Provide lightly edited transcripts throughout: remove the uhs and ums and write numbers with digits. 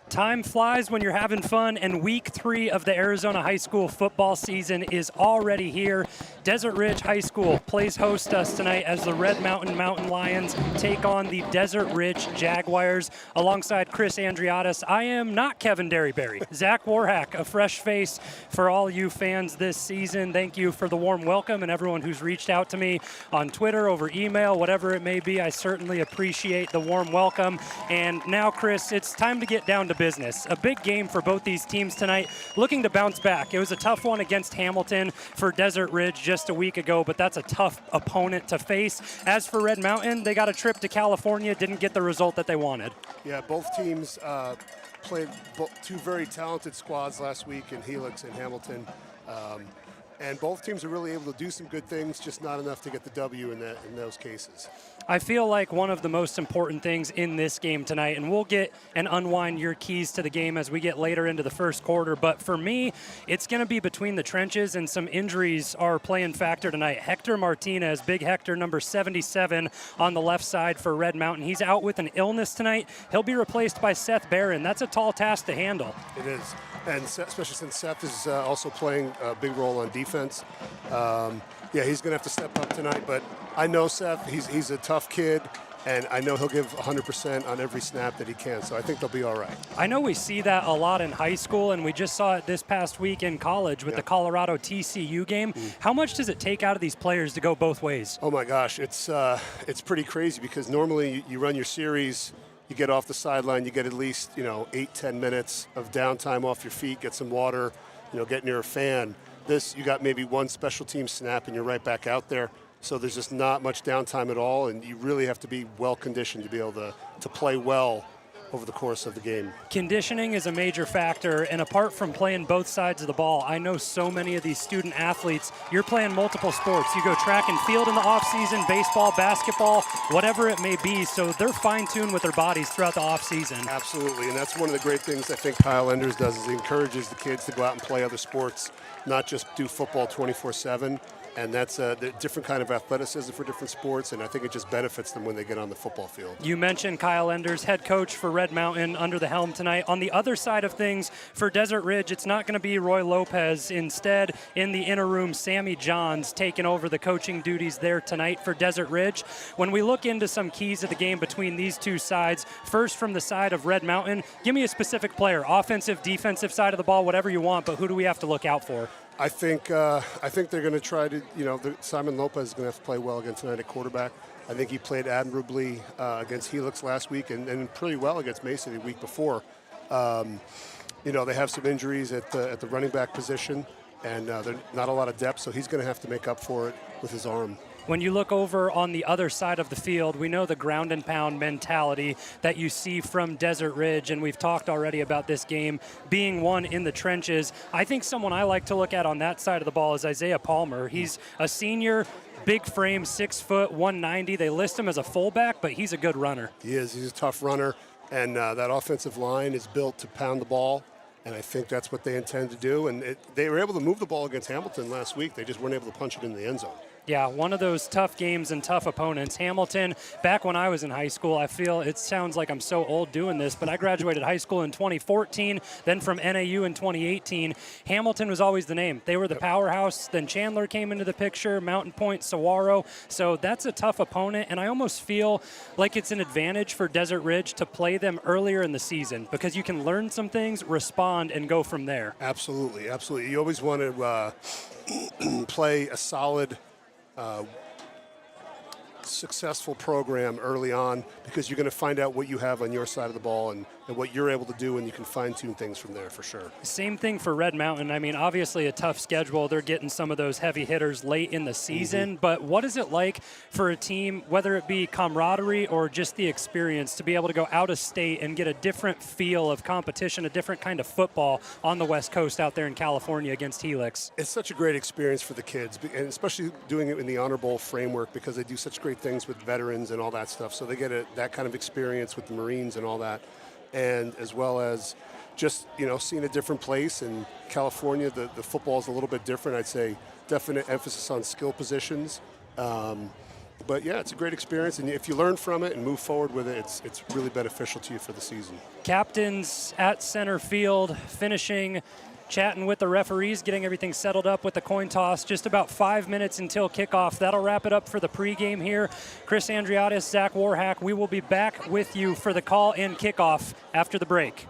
Time flies when you're having fun, and week 3 of the Arizona high school football season is already here. Desert Ridge High School plays host us tonight as the Red Mountain Mountain Lions take on the Desert Ridge Jaguars. Alongside Chris Andriotis, I am not Kevin Derryberry. Zach Warhack, a fresh face for all you fans this season. Thank you for the warm welcome and everyone who's reached out to me on Twitter, over email, whatever it may be. I certainly appreciate the warm welcome. And now, Chris, it's time to get down to business. A big game for both these teams tonight, looking to bounce back. It was a tough one against Hamilton for Desert Ridge just a week ago, but that's a tough opponent to face. As for Red Mountain, they got a trip to California, didn't get the result that they wanted. Yeah, both teams played two very talented squads last week in Helix and Hamilton. And both teams are really able to do some good things, just not enough to get the W in those cases. I feel like one of the most important things in this game tonight, and we'll get and unwind your keys to the game as we get later into the first quarter, but for me, it's going to be between the trenches, and some injuries are playing factor tonight. Hector Martinez, Big Hector, number 77 on the left side for Red Mountain. He's out with an illness tonight. He'll be replaced by Seth Barron. That's a tall task to handle. It is, and especially since Seth is also playing a big role on defense. Yeah, he's going to have to step up tonight, but I know Seth. He's a tough kid, and I know he'll give 100% on every snap that he can, so I think they'll be all right. I know we see that a lot in high school, and we just saw it this past week in college with the Colorado TCU game. How much does it take out of these players to go both ways? Oh, my gosh. It's pretty crazy because normally you run your series, you get off the sideline, you get at least 8-10 minutes of downtime off your feet, get some water, get near a fan. This, you got maybe one special team snap and you're right back out there. So there's just not much downtime at all, and you really have to be well conditioned to be able to play well over the course of the game. Conditioning is a major factor, and apart from playing both sides of the ball, I know so many of these student athletes, you're playing multiple sports. You go track and field in the off-season, baseball, basketball, whatever it may be, so they're fine-tuned with their bodies throughout the off-season. Absolutely, and that's one of the great things I think Kyle Enders does is he encourages the kids to go out and play other sports, not just do football 24/7. And that's a different kind of athleticism for different sports, and I think it just benefits them when they get on the football field. You mentioned Kyle Enders, head coach for Red Mountain, under the helm tonight. On the other side of things, for Desert Ridge, it's not going to be Roy Lopez. Instead, in the inner room, Sammy Johns taking over the coaching duties there tonight for Desert Ridge. When we look into some keys of the game between these two sides, first from the side of Red Mountain, give me a specific player, offensive, defensive side of the ball, whatever you want, but who do we have to look out for? I think they're going to try to, Simon Lopez is going to have to play well again tonight at quarterback. I think he played admirably against Helix last week and pretty well against Mason the week before. They have some injuries at the running back position, and there's not a lot of depth, so he's going to have to make up for it with his arm. When you look over on the other side of the field, we know the ground and pound mentality that you see from Desert Ridge, and we've talked already about this game being won in the trenches. I think someone I like to look at on that side of the ball is Isaiah Palmer. He's a senior, big frame, 6 foot, 190. They list him as a fullback, but he's a good runner. He is. He's a tough runner, and that offensive line is built to pound the ball. And I think that's what they intend to do. And they were able to move the ball against Hamilton last week. They just weren't able to punch it in the end zone. Yeah, one of those tough games and tough opponents. Hamilton, back when I was in high school, I feel it sounds like I'm so old doing this, but I graduated high school in 2014, then from NAU in 2018. Hamilton was always the name. They were the powerhouse. Then Chandler came into the picture, Mountain Point, Saguaro. So that's a tough opponent, and I almost feel like it's an advantage for Desert Ridge to play them earlier in the season because you can learn some things, respond, and go from there. Absolutely, absolutely. You always want to play a solid successful program early on because you're going to find out what you have on your side of the ball and what you're able to do, and you can fine-tune things from there for sure. Same thing for Red Mountain. I mean, obviously a tough schedule. They're getting some of those heavy hitters late in the season, but what is it like for a team, whether it be camaraderie or just the experience, to be able to go out of state and get a different feel of competition, a different kind of football on the West Coast out there in California against Helix? It's such a great experience for the kids, and especially doing it in the Honor Bowl framework because they do such great things with veterans and all that stuff. So they get that kind of experience with the Marines and all that. And as well as just, seeing a different place. In California, the football is a little bit different. I'd say definite emphasis on skill positions. But yeah, it's a great experience, and if you learn from it and move forward with it, it's really beneficial to you for the season. Captains at center field, finishing, chatting with the referees, getting everything settled up with the coin toss. Just about 5 minutes until kickoff. That'll wrap it up for the pregame here. Chris Andriotis, Zach Warhack, we will be back with you for the call and kickoff after the break.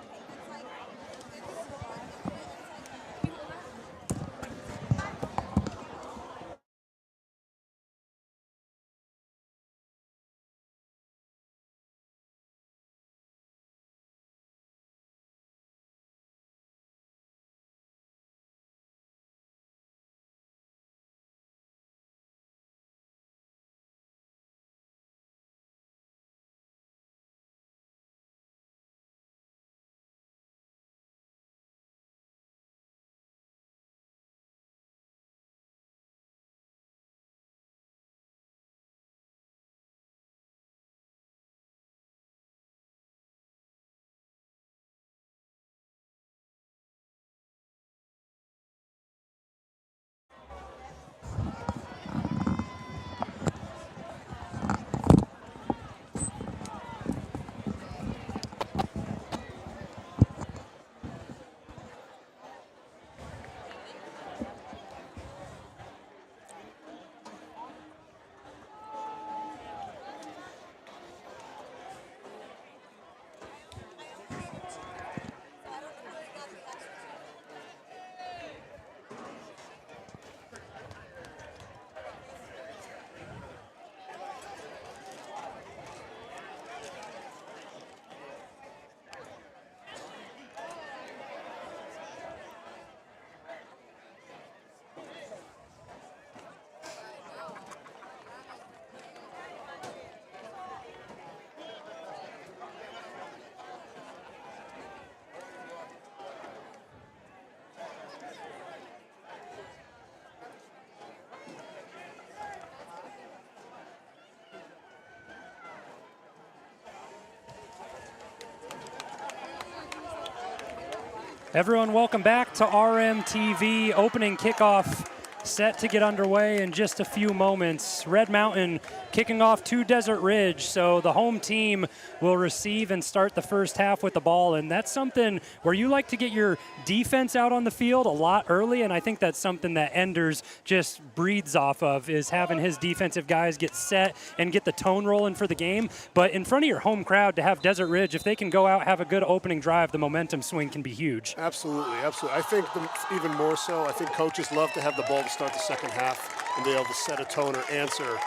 Everyone, welcome back to RMTV. Opening kickoff set to get underway in just a few moments. Red Mountain kicking off to Desert Ridge, so the home team will receive and start the first half with the ball, and that's something where you like to get your defense out on the field a lot early, and I think that's something that Enders just breeds off of, is having his defensive guys get set and get the tone rolling for the game. But in front of your home crowd, to have Desert Ridge, if they can go out, have a good opening drive, the momentum swing can be huge. Absolutely, absolutely. I think even more so, I think coaches love to have the ball to start the second half and be able to set a tone or answer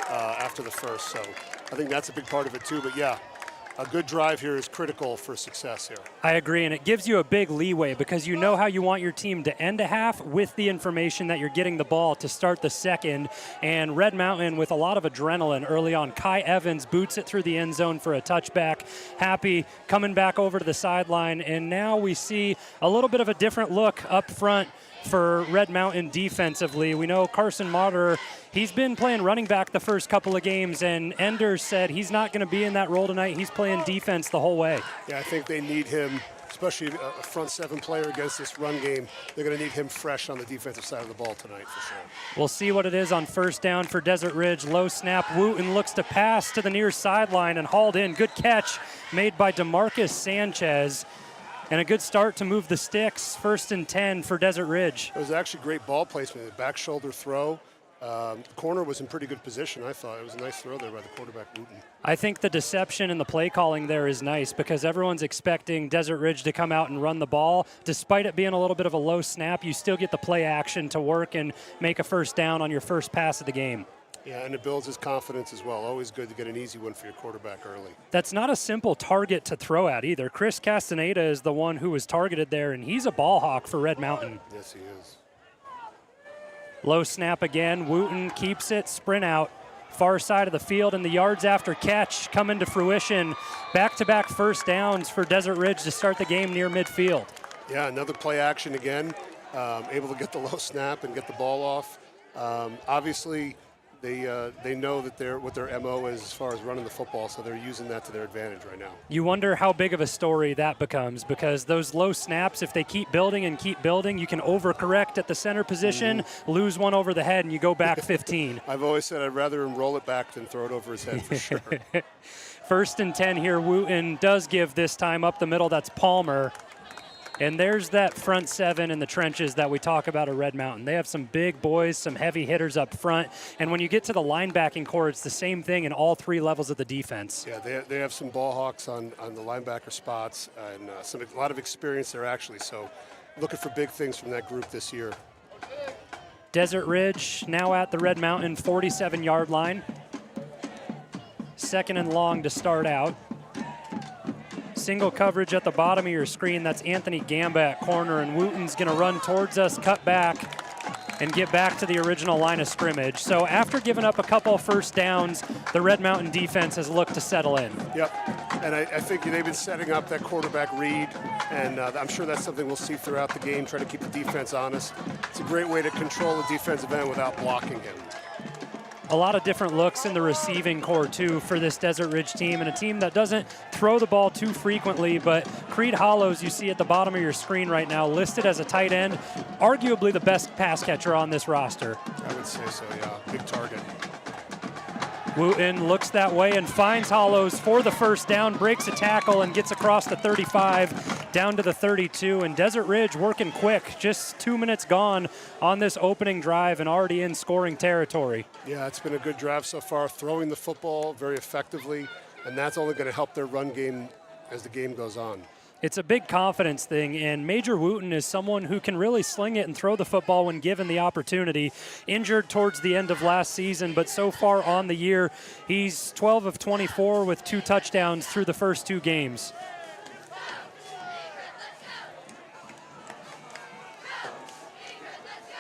after the first. So I think that's a big part of it too. But yeah, a good drive here is critical for success here. I agree, and it gives you a big leeway because you know how you want your team to end a half with the information that you're getting the ball to start the second. And Red Mountain, with a lot of adrenaline early on, Kai Evans boots it through the end zone for a touchback. Happy coming back over to the sideline, and now we see a little bit of a different look up front for Red Mountain defensively. We know Carson Motter, he's been playing running back the first couple of games, and Enders said he's not going to be in that role tonight. He's playing defense the whole way. Yeah, I think they need him, especially a front seven player against this run game. They're going to need him fresh on the defensive side of the ball tonight for sure. We'll see what it is on first down for Desert Ridge. Low snap, Wooten looks to pass to the near sideline and hauled in. Good catch made by DeMarcus Sanchez. And a good start to move the sticks. 1st and 10 for Desert Ridge. It was actually great ball placement. The back shoulder throw. The corner was in pretty good position, I thought. It was a nice throw there by the quarterback, Wooten. I think the deception in the play calling there is nice because everyone's expecting Desert Ridge to come out and run the ball. Despite it being a little bit of a low snap, you still get the play action to work and make a first down on your first pass of the game. Yeah, and it builds his confidence as well. Always good to get an easy one for your quarterback early. That's not a simple target to throw at either. Chris Castaneda is the one who was targeted there, and he's a ball hawk for Red Mountain. Yes, he is. Low snap again. Wooten keeps it, sprint out. Far side of the field, and the yards after catch coming to fruition. Back-to-back first downs for Desert Ridge to start the game near midfield. Yeah, another play action again. Able to get the low snap and get the ball off. Obviously, they know that what their MO is as far as running the football, so they're using that to their advantage right now. You wonder how big of a story that becomes, because those low snaps, if they keep building and keep building, you can overcorrect at the center position, lose one over the head, and you go back 15. I've always said I'd rather him roll it back than throw it over his head for sure. 1st and 10 here. Wooten does give this time up the middle. That's Palmer. And there's that front 7 in the trenches that we talk about at Red Mountain. They have some big boys, some heavy hitters up front. And when you get to the linebacking core, it's the same thing in all 3 levels of the defense. Yeah, they have some ball hawks on the linebacker spots and a lot of experience there, actually. So looking for big things from that group this year. Desert Ridge now at the Red Mountain 47-yard line. 2nd and long to start out. Single coverage at the bottom of your screen. That's Anthony Gamba at corner, and Wooten's going to run towards us, cut back, and get back to the original line of scrimmage. So after giving up a couple first downs, the Red Mountain defense has looked to settle in. Yep, and I think they've been setting up that quarterback read, and I'm sure that's something we'll see throughout the game, trying to keep the defense honest. It's a great way to control the defensive end without blocking him. A lot of different looks in the receiving core, too, for this Desert Ridge team, and a team that doesn't throw the ball too frequently. But Creed Hollows, you see at the bottom of your screen right now, listed as a tight end, arguably the best pass catcher on this roster. I would say so, yeah. Big target. Wooten looks that way and finds Hollows for the first down, breaks a tackle, and gets across the 35 down to the 32. And Desert Ridge working quick, just 2 minutes gone on this opening drive and already in scoring territory. Yeah, it's been a good drive so far, throwing the football very effectively, and that's only going to help their run game as the game goes on. It's a big confidence thing, and Major Wooten is someone who can really sling it and throw the football when given the opportunity. Injured towards the end of last season, but so far on the year, he's 12 of 24 with 2 touchdowns through the first 2 games.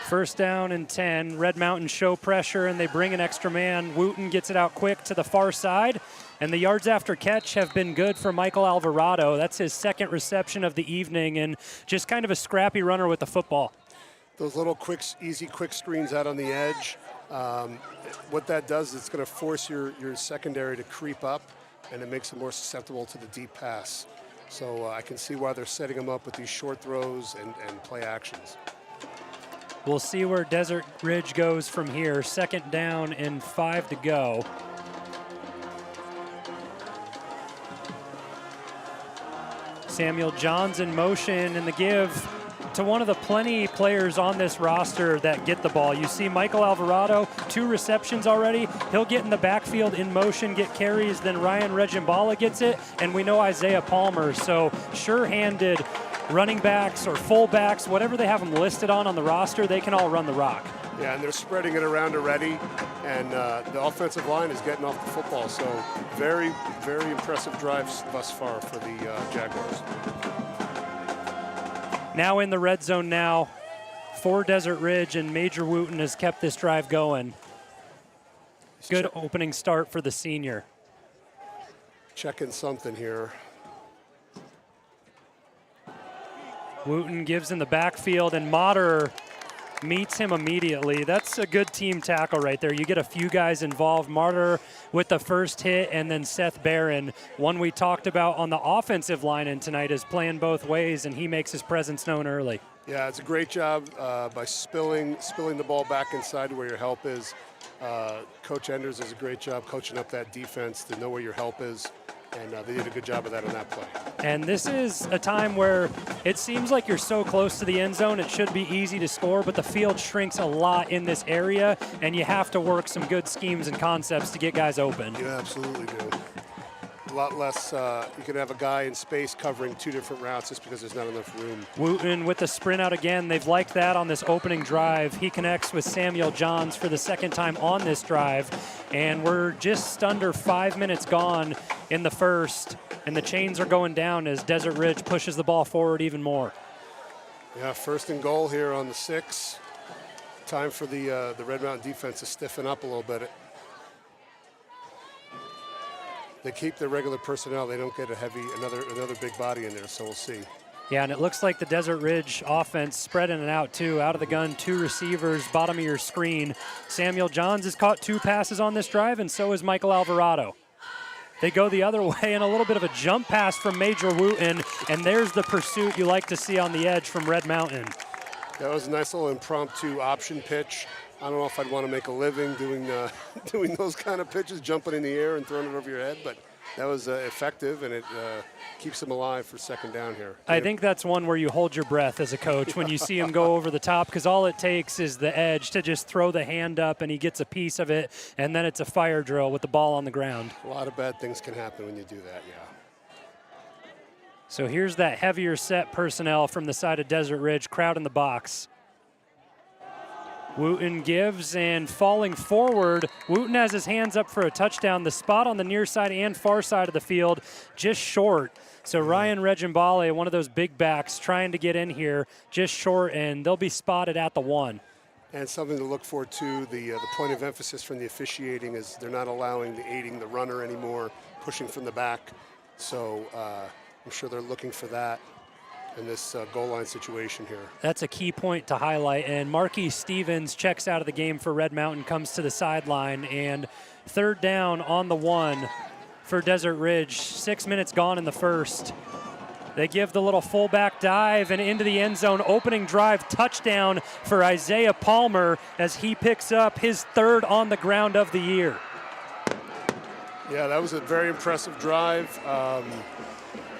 First down and 10. Red Mountain show pressure, and they bring an extra man. Wooten gets it out quick to the far side. And the yards after catch have been good for Michael Alvarado. That's his 2nd reception of the evening, and just kind of a scrappy runner with the football. Those little easy quick screens out on the edge, what that does is it's going to force your secondary to creep up, and it makes them more susceptible to the deep pass. So I can see why they're setting them up with these short throws and play actions. We'll see where Desert Ridge goes from here. 2nd down and 5 to go. Samuel Johns in motion, and the give to one of the plenty players on this roster that get the ball. You see Michael Alvarado, 2 receptions already. He'll get in the backfield in motion, get carries, then Ryan Regimbala gets it, and we know Isaiah Palmer. So sure-handed running backs or fullbacks, whatever they have them listed on the roster, they can all run the rock. Yeah, and they're spreading it around already, and the offensive line is getting off the football. So very, very impressive drives thus far for the Jaguars. Now in the red zone now for Desert Ridge, and Major Wooten has kept this drive going. Good opening start for the senior. Checking something here. Wooten gives in the backfield, and Motter meets him immediately. That's a good team tackle right there. You get a few guys involved. Martyr with the first hit, and then Seth Barron, one we talked about on the offensive line in tonight, is playing both ways, and he makes his presence known early. Yeah, it's a great job by spilling the ball back inside to where your help is. Coach Enders does a great job coaching up that defense to know where your help is. And they did a good job of that on that play. And this is a time where it seems like you're so close to the end zone, it should be easy to score, but the field shrinks a lot in this area, and you have to work some good schemes and concepts to get guys open. You absolutely do. A lot less, you can have a guy in space covering 2 different routes just because there's not enough room. Wooten with the sprint out again. They've liked that on this opening drive. He connects with Samuel Johns for the 2nd time on this drive. And we're just under 5 minutes gone in the first. And the chains are going down as Desert Ridge pushes the ball forward even more. Yeah, 1st and goal here on the 6. Time for the Red Mountain defense to stiffen up a little bit. They keep their regular personnel. They don't get another big body in there, so we'll see. Yeah, and it looks like the Desert Ridge offense spreading it out too. Out of the gun, 2 receivers, bottom of your screen. Samuel Johns has caught 2 passes on this drive, and so is Michael Alvarado. They go the other way, and a little bit of a jump pass from Major Wooten, and there's the pursuit you like to see on the edge from Red Mountain. That was a nice little impromptu option pitch. I don't know if I'd want to make a living doing doing those kind of pitches, jumping in the air and throwing it over your head, but that was effective, and it keeps him alive for second down here. I think that's one where you hold your breath as a coach when you see him go over the top, because all it takes is the edge to just throw the hand up, and he gets a piece of it, and then it's a fire drill with the ball on the ground. A lot of bad things can happen when you do that, yeah. So here's that heavier set personnel from the side of Desert Ridge, crowd in the box. Wooten gives, and falling forward, Wooten has his hands up for a touchdown. The spot on the near side and far side of the field just short. So Ryan Regimbale, one of those big backs, trying to get in here, just short, and they'll be spotted at the 1. And something to look for, too, the point of emphasis from the officiating is they're not allowing the aiding the runner anymore, pushing from the back. So I'm sure they're looking for that in this goal line situation here. That's a key point to highlight, and Marquis Stevens checks out of the game for Red Mountain, comes to the sideline, and third down on the 1 for Desert Ridge. 6 minutes gone in the first. They give the little fullback dive and into the end zone. Opening drive touchdown for Isaiah Palmer as he picks up his 3rd on the ground of the year. Yeah, that was a very impressive drive.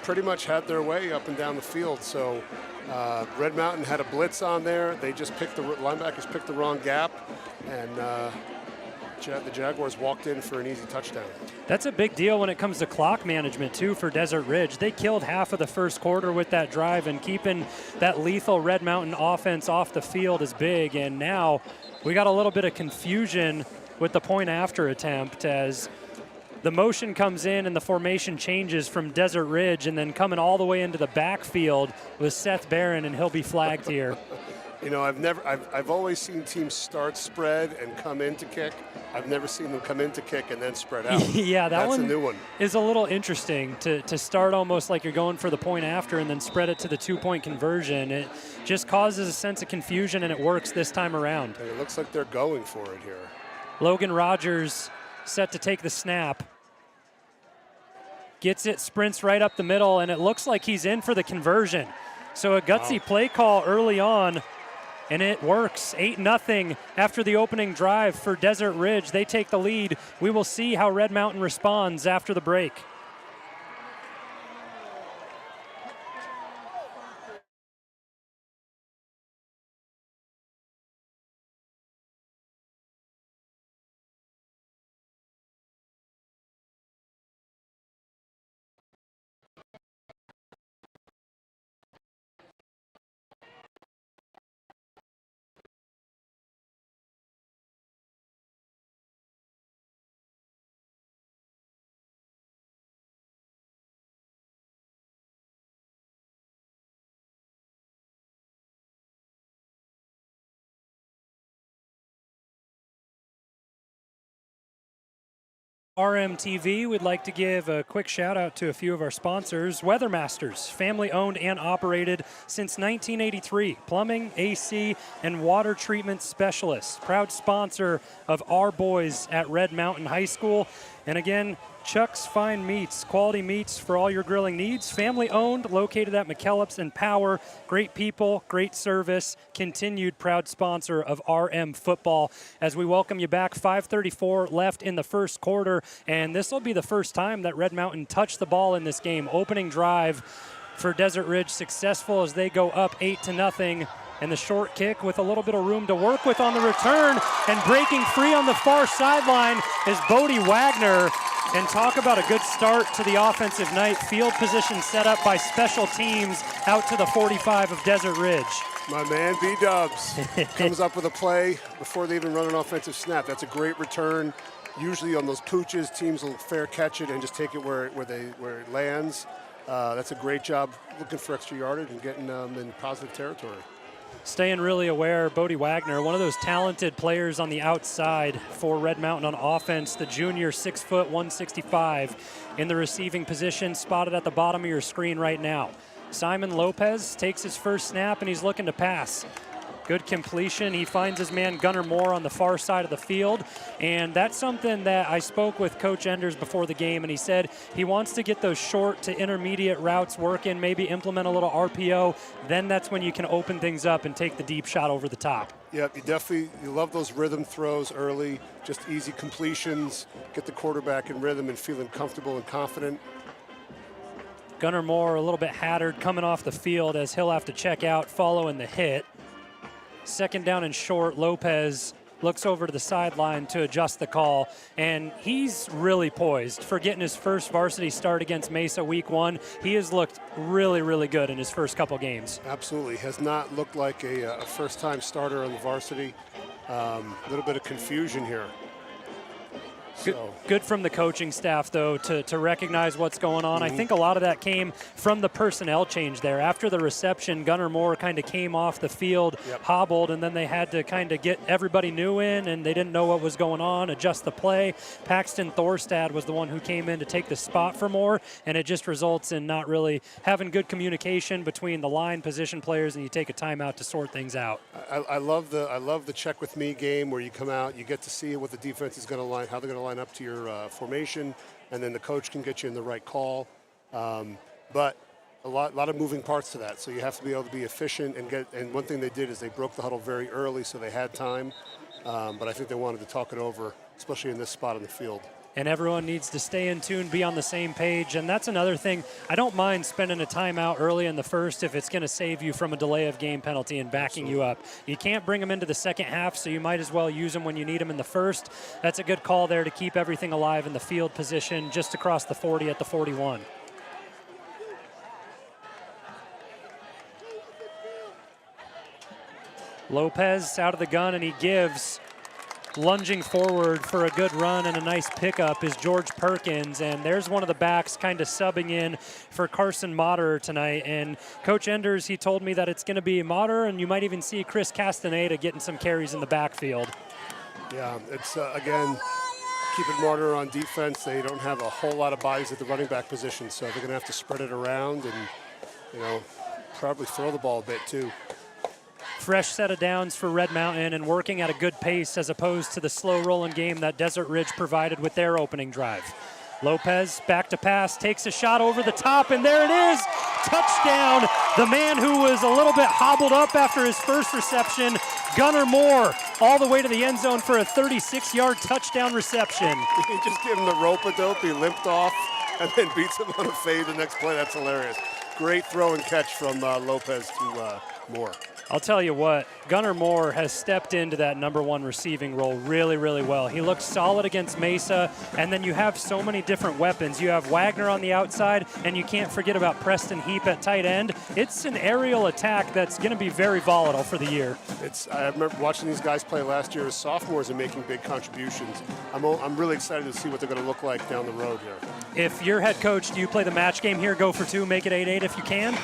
Pretty much had their way up and down the field. So Red Mountain had a blitz on there. They just picked the linebackers picked the wrong gap, and the Jaguars walked in for an easy touchdown. That's a big deal when it comes to clock management too for Desert Ridge. They killed half of the first quarter with that drive, and keeping that lethal Red Mountain offense off the field is big. And now we got a little bit of confusion with the point after attempt as the motion comes in and the formation changes from Desert Ridge, and then coming all the way into the backfield with Seth Barron, and he'll be flagged here. You know, I've always seen teams start spread and come in to kick. I've never seen them come in to kick and then spread out. Yeah, that's a new one. Is a little interesting to start almost like you're going for the point after and then spread it to the 2-point conversion. It just causes a sense of confusion, and it works this time around. And it looks like they're going for it here. Logan Rogers set to take the snap. Gets it, sprints right up the middle, and it looks like he's in for the conversion. So a gutsy play call early on, and it works. 8-0 after the opening drive for Desert Ridge. They take the lead. We will see how Red Mountain responds after the break. RMTV would like to give a quick shout out to a few of our sponsors. Weathermasters, family owned and operated since 1983. Plumbing, AC, and water treatment specialists. Proud sponsor of our boys at Red Mountain High School. And again, Chuck's Fine Meats, quality meats for all your grilling needs. Family owned, located at McKellips and Power. Great people, great service. Continued proud sponsor of RM football. As we welcome you back, 5:34 left in the first quarter, and this will be the first time that Red Mountain touched the ball in this game. Opening drive for Desert Ridge successful as they go up 8-0. And the short kick with a little bit of room to work with on the return, and breaking free on the far sideline is Bodie Wagner. And talk about a good start to the offensive night. Field position set up by special teams out to the 45 of Desert Ridge. My man, B-Dubs, comes up with a play before they even run an offensive snap. That's a great return. Usually on those pooches, teams will fair catch it and just take it where it lands. That's a great job looking for extra yardage and getting them in positive territory. Staying really aware, Bodie Wagner, one of those talented players on the outside for Red Mountain on offense. The junior, 6 foot, 165 in the receiving position, spotted at the bottom of your screen right now. Simon Lopez takes his first snap, and he's looking to pass. Good completion. He finds his man Gunnar Moore on the far side of the field. And that's something that I spoke with Coach Enders before the game, and he said he wants to get those short to intermediate routes working, maybe implement a little RPO. Then that's when you can open things up and take the deep shot over the top. Yep, you love those rhythm throws early, just easy completions, get the quarterback in rhythm and feeling comfortable and confident. Gunnar Moore a little bit hattered coming off the field as he'll have to check out following the hit. Second down and short, Lopez looks over to the sideline to adjust the call, and he's really poised for getting his first varsity start against Mesa week 1. He has looked really, really good in his first couple games. Absolutely. Has not looked like a first-time starter on the varsity. A little bit of confusion here. Good from the coaching staff, though, to recognize what's going on. I think a lot of that came from the personnel change there. After the reception, Gunnar Moore kind of came off the field, hobbled, and then they had to kind of get everybody new in, and they didn't know what was going on, adjust the play. Paxton Thorstad was the one who came in to take the spot for Moore, and it just results in not really having good communication between the line position players, and you take a timeout to sort things out. I love the check with me game where you come out, you get to see what the defense is going to line, how they're going to line up to your formation, and then the coach can get you in the right call. But a lot of moving parts to that, so you have to be able to be efficient and get. And one thing they did is they broke the huddle very early, so they had time. But I think they wanted to talk it over, especially in this spot on the field. And everyone needs to stay in tune, be on the same page. And that's another thing. I don't mind spending a timeout early in the first if it's going to save you from a delay of game penalty and backing you up. You can't bring them into the second half, so you might as well use them when you need them in the first. That's a good call there to keep everything alive in the field position just across the 40 at the 41. Lopez out of the gun, and he gives. Lunging forward for a good run and a nice pickup is George Perkins, and there's one of the backs kind of subbing in for Carson Motter tonight. And Coach Enders, he told me that it's going to be Motter, and you might even see Chris Castaneda getting some carries in the backfield. Yeah, it's, again, keeping Motter on defense. They don't have a whole lot of bodies at the running back position, so they're going to have to spread it around and, probably throw the ball a bit too. Fresh set of downs for Red Mountain and working at a good pace as opposed to the slow rolling game that Desert Ridge provided with their opening drive. Lopez back to pass, takes a shot over the top, and there it is. Touchdown. The man who was a little bit hobbled up after his first reception, Gunnar Moore, all the way to the end zone for a 36-yard touchdown reception. You just give him the rope-a-dope, he limped off, and then beats him on a fade the next play. That's hilarious. Great throw and catch from Lopez to Moore. I'll tell you what, Gunnar Moore has stepped into that number 1 receiving role really, really well. He looks solid against Mesa, and then you have so many different weapons. You have Wagner on the outside, and you can't forget about Preston Heap at tight end. It's an aerial attack that's going to be very volatile for the year. I remember watching these guys play last year as sophomores and making big contributions. I'm really excited to see what they're going to look like down the road here. If you're head coach, do you play the match game here, go for 2, make it 8-8 if you can?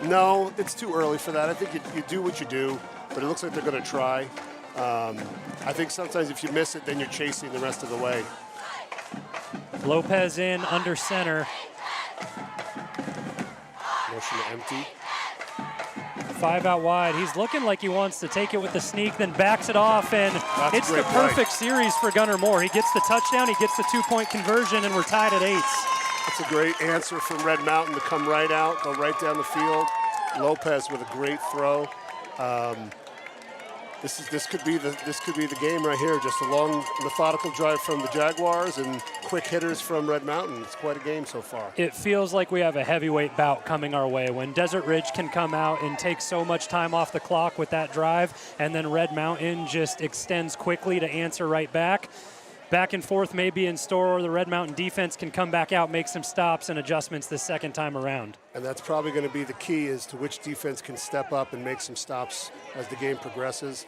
No, it's too early for that. I think you do what you do, but it looks like they're going to try. I think sometimes if you miss it, then you're chasing the rest of the way. Lopez in under center. Motion to empty. 5 out wide. He's looking like he wants to take it with the sneak, then backs it off, and it's the perfect series for Gunnar Moore. He gets the touchdown, he gets the 2-point conversion, and we're tied at 8. That's a great answer from Red Mountain to come right out, go right down the field. Lopez with a great throw. This could be the game right here. Just a long, methodical drive from the Jaguars and quick hitters from Red Mountain. It's quite a game so far. It feels like we have a heavyweight bout coming our way when Desert Ridge can come out and take so much time off the clock with that drive, and then Red Mountain just extends quickly to answer right back. Back and forth may be in store, or the Red Mountain defense can come back out, make some stops and adjustments this second time around. And that's probably going to be the key, as to which defense can step up and make some stops as the game progresses.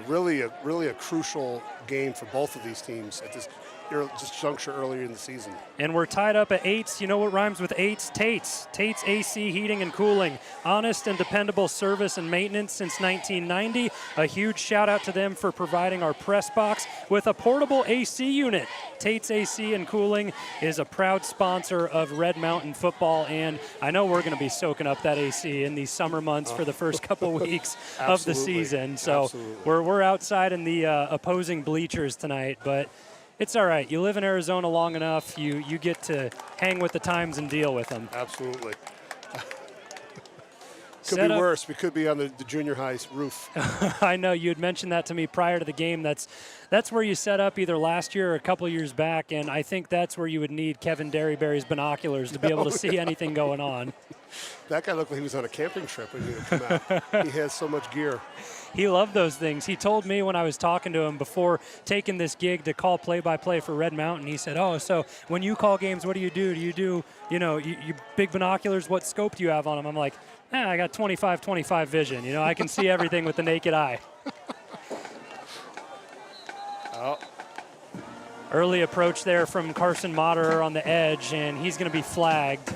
Really a crucial game for both of these teams just juncture earlier in the season. And we're tied up at 8s. You know what rhymes with 8s? Tate's. Tate's AC Heating and Cooling. Honest and dependable service and maintenance since 1990. A huge shout out to them for providing our press box with a portable AC unit. Tate's AC and Cooling is a proud sponsor of Red Mountain football, and I know we're going to be soaking up that AC in these summer months for the first couple weeks of the season. So we're outside in the opposing bleachers tonight, but it's all right. You live in Arizona long enough, you get to hang with the times and deal with them. Absolutely. Could be worse. We could be on the junior high roof. I know you had mentioned that to me prior to the game. That's where you set up either last year or a couple years back, and I think that's where you would need Kevin Derryberry's binoculars to be able to see anything going on. That guy looked like he was on a camping trip when he would come out. He has so much gear. He loved those things. He told me when I was talking to him before taking this gig to call play-by-play for Red Mountain, he said, oh, so when you call games, what do you do? Do you do, you big binoculars? What scope do you have on them? I'm like, I got 25-25 vision. I can see everything with the naked eye. Oh. Early approach there from Carson Moderer on the edge, and he's going to be flagged.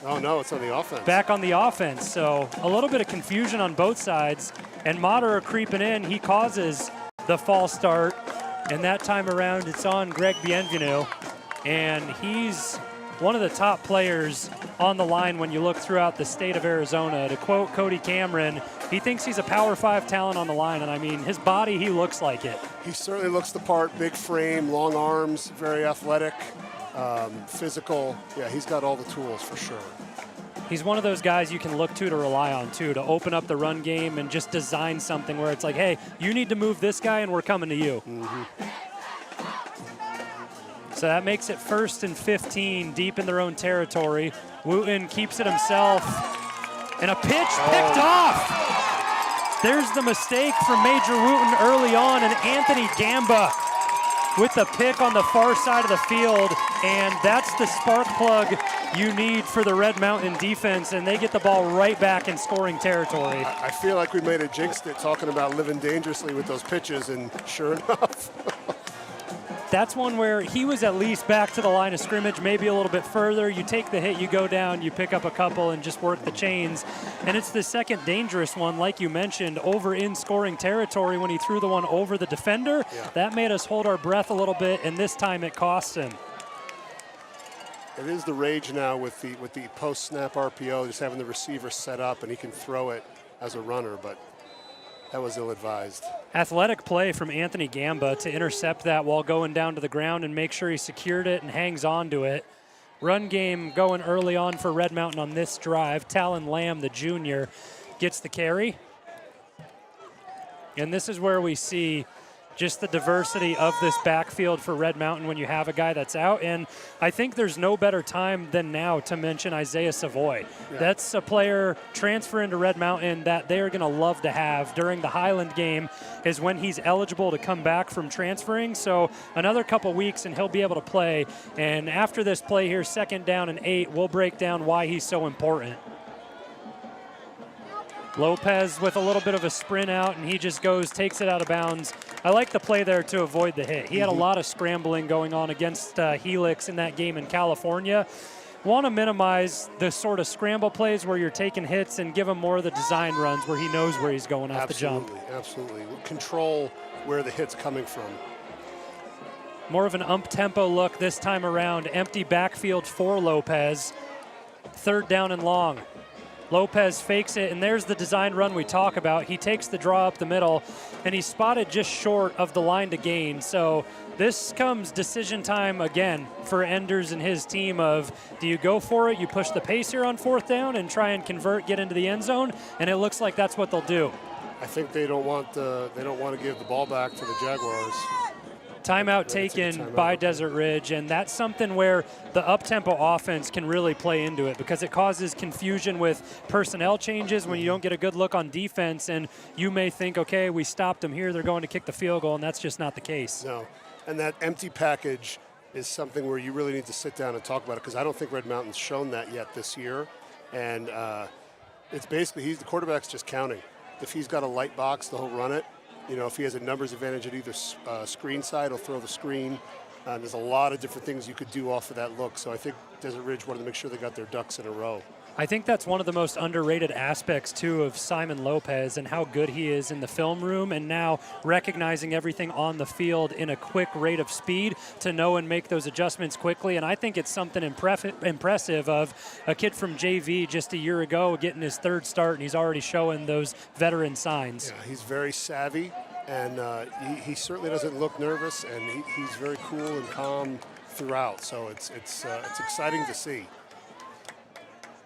Oh, no, it's on the offense. Back on the offense, so a little bit of confusion on both sides. And Moderer creeping in, he causes the false start. And that time around, it's on Greg Bienvenu. And he's one of the top players on the line when you look throughout the state of Arizona. To quote Cody Cameron, he thinks he's a Power 5 talent on the line. And, I mean, his body, he looks like it. He certainly looks the part. Big frame, long arms, very athletic. Physical. Yeah, he's got all the tools for sure. He's one of those guys you can look to rely on, too, to open up the run game and just design something where it's like, hey, you need to move this guy and we're coming to you. Mm-hmm. So that makes it 1st and 15 deep in their own territory. Wooten keeps it himself. And a pitch picked off. There's the mistake from Major Wooten early on, and Anthony Gamba with the pick on the far side of the field, and that's the spark plug you need for the Red Mountain defense, and they get the ball right back in scoring territory. I feel like we made a jinx it talking about living dangerously with those pitches, and sure enough. That's one where he was at least back to the line of scrimmage, maybe a little bit further. You take the hit, you go down, you pick up a couple and just work the chains. And it's the second dangerous one, like you mentioned, over in scoring territory when he threw the one over the defender. Yeah. That made us hold our breath a little bit, and this time it cost him. It is the rage now with the post-snap RPO, just having the receiver set up and he can throw it as a runner, but that was ill-advised. Athletic play from Anthony Gamba to intercept that while going down to the ground and make sure he secured it and hangs on to it. Run game going early on for Red Mountain on this drive. Talon Lamb, the junior, gets the carry. And this is where we see just the diversity of this backfield for Red Mountain when you have a guy that's out. And I think there's no better time than now to mention Isaiah Savoy. Yeah. That's a player transferring to Red Mountain that they're going to love to have during the Highland game is when he's eligible to come back from transferring. So another couple weeks and he'll be able to play. And after this play here, 2nd down and 8, we'll break down why he's so important. Lopez with a little bit of a sprint out, and he just takes it out of bounds. I like the play there to avoid the hit. He had a lot of scrambling going on against Helix in that game in California. Want to minimize the sort of scramble plays where you're taking hits and give him more of the design runs where he knows where he's going off the jump. Absolutely. Control where the hit's coming from. More of an up-tempo look this time around. Empty backfield for Lopez. 3rd down and long. Lopez fakes it, and there's the design run we talk about. He takes the draw up the middle, and he's spotted just short of the line to gain. So this comes decision time again for Enders and his team of, do you go for it? You push the pace here on 4th down and try and convert, get into the end zone, and it looks like that's what they'll do. I think they don't want to give the ball back to the Jaguars. Timeout taken by Desert Ridge, and that's something where the up-tempo offense can really play into it because it causes confusion with personnel changes when you don't get a good look on defense, and you may think, okay, we stopped them here, they're going to kick the field goal, and that's just not the case. No, and that empty package is something where you really need to sit down and talk about it because I don't think Red Mountain's shown that yet this year, and it's basically the quarterback's just counting. If he's got a light box, he'll run it. You know, if he has a numbers advantage at either screen side, he'll throw the screen. There's a lot of different things you could do off of that look. So I think Desert Ridge wanted to make sure they got their ducks in a row. I think that's one of the most underrated aspects, too, of Simon Lopez and how good he is in the film room, and now recognizing everything on the field in a quick rate of speed to know and make those adjustments quickly. And I think it's something impressive of a kid from JV just a year ago getting his third start, and he's already showing those veteran signs. Yeah, he's very savvy, and he certainly doesn't look nervous, and he's very cool and calm throughout. So it's exciting to see.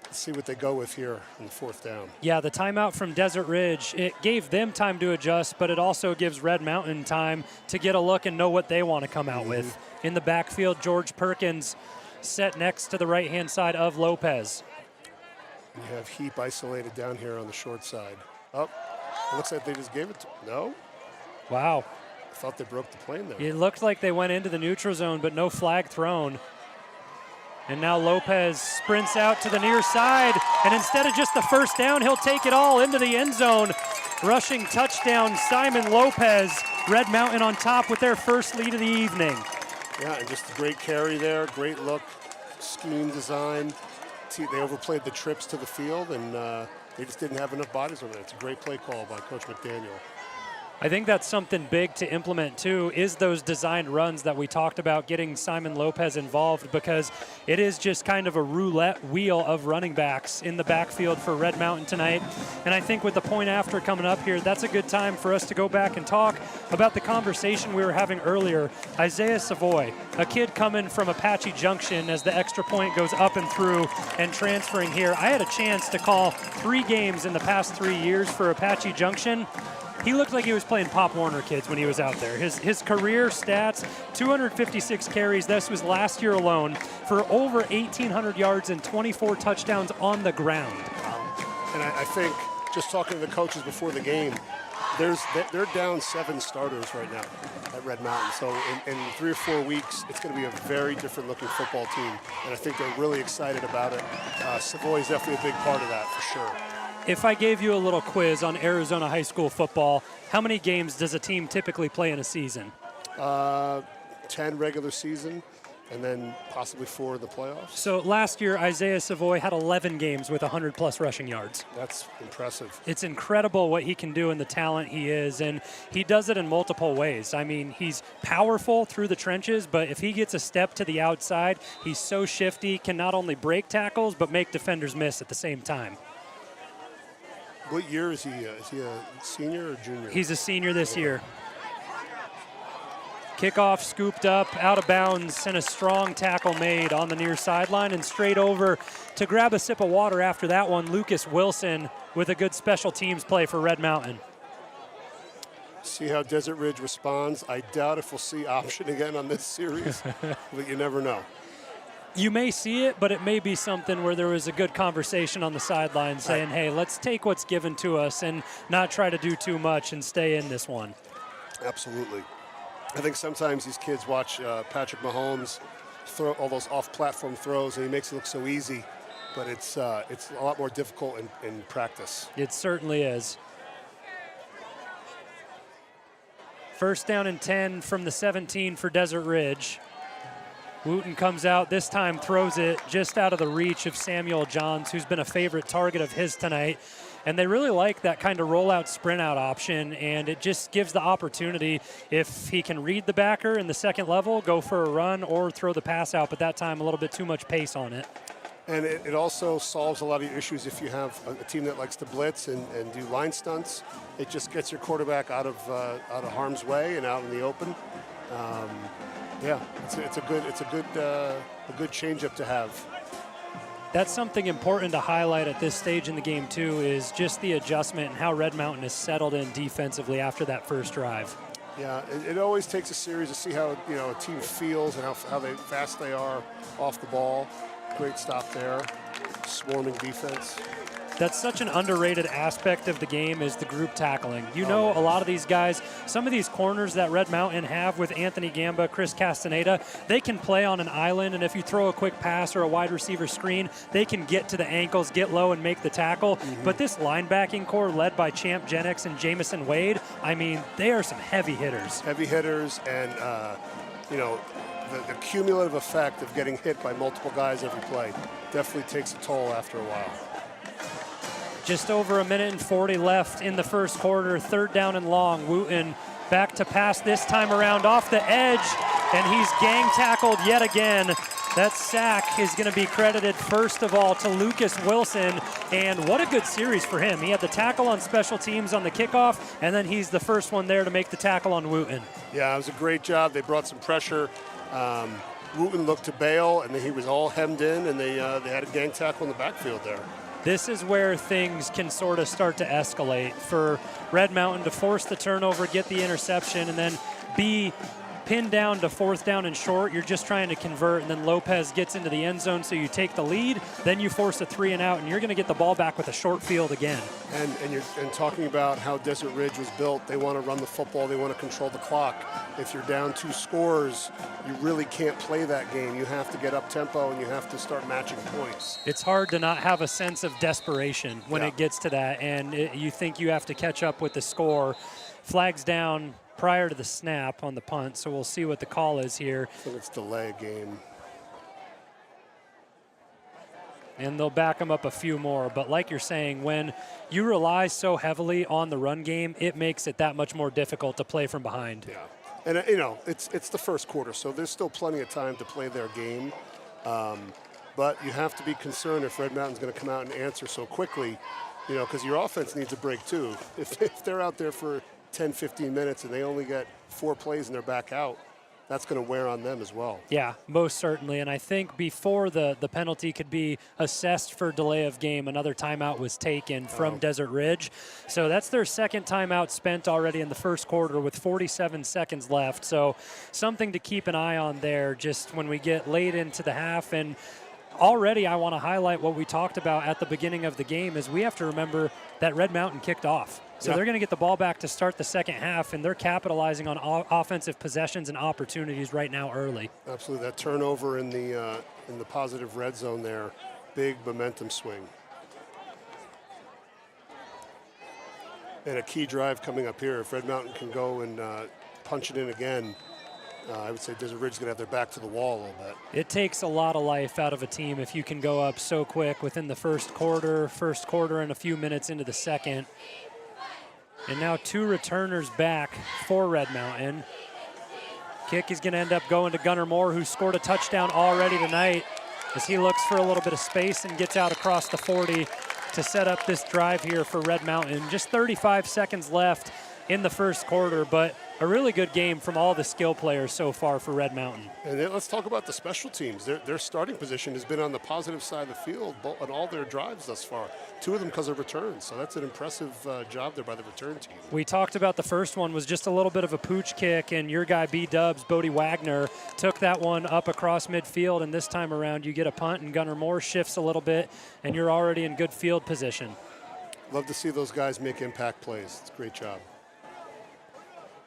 Let's see what they go with here in 4th down. Yeah, the timeout from Desert Ridge, it gave them time to adjust, but it also gives Red Mountain time to get a look and know what they want to come out with. In the backfield, George Perkins set next to the right-hand side of Lopez. You have Heap isolated down here on the short side. Oh, it looks like they just gave it to, no? Wow. I thought they broke the plane there. It looked like they went into the neutral zone, but no flag thrown. And now Lopez sprints out to the near side, and instead of just the first down, he'll take it all into the end zone. Rushing touchdown, Simon Lopez. Red Mountain on top with their first lead of the evening. Yeah, and just a great carry there, great look, scheme design. They overplayed the trips to the field, and they just didn't have enough bodies over there. It's a great play call by Coach McDaniel. I think that's something big to implement too, is those designed runs that we talked about, getting Simon Lopez involved, because it is just kind of a roulette wheel of running backs in the backfield for Red Mountain tonight. And I think with the point after coming up here, that's a good time for us to go back and talk about the conversation we were having earlier. Isaiah Savoy, a kid coming from Apache Junction as the extra point goes up and through and transferring here. I had a chance to call 3 games in the past 3 years for Apache Junction. He looked like he was playing Pop Warner kids when he was out there. His career stats, 256 carries. This was last year alone for over 1,800 yards and 24 touchdowns on the ground. And I think just talking to the coaches before the game, they're down 7 starters right now at Red Mountain. So in 3 or 4 weeks, it's going to be a very different looking football team. And I think they're really excited about it. Savoy is definitely a big part of that for sure. If I gave you a little quiz on Arizona high school football, how many games does a team typically play in a season? 10 regular season, and then possibly 4 in the playoffs. So last year, Isaiah Savoy had 11 games with 100-plus rushing yards. That's impressive. It's incredible what he can do and the talent he is, and he does it in multiple ways. I mean, he's powerful through the trenches, but if he gets a step to the outside, he's so shifty, can not only break tackles, but make defenders miss at the same time. What year is he? Is he a senior or junior? He's a senior this year. Kickoff scooped up, out of bounds, and a strong tackle made on the near sideline, and straight over to grab a sip of water after that one, Lucas Wilson with a good special teams play for Red Mountain. See how Desert Ridge responds. I doubt if we'll see option again on this series, but you never know. You may see it, but it may be something where there was a good conversation on the sideline saying, hey, let's take what's given to us and not try to do too much and stay in this one. Absolutely. I think sometimes these kids watch Patrick Mahomes throw all those off-platform throws, and he makes it look so easy, but it's a lot more difficult in practice. It certainly is. First down and 10 from the 17 for Desert Ridge. Wooten comes out, this time throws it just out of the reach of Samuel Johns, who's been a favorite target of his tonight. And they really like that kind of rollout sprint out option, and it just gives the opportunity, if he can read the backer in the second level, go for a run or throw the pass out, but that time a little bit too much pace on it. And it also solves a lot of your issues if you have a team that likes to blitz and do line stunts. It just gets your quarterback out of harm's way and out in the open. Yeah, it's a good changeup to have. That's something important to highlight at this stage in the game too, is just the adjustment and how Red Mountain has settled in defensively after that first drive. Yeah, it always takes a series to see how a team feels and how fast they are off the ball. Great stop there, swarming defense. That's such an underrated aspect of the game, is the group tackling. You know, a lot of these guys, some of these corners that Red Mountain have with Anthony Gamba, Chris Castaneda, they can play on an island, and if you throw a quick pass or a wide receiver screen, they can get to the ankles, get low, and make the tackle. But this linebacking core led by Champ Jennings and Jamison Wade, I mean, they are some heavy hitters. Heavy hitters, and, the cumulative effect of getting hit by multiple guys every play definitely takes a toll after a while. Just over 1:40 left in the first quarter. 3rd down and long. Wooten back to pass this time around off the edge, and he's gang tackled yet again. That sack is going to be credited first of all to Lucas Wilson, and what a good series for him. He had the tackle on special teams on the kickoff, and then he's the first one there to make the tackle on Wooten. Yeah, it was a great job. They brought some pressure. Wooten looked to bail, and he was all hemmed in, and they had a gang tackle in the backfield there. This is where things can sort of start to escalate for Red Mountain to force the turnover, get the interception, and then be pinned down to 4th down and short. You're just trying to convert, and then Lopez gets into the end zone, so you take the lead, then you force a 3 and out, and you're going to get the ball back with a short field again. And talking about how Desert Ridge was built, they want to run the football, they want to control the clock. If you're down 2 scores, you really can't play that game. You have to get up tempo, and you have to start matching points. It's hard to not have a sense of desperation when it gets to that, and you think you have to catch up with the score. Flags down prior to the snap on the punt, so we'll see what the call is here. I think it's delay game. And they'll back them up a few more, but like you're saying, when you rely so heavily on the run game, it makes it that much more difficult to play from behind. Yeah, and you know, it's the first quarter, so there's still plenty of time to play their game. But you have to be concerned if Red Mountain's going to come out and answer so quickly, you know, because your offense needs a break too. If they're out there for 10, 15 minutes and they only get 4 plays and they're back out, that's going to wear on them as well. Yeah, most certainly. And I think before the penalty could be assessed for delay of game, another timeout was taken from Desert Ridge. So that's their 2nd timeout spent already in the first quarter with 47 seconds left. So something to keep an eye on there just when we get late into the half. And already I want to highlight what we talked about at the beginning of the game is we have to remember that Red Mountain kicked off. So they're going to get the ball back to start the second half, and they're capitalizing on offensive possessions and opportunities right now early. Absolutely. That turnover in the positive red zone there, big momentum swing. And a key drive coming up here. If Red Mountain can go and punch it in again, I would say Desert Ridge is going to have their back to the wall a little bit. It takes a lot of life out of a team if you can go up so quick within the first quarter and a few minutes into the second. And now 2 returners back for Red Mountain. Kick is going to end up going to Gunnar Moore, who scored a touchdown already tonight, as he looks for a little bit of space and gets out across the 40 to set up this drive here for Red Mountain. Just 35 seconds left in the first quarter, but a really good game from all the skill players so far for Red Mountain. And then let's talk about the special teams. Their starting position has been on the positive side of the field on all their drives thus far. 2 of them because of returns, so that's an impressive job there by the return team. We talked about the first one was just a little bit of a pooch kick, and your guy B-Dubs, Bodie Wagner, took that one up across midfield, and this time around you get a punt, and Gunnar Moore shifts a little bit, and you're already in good field position. Love to see those guys make impact plays. It's a great job.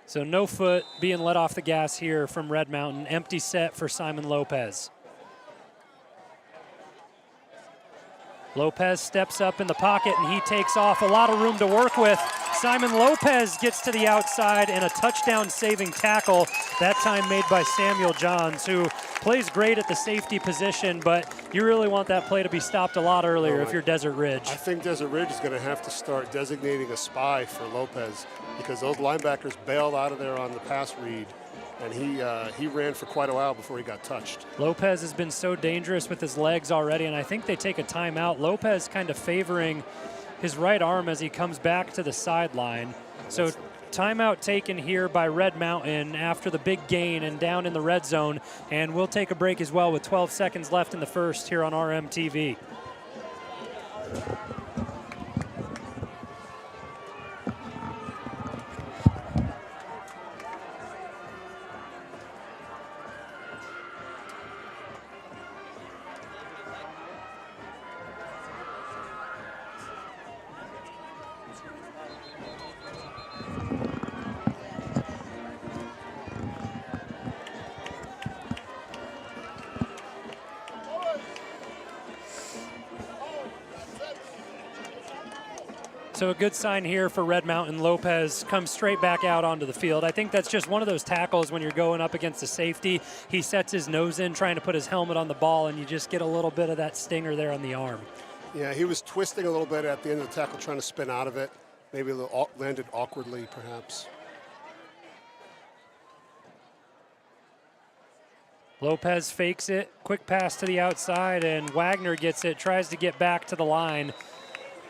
So no foot being let off the gas here from Red Mountain. Empty set for Simon Lopez. Lopez steps up in the pocket and he takes off. A lot of room to work with. Simon Lopez gets to the outside and a touchdown saving tackle, that time made by Samuel Johns, who plays great at the safety position, but you really want that play to be stopped a lot earlier if you're Desert Ridge. I think Desert Ridge is going to have to start designating a spy for Lopez because those linebackers bailed out of there on the pass read, and he ran for quite a while before he got touched. Lopez has been so dangerous with his legs already, and I think they take a timeout. Lopez kind of favoring his right arm as he comes back to the sideline. So timeout taken here by Red Mountain after the big gain and down in the red zone. And we'll take a break as well with 12 seconds left in the first here on RMTV. So a good sign here for Red Mountain. Lopez comes straight back out onto the field. I think that's just one of those tackles when you're going up against a safety. He sets his nose in trying to put his helmet on the ball, and you just get a little bit of that stinger there on the arm. Yeah, he was twisting a little bit at the end of the tackle, trying to spin out of it. Maybe landed awkwardly, perhaps. Lopez fakes it, quick pass to the outside, and Wagner gets it, tries to get back to the line.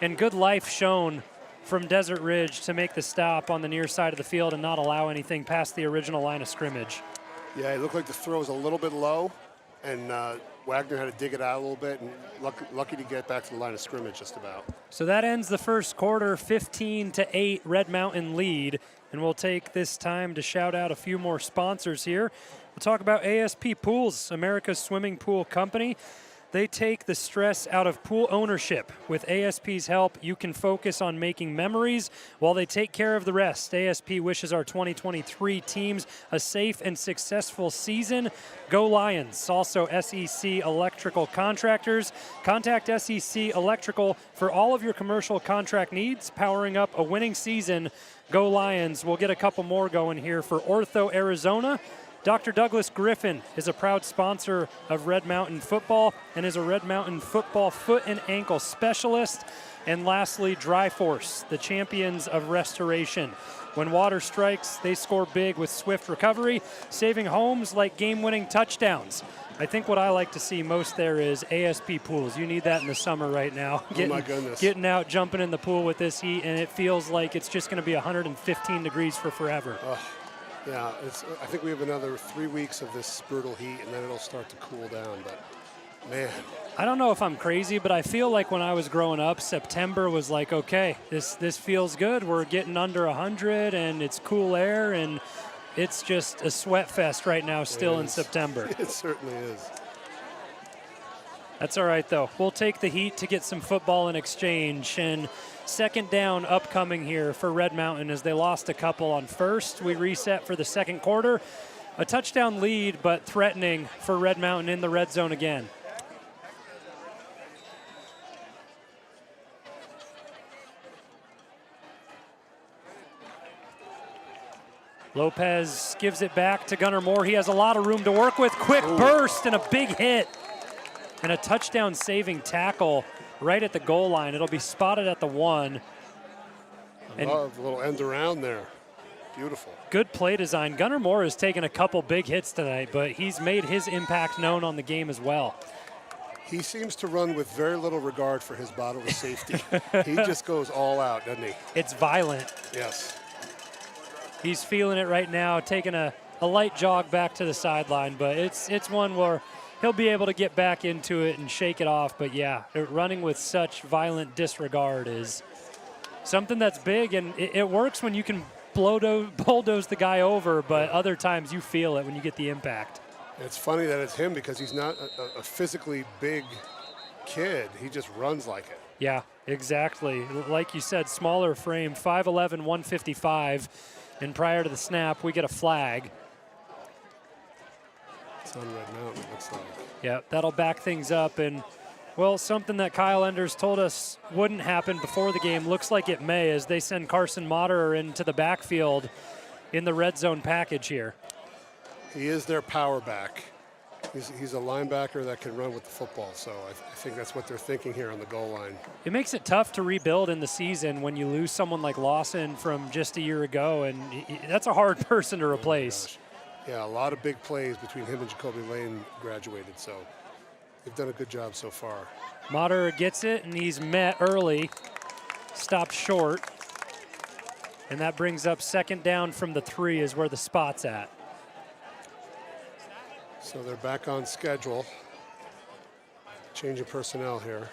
And good life shown from Desert Ridge to make the stop on the near side of the field and not allow anything past the original line of scrimmage. Yeah, it looked like the throw was a little bit low, and Wagner had to dig it out a little bit, and lucky to get back to the line of scrimmage just about. So that ends the first quarter, 15-8 Red Mountain lead. And we'll take this time to shout out a few more sponsors here. We'll talk about ASP Pools, America's swimming pool company. They take the stress out of pool ownership. With ASP's help, you can focus on making memories while they take care of the rest. ASP wishes our 2023 teams a safe and successful season. Go Lions. Also, SEC Electrical Contractors. Contact SEC Electrical for all of your commercial contract needs, powering up a winning season. Go Lions. We'll get a couple more going here for Ortho, Arizona. Dr. Douglas Griffin is a proud sponsor of Red Mountain football and is a Red Mountain football foot and ankle specialist. And lastly, Dry Force, the champions of restoration. When water strikes, they score big with swift recovery, saving homes like game-winning touchdowns. I think what I like to see most there is ASP pools. You need that in the summer right now. Oh my goodness. Getting out, jumping in the pool with this heat, and it feels like it's just going to be 115 degrees for forever. Yeah, I think we have another 3 weeks of this brutal heat, and then it'll start to cool down. But, man. I don't know if I'm crazy, but I feel like when I was growing up, September was like, okay, this feels good. We're getting under 100, and it's cool air, and it's just a sweat fest right now still in September. It certainly is. That's all right, though. We'll take the heat to get some football in exchange. And second down upcoming here for Red Mountain as they lost a couple on first. We reset for the second quarter. A touchdown lead, but threatening for Red Mountain in the red zone again. Lopez gives it back to Gunnar Moore. He has a lot of room to work with. Quick burst and a big hit. And a touchdown-saving tackle right at the goal line. It'll be spotted at the 1. I love a little end around there. Beautiful. Good play design. Gunnar Moore has taken a couple big hits tonight, but he's made his impact known on the game as well. He seems to run with very little regard for his bodily safety. He just goes all out, doesn't he? It's violent. Yes. He's feeling it right now, taking a light jog back to the sideline, but it's one where he'll be able to get back into it and shake it off. But yeah, running with such violent disregard is something that's big, and it works when you can bulldoze the guy over, but other times you feel it when you get the impact. It's funny that it's him because he's not a physically big kid. He just runs like it. Yeah, exactly. Like you said, smaller frame, 5'11", 155. And prior to the snap, we get a flag. It's on Red Mountain, it looks like. Yeah, that'll back things up. And, well, something that Kyle Enders told us wouldn't happen before the game looks like it may as they send Carson Moderer into the backfield in the red zone package here. He is their power back. He's a linebacker that can run with the football, so I think that's what they're thinking here on the goal line. It makes it tough to rebuild in the season when you lose someone like Lawson from just a year ago, and that's a hard person to replace. Yeah, a lot of big plays between him and Jacoby Lane graduated, so they've done a good job so far. Moderer gets it, and he's met early, stopped short, and that brings up second down from the 3 is where the spot's at. So they're back on schedule. Change of personnel here.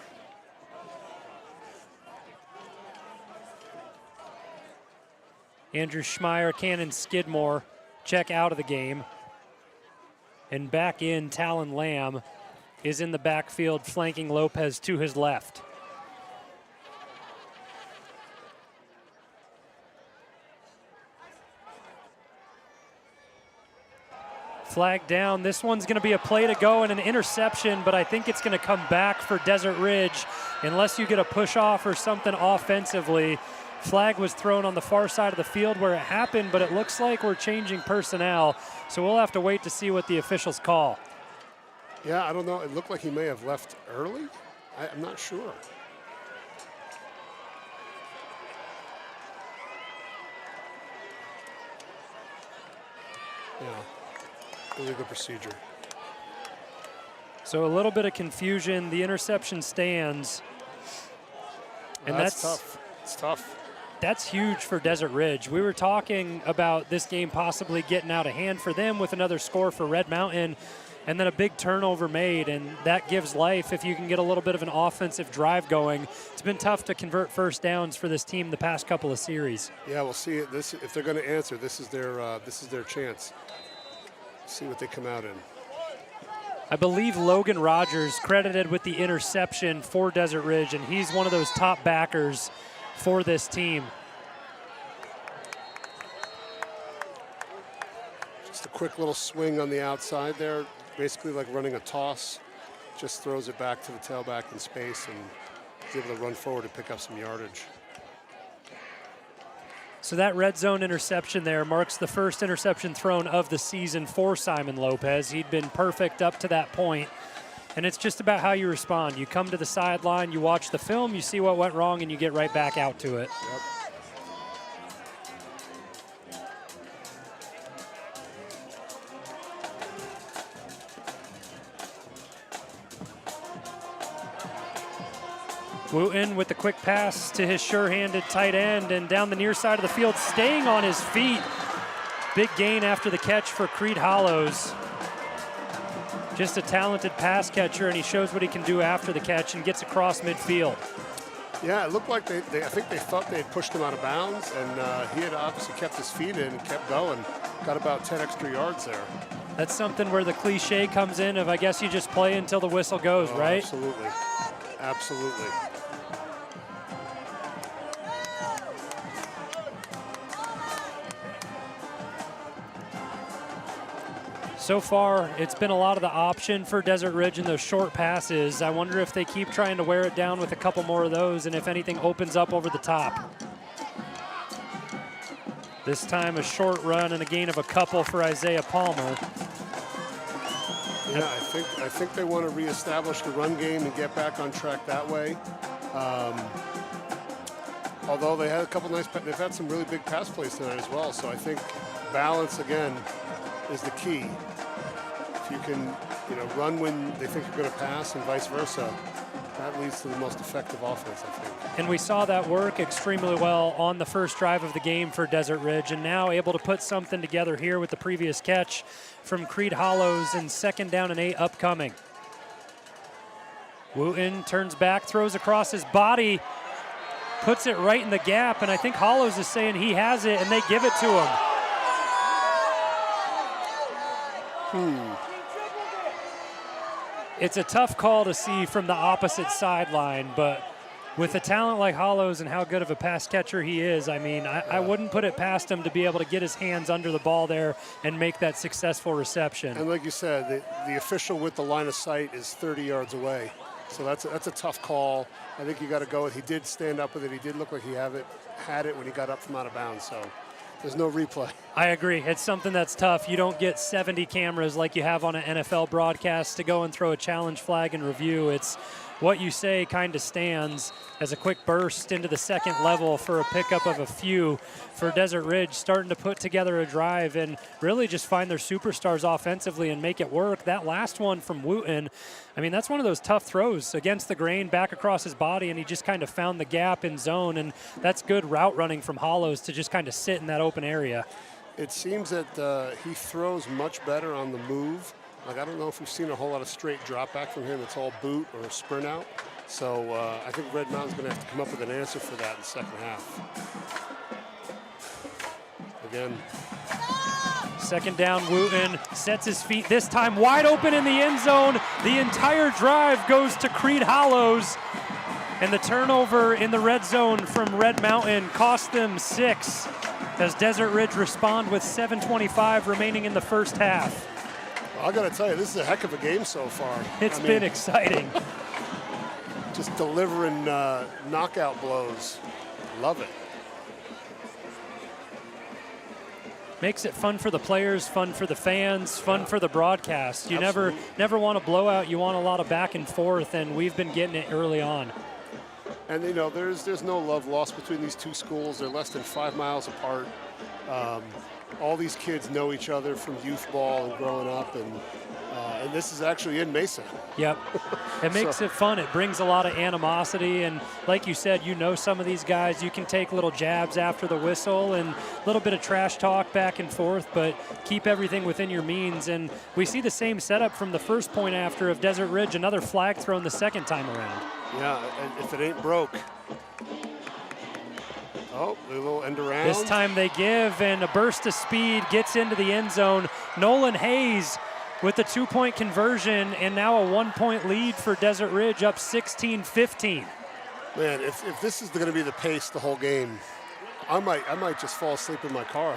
Andrew Schmeier, Cannon Skidmore check out of the game. And back in, Talon Lamb is in the backfield flanking Lopez to his left. Flag down. This one's going to be a play to go and an interception, but I think it's going to come back for Desert Ridge unless you get a push off or something offensively. Flag was thrown on the far side of the field where it happened, but it looks like we're changing personnel, so we'll have to wait to see what the officials call. Yeah, I don't know. It looked like he may have left early. I'm not sure. Yeah, illegal procedure. So a little bit of confusion. The interception stands. And that's tough. It's tough. That's huge for Desert Ridge. We were talking about this game possibly getting out of hand for them with another score for Red Mountain and then a big turnover made, and that gives life if you can get a little bit of an offensive drive going. It's been tough to convert first downs for this team the past couple of series. Yeah, we'll see. If they're going to answer, this is their chance. See what they come out in. I believe Logan Rogers credited with the interception for Desert Ridge, and he's one of those top backers for this team. Just a quick little swing on the outside there, basically like running a toss. Just throws it back to the tailback in space and is able to run forward and pick up some yardage. So that red zone interception there marks the first interception thrown of the season for Simon Lopez. He'd been perfect up to that point. And it's just about how you respond. You come to the sideline, you watch the film, you see what went wrong, and you get right back out to it. Yep. Wooten with the quick pass to his sure-handed tight end and down the near side of the field, staying on his feet. Big gain after the catch for Creed Hollows. Just a talented pass catcher, and he shows what he can do after the catch and gets across midfield. Yeah, it looked like I think they thought they had pushed him out of bounds, and he had obviously kept his feet in and kept going. Got about 10 extra yards there. That's something where the cliche comes in of, I guess you just play until the whistle goes, right? Absolutely. Absolutely. So far, it's been a lot of the option for Desert Ridge in those short passes. I wonder if they keep trying to wear it down with a couple more of those and if anything opens up over the top. This time a short run and a gain of a couple for Isaiah Palmer. Yeah, I think they want to reestablish the run game and get back on track that way. Although they had a couple they've had some really big pass plays tonight as well. So I think balance again is the key. If you can, run when they think you're going to pass and vice versa, that leads to the most effective offense, I think. And we saw that work extremely well on the first drive of the game for Desert Ridge, and now able to put something together here with the previous catch from Creed Hollows and 2nd down and 8 upcoming. Wooten turns back, throws across his body, puts it right in the gap, and I think Hollows is saying he has it, and they give it to him. It's a tough call to see from the opposite sideline, but with a talent like Hollows and how good of a pass catcher he is, I mean, I wouldn't put it past him to be able to get his hands under the ball there and make that successful reception. And like you said, the official with the line of sight is 30 yards away. So that's a tough call. I think you got to go with. He did stand up with it. He did look like he had it when he got up from out of bounds. So there's no replay. I agree. It's something that's tough. You don't get 70 cameras like you have on an NFL broadcast to go and throw a challenge flag and review. It's what you say kind of stands as a quick burst into the second level for a pickup of a few for Desert Ridge, starting to put together a drive and really just find their superstars offensively and make it work. That last one from Wooten, I mean, that's one of those tough throws against the grain, back across his body, and he just kind of found the gap in zone, and that's good route running from Hollows to just kind of sit in that open area. It seems that he throws much better on the move. Like, I don't know if we've seen a whole lot of straight drop back from him. It's all boot or sprint out. So I think Red Mountain's going to have to come up with an answer for that in the second half. Again. 2nd down, Wooten sets his feet, this time wide open in the end zone. The entire drive goes to Creed Hollows. And the turnover in the red zone from Red Mountain cost them 6 as Desert Ridge respond with 7:25 remaining in the first half. I got to tell you, this is a heck of a game so far. It's been exciting. Just delivering knockout blows. Love it. Makes it fun for the players, fun for the fans, fun for the broadcast. You never want a blowout. You want a lot of back and forth, and we've been getting it early on. And you know, there's no love lost between these two schools. They're less than 5 miles apart. All these kids know each other from youth ball and growing up, and this is actually in Mesa. Yep. It makes it fun. It brings a lot of animosity, and like you said, you know some of these guys. You can take little jabs after the whistle and a little bit of trash talk back and forth, but keep everything within your means. And we see the same setup from the first point after of Desert Ridge, another flag thrown the second time around. Yeah, and if it ain't broke. Oh, a little end around. This time they give, and a burst of speed gets into the end zone. Nolan Hayes with the 2-point conversion, and now a 1-point lead for Desert Ridge, up 16-15. Man, if this is going to be the pace the whole game, I might just fall asleep in my car.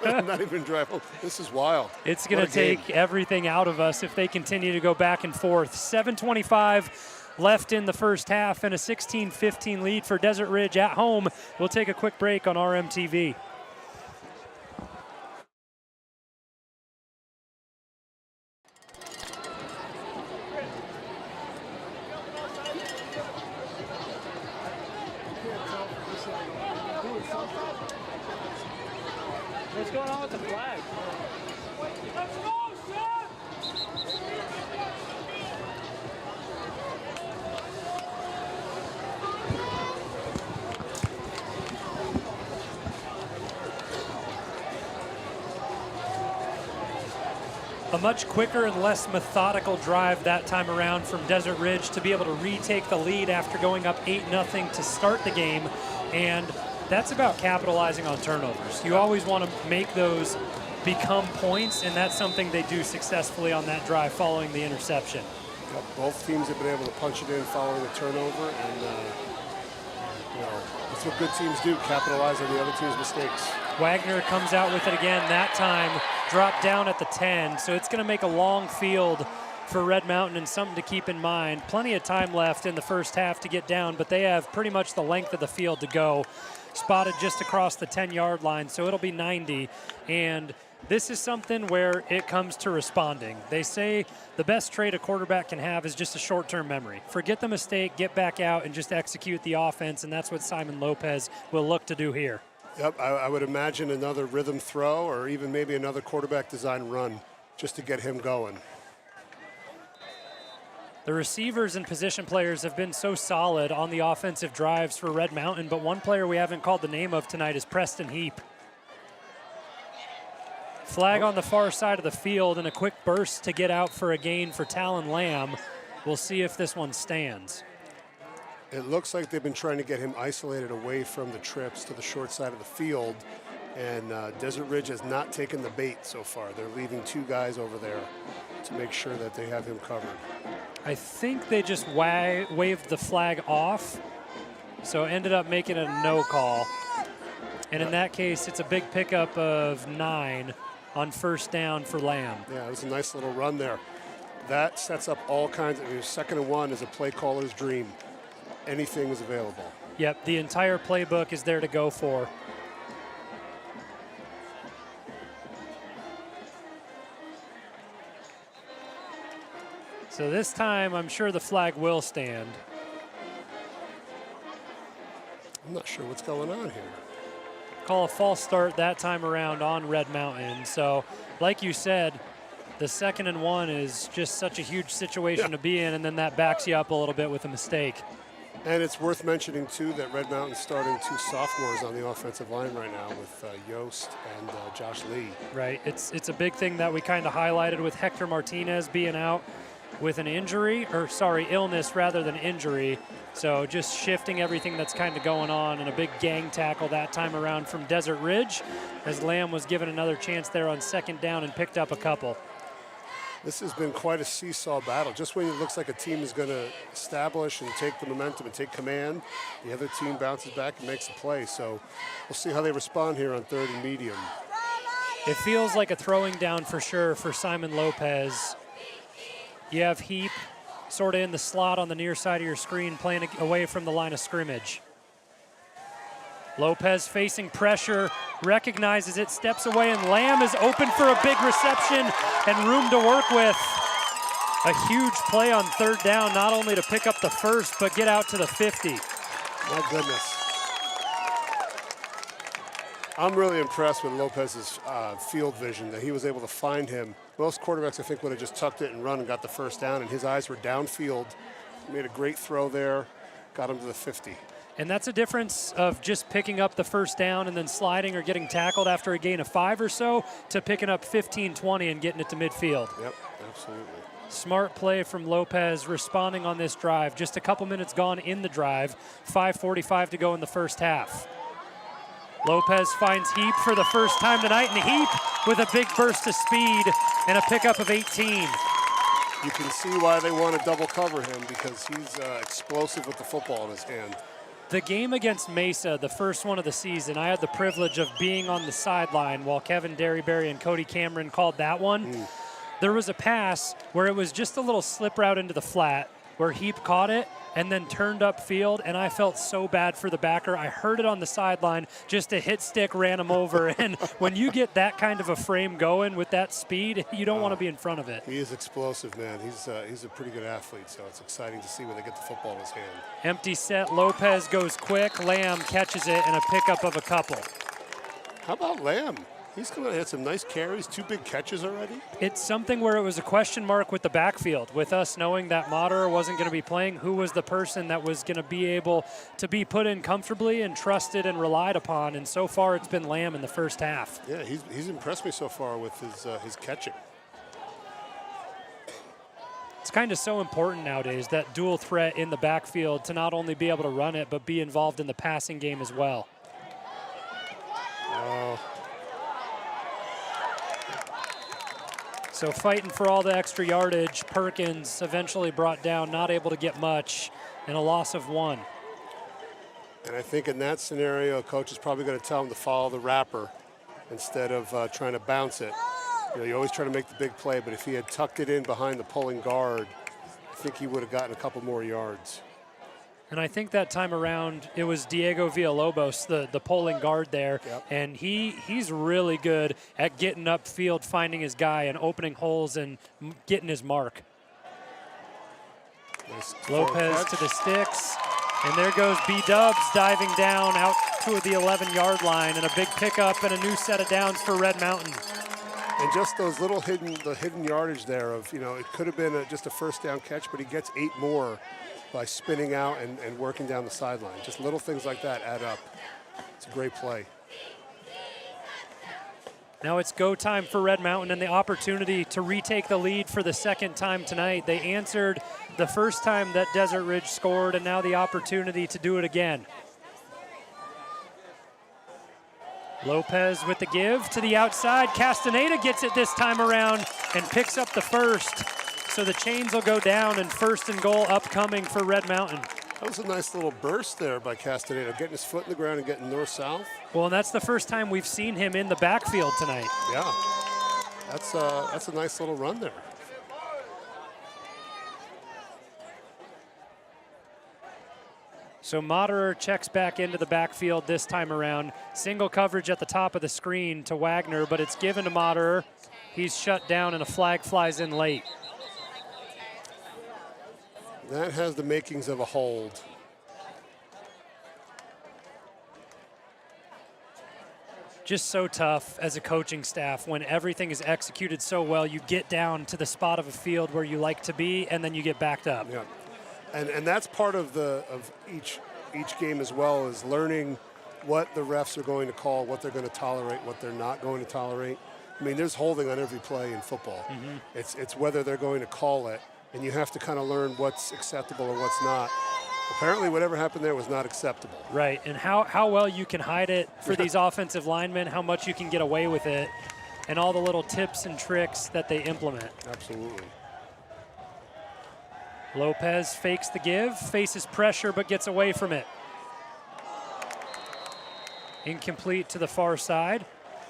I'm not even drive home. This is wild. It's going to take everything out of us if they continue to go back and forth. 7:25 left in the first half, and a 16-15 lead for Desert Ridge at home. We'll take a quick break on RMTV. What's going on with the flag? Let's go, A much quicker and less methodical drive that time around from Desert Ridge to be able to retake the lead after going up 8-0 to start the game. And that's about capitalizing on turnovers. You always want to make those become points, and that's something they do successfully on that drive following the interception. Yep, both teams have been able to punch it in following a turnover, and you know, that's what good teams do, capitalize on the other team's mistakes. Wagner comes out with it again, that time dropped down at the 10, so it's going to make a long field for Red Mountain, and something to keep in mind. Plenty of time left in the first half to get down, but they have pretty much the length of the field to go. Spotted just across the 10-yard line, so it'll be 90. And this is something where it comes to responding. They say the best trait a quarterback can have is just a short-term memory. Forget the mistake, get back out, and just execute the offense, and that's what Simon Lopez will look to do here. Yep, I would imagine another rhythm throw or even maybe another quarterback design run just to get him going. The receivers and position players have been so solid on the offensive drives for Red Mountain, but one player we haven't called the name of tonight is Preston Heap. Flag on the far side of the field and a quick burst to get out for a gain for Talon Lamb. We'll see if this one stands. It looks like they've been trying to get him isolated away from the trips to the short side of the field, and Desert Ridge has not taken the bait so far. They're leaving two guys over there to make sure that they have him covered. I think they just waved the flag off, so ended up making a no call. And in that case, it's a big pickup of 9 on first down for Lamb. Yeah, it was a nice little run there. That sets up all kinds of, 2nd and 1 is a play caller's dream. Anything is available. Yep, the entire playbook is there to go for. So this time, I'm sure the flag will stand. I'm not sure what's going on here. Call a false start that time around on Red Mountain. So, like you said, the 2nd and 1 is just such a huge situation to be in, and then that backs you up a little bit with a mistake. And it's worth mentioning, too, that Red Mountain's starting 2 sophomores on the offensive line right now with Yost and Josh Lee. Right. It's a big thing that we kind of highlighted with Hector Martinez being out with an injury, or sorry, illness rather than injury. So just shifting everything that's kind of going on, and a big gang tackle that time around from Desert Ridge as Lamb was given another chance there on 2nd down and picked up a couple. This has been quite a seesaw battle. Just when it looks like a team is going to establish and take the momentum and take command, the other team bounces back and makes a play. So we'll see how they respond here on 3rd and medium. It feels like a throwing down for sure for Simon Lopez. You have Heap sort of in the slot on the near side of your screen, playing away from the line of scrimmage. Lopez facing pressure, recognizes it, steps away, and Lamb is open for a big reception and room to work with. A huge play on third down, not only to pick up the first, but get out to the 50. My goodness. I'm really impressed with Lopez's field vision, that he was able to find him. Most quarterbacks, I think, would have just tucked it and run and got the first down, and his eyes were downfield. He made a great throw there, got him to the 50. And that's a difference of just picking up the first down and then sliding or getting tackled after a gain of 5 or so to picking up 15, 20 and getting it to midfield. Yep, absolutely. Smart play from Lopez responding on this drive. Just a couple minutes gone in the drive, 5:45 to go in the first half. Lopez finds Heap for the first time tonight, and Heap with a big burst of speed and a pickup of 18. You can see why they want to double cover him, because he's explosive with the football in his hand. The game against Mesa, the first one of the season, I had the privilege of being on the sideline while Kevin Derryberry and Cody Cameron called that one. There was a pass where it was just a little slip route into the flat where Heap caught it and then turned upfield, and I felt so bad for the backer. I heard it on the sideline, just a hit stick ran him over. And when you get that kind of a frame going with that speed, you don't want to be in front of it. He is explosive, man. He's a pretty good athlete, so it's exciting to see when they get the football in his hand. Empty set, Lopez goes quick, Lamb catches it, and a pickup of a couple. How about Lamb? He's going to have some nice carries, 2 big catches already. It's something where it was a question mark with the backfield. With us knowing that Moderer wasn't going to be playing, who was the person that was going to be able to be put in comfortably and trusted and relied upon? And so far, it's been Lamb in the first half. Yeah, he's impressed me so far with his catching. It's kind of so important nowadays, that dual threat in the backfield, to not only be able to run it, but be involved in the passing game as well. So fighting for all the extra yardage, Perkins eventually brought down, not able to get much, and a loss of 1. And I think in that scenario, coach is probably going to tell him to follow the wrapper instead of trying to bounce it. You know, you always try to make the big play, but if he had tucked it in behind the pulling guard, I think he would have gotten a couple more yards. And I think that time around, it was Diego Villalobos, the pulling guard there. Yep. And he's really good at getting upfield, finding his guy, and opening holes and getting his mark. Nice Lopez to the sticks. And there goes B-Dubs diving down out to the 11-yard line, and a big pickup and a new set of downs for Red Mountain. And just those little hidden yardage there of, you know, it could have been just a first down catch, but he gets 8 more by spinning out and working down the sideline. Just little things like that add up. It's a great play. Now it's go time for Red Mountain and the opportunity to retake the lead for the second time tonight. They answered the first time that Desert Ridge scored, and now the opportunity to do it again. Lopez with the give to the outside. Castaneda gets it this time around and picks up the first. So the chains will go down, and 1st and goal upcoming for Red Mountain. That was a nice little burst there by Castaneda, getting his foot in the ground and getting north-south. Well, and that's the first time we've seen him in the backfield tonight. Yeah, that's a nice little run there. So Moderer checks back into the backfield this time around. Single coverage at the top of the screen to Wagner, but it's given to Moderer. He's shut down, and a flag flies in late. That has the makings of a hold. Just so tough as a coaching staff when everything is executed so well. You get down to the spot of a field where you like to be, and then you get backed up. Yeah, and that's part of each game as well, is learning what the refs are going to call, what they're going to tolerate, what they're not going to tolerate. I mean, there's holding on every play in football. It's whether they're going to call it, and you have to kind of learn what's acceptable and what's not. Apparently, whatever happened there was not acceptable. Right, and how well you can hide it for these offensive linemen, how much you can get away with it, and all the little tips and tricks that they implement. Absolutely. Lopez fakes the give, faces pressure, but gets away from it. Incomplete to the far side.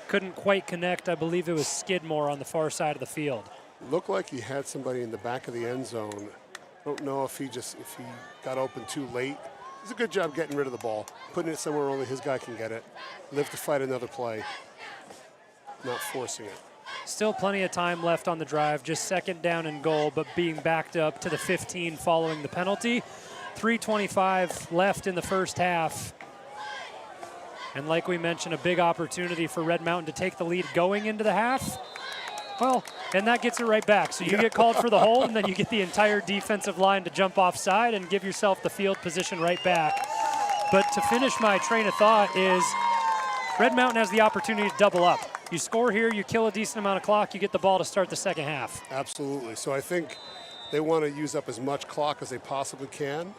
couldn't quite connect. I believe it was Skidmore on the far side of the field. Looked like he had somebody in the back of the end zone. Don't know if he got open too late. It's a good job getting rid of the ball, putting it somewhere only his guy can get it. Live to fight another play, not forcing it. Still plenty of time left on the drive, just 2nd down and goal, but being backed up to the 15 following the penalty. 3:25 left in the first half. And like we mentioned, a big opportunity for Red Mountain to take the lead going into the half. Well, and that gets it right back. So you get called for the hold, and then you get the entire defensive line to jump offside and give yourself the field position right back. But to finish my train of thought is Red Mountain has the opportunity to double up. You score here, you kill a decent amount of clock, you get the ball to start the second half. Absolutely. So I think they want to use up as much clock as they possibly can.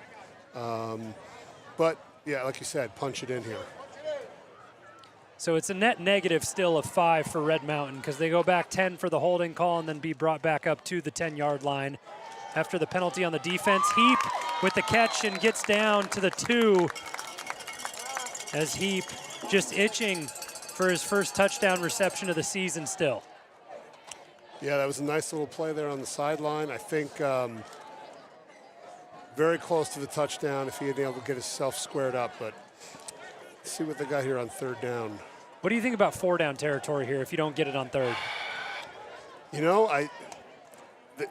But, yeah, like you said, punch it in here. So it's a net negative still of 5 for Red Mountain because they go back 10 for the holding call and then be brought back up to the 10-yard line. After the penalty on the defense, Heap with the catch and gets down to the 2 as Heap just itching for his first touchdown reception of the season still. Yeah, that was a nice little play there on the sideline. I think very close to the touchdown if he had been able to get himself squared up, but let's see what they got here on 3rd down. What do you think about 4-down territory here if you don't get it on 3rd? You know,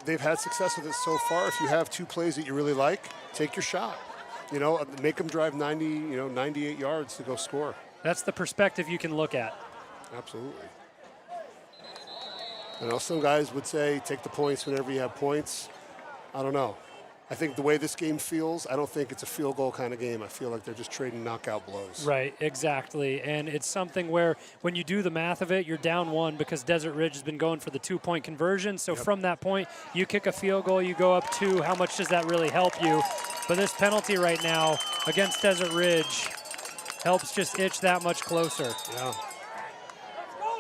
they've had success with it so far. If you have 2 plays that you really like, take your shot. You know, make them drive 98 yards to go score. That's the perspective you can look at. Absolutely. I know some guys would say take the points whenever you have points. I don't know. I think the way this game feels, I don't think it's a field goal kind of game. I feel like they're just trading knockout blows. Right, exactly. And it's something where when you do the math of it, you're down 1 because Desert Ridge has been going for the 2-point conversion. So from that point, you kick a field goal, you go up 2. How much does that really help you? But this penalty right now against Desert Ridge helps just itch that much closer. Yeah.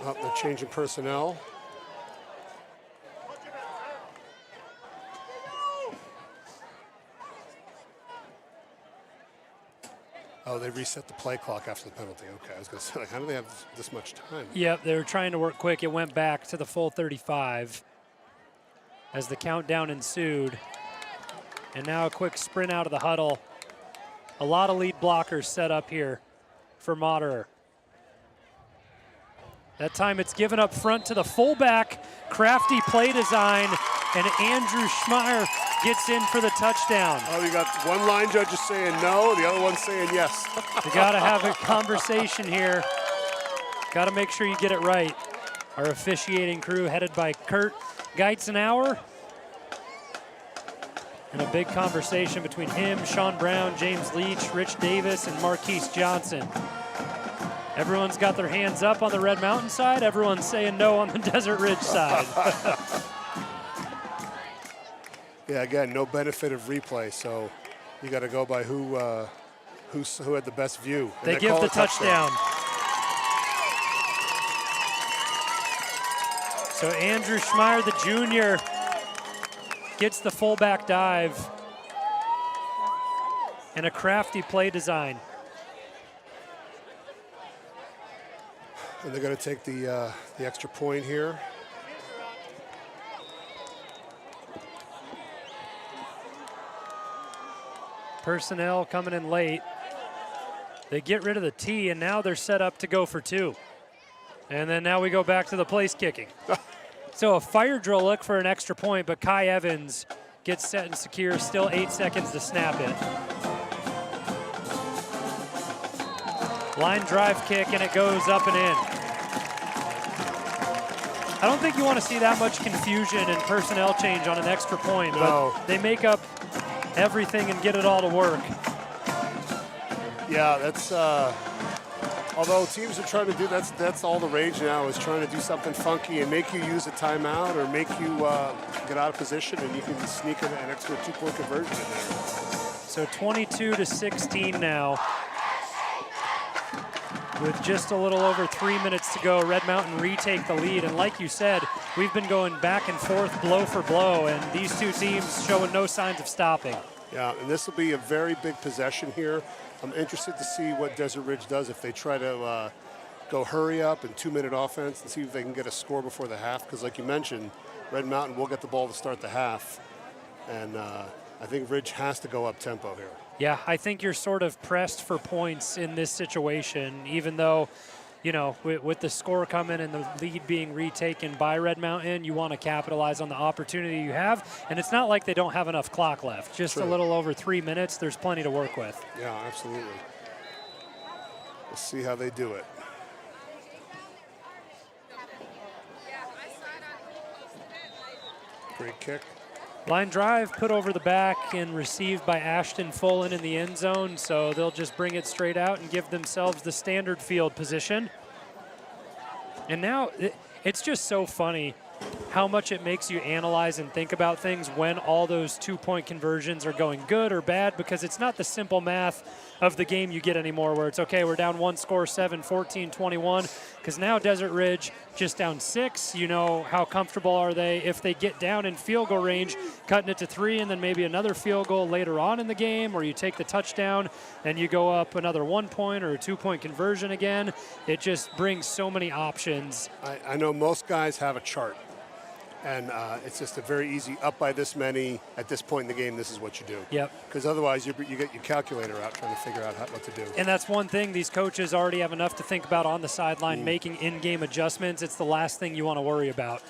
Oh, they're changing personnel. Oh, they reset the play clock after the penalty. Okay, I was going to say, like, how do they have this much time? Yep, they were trying to work quick. It went back to the full 35 as the countdown ensued. And now a quick sprint out of the huddle. A lot of lead blockers set up here for Moderer. That time it's given up front to the fullback. Crafty play design, and Andrew Schmeier gets in for the touchdown. Oh, you got one line judge is saying no, the other one's saying yes. You got to have a conversation here. Got to make sure you get it right. Our officiating crew headed by Kurt Geitzenauer. And a big conversation between him, Sean Brown, James Leach, Rich Davis, and Marquise Johnson. Everyone's got their hands up on the Red Mountain side. Everyone's saying no on the Desert Ridge side. Yeah, again, no benefit of replay, so you got to go by who had the best view. And they give the touchdown. So Andrew Schmeier, the junior, gets the fullback dive and a crafty play design. And they're going to take the extra point here. Personnel coming in late. They get rid of the T, and now they're set up to go for 2. And then now we go back to the place kicking. So a fire drill look for an extra point, but Kai Evans gets set and secure. Still 8 seconds to snap it. Line drive kick, and it goes up and in. I don't think you want to see that much confusion and personnel change on an extra point, but they make up everything and get it all to work. Yeah, that's although teams are trying to do that's all the rage now is trying to do something funky and make you use a timeout or make you get out of position, and you can sneak an extra 2-point conversion in there. So 22-16 now. With just a little over 3 minutes to go, Red Mountain retake the lead. And like you said, we've been going back and forth, blow for blow, and these two teams showing no signs of stopping. Yeah, and this will be a very big possession here. I'm interested to see what Desert Ridge does if they try to go hurry up and 2-minute offense and see if they can get a score before the half. Because like you mentioned, Red Mountain will get the ball to start the half. And I think Ridge has to go up tempo here. Yeah, I think you're sort of pressed for points in this situation, even though, you know, with the score coming and the lead being retaken by Red Mountain, you want to capitalize on the opportunity you have. And it's not like they don't have enough clock left. Just a little over 3 minutes. There's plenty to work with. Yeah, absolutely. We'll see how they do it. Great kick. Line drive put over the back and received by Ashton Fullen in the end zone, so they'll just bring it straight out and give themselves the standard field position. And now it's just so funny how much it makes you analyze and think about things when all those two-point conversions are going good or bad, because it's not the simple math of the game you get anymore where it's, okay, we're down one score, 7-14, 21, because now Desert Ridge just down 6. You know, how comfortable are they if they get down in field goal range, cutting it to 3 and then maybe another field goal later on in the game, or you take the touchdown and you go up another 1 point or a 2-point conversion again. It just brings so many options. I know most guys have a chart. And it's just a very easy up by this many. At this point in the game, this is what you do. Yep. Because otherwise, you get your calculator out trying to figure out what to do. And that's one thing. These coaches already have enough to think about on the sideline, making in-game adjustments. It's the last thing you want to worry about.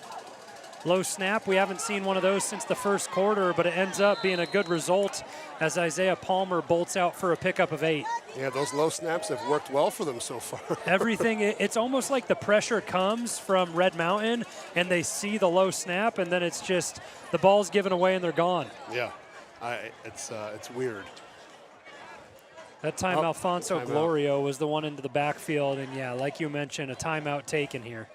Low snap, we haven't seen one of those since the first quarter, but it ends up being a good result as Isaiah Palmer bolts out for a pickup of 8. Yeah, those low snaps have worked well for them so far. Everything, it's almost like the pressure comes from Red Mountain and they see the low snap, and then it's just the ball's given away and they're gone. Yeah, it's weird. That time Alfonso Glorio was the one into the backfield, and yeah, like you mentioned, a timeout taken here.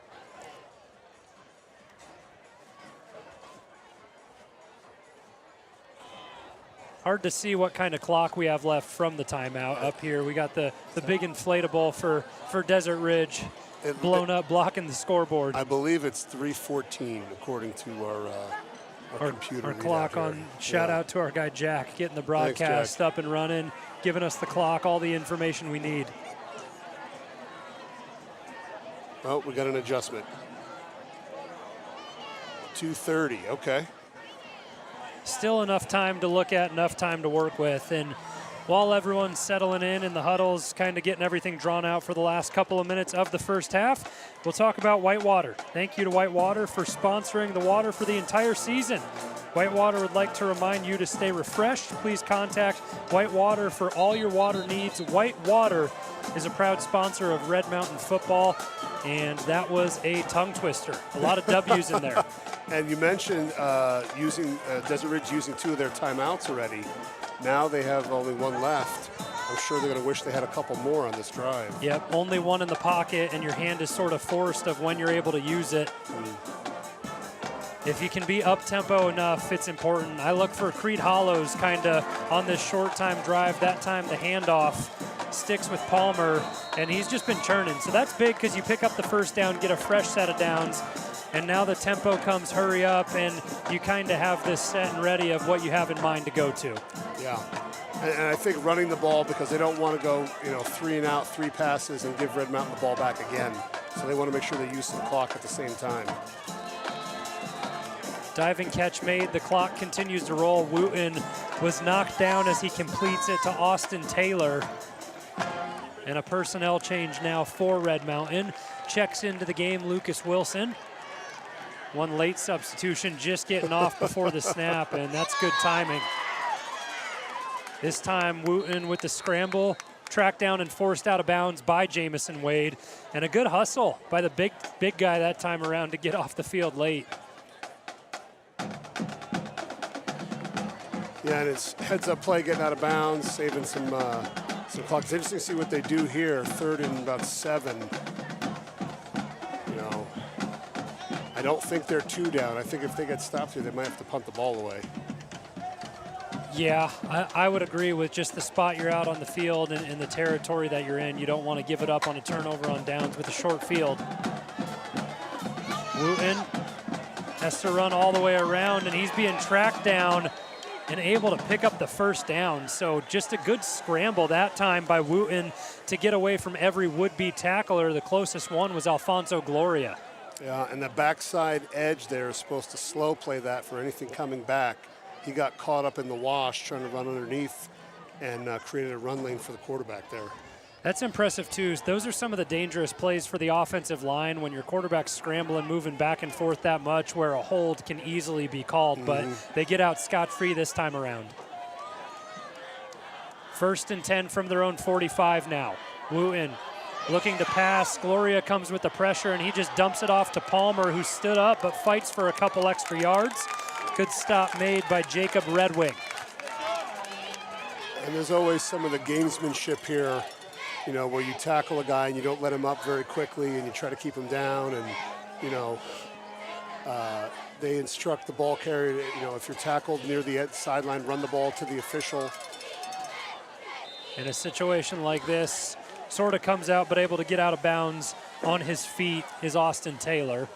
Hard to see what kind of clock we have left from the timeout up here. We got the big inflatable for Desert Ridge blown up, blocking the scoreboard. I believe it's 3:14 according to our computer. Our clock on. Shout out to our guy Jack, getting the broadcast Thanks, up and running, giving us the clock, all the information we need. Oh, we got an adjustment. 2:30, okay. Still enough time to look at, enough time to work with. And while everyone's settling in the huddles, kind of getting everything drawn out for the last couple of minutes of the first half, we'll talk about Whitewater. Thank you to Whitewater for sponsoring the water for the entire season. Whitewater would like to remind you to stay refreshed. Please contact Whitewater for all your water needs. Whitewater is a proud sponsor of Red Mountain football, and that was a tongue twister. A lot of W's in there. And you mentioned using Desert Ridge using 2 of their timeouts already. Now they have only 1 left. I'm sure they're going to wish they had a couple more on this drive. Yep, only 1 in the pocket, and your hand is sort of forced of when you're able to use it. If you can be up-tempo enough, it's important. I look for Creed Hollows kind of on this short time drive. That time the handoff sticks with Palmer, and he's just been churning. So that's big because you pick up the first down, get a fresh set of downs, and now the tempo comes hurry up, and you kind of have this set and ready of what you have in mind to go to. Yeah, and I think running the ball, because they don't want to go, 3 and out, 3 passes and give Red Mountain the ball back again. So they want to make sure they use some clock at the same time. Diving catch made, the clock continues to roll. Wooten was knocked down as he completes it to Austin Taylor. And a personnel change now for Red Mountain. Checks into the game Lucas Wilson. One late substitution just getting off before the snap, and that's good timing. This time Wooten with the scramble, tracked down and forced out of bounds by Jamison Wade. And a good hustle by the big guy that time around to get off the field late. Yeah, and it's heads-up play, getting out of bounds, saving some clock. It's interesting to see what they do here. 3rd and about 7. I don't think they're 2 down. I think if they get stopped here, they might have to punt the ball away. Yeah, I would agree with just the spot you're out on the field and the territory that you're in. You don't want to give it up on a turnover on downs with a short field. Wooten has to run all the way around, and he's being tracked down and able to pick up the first down. So just a good scramble that time by Wooten to get away from every would-be tackler. The closest one was Alfonso Gloria. Yeah, and the backside edge there is supposed to slow play that for anything coming back. He got caught up in the wash trying to run underneath and created a run lane for the quarterback there. That's impressive too. Those are some of the dangerous plays for the offensive line when your quarterback's scrambling, moving back and forth that much, where a hold can easily be called, but they get out scot-free this time around. 1st and 10 from their own 45 now. Wooten looking to pass. Gloria comes with the pressure, and he just dumps it off to Palmer, who stood up but fights for a couple extra yards. Good stop made by Jacob Redwing. And there's always some of the gamesmanship here, you know, where you tackle a guy and you don't let him up very quickly and you try to keep him down, and, you know, they instruct the ball carrier, you know, if you're tackled near the sideline, run the ball to the official. In a situation like this, sort of comes out but able to get out of bounds on his feet is Austin Taylor.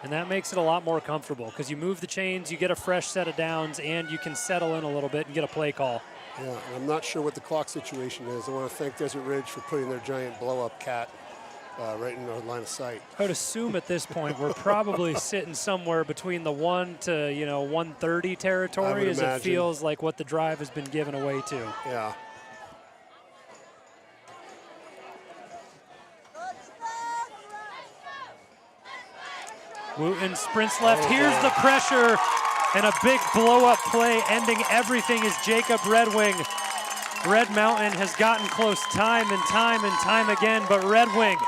And that makes it a lot more comfortable because you move the chains, you get a fresh set of downs, and you can settle in a little bit and get a play call. Yeah, and I'm not sure what the clock situation is. I want to thank Desert Ridge for putting their giant blow-up cat right in our line of sight. I would assume at this point we're probably sitting somewhere between the 1 to 130 territory, as it feels like what the drive has been given away to. Yeah. Wooten sprints left. Here's the pressure, and a big blow-up play ending everything is Jacob Redwing. Red Mountain has gotten close time and time again, but Redwing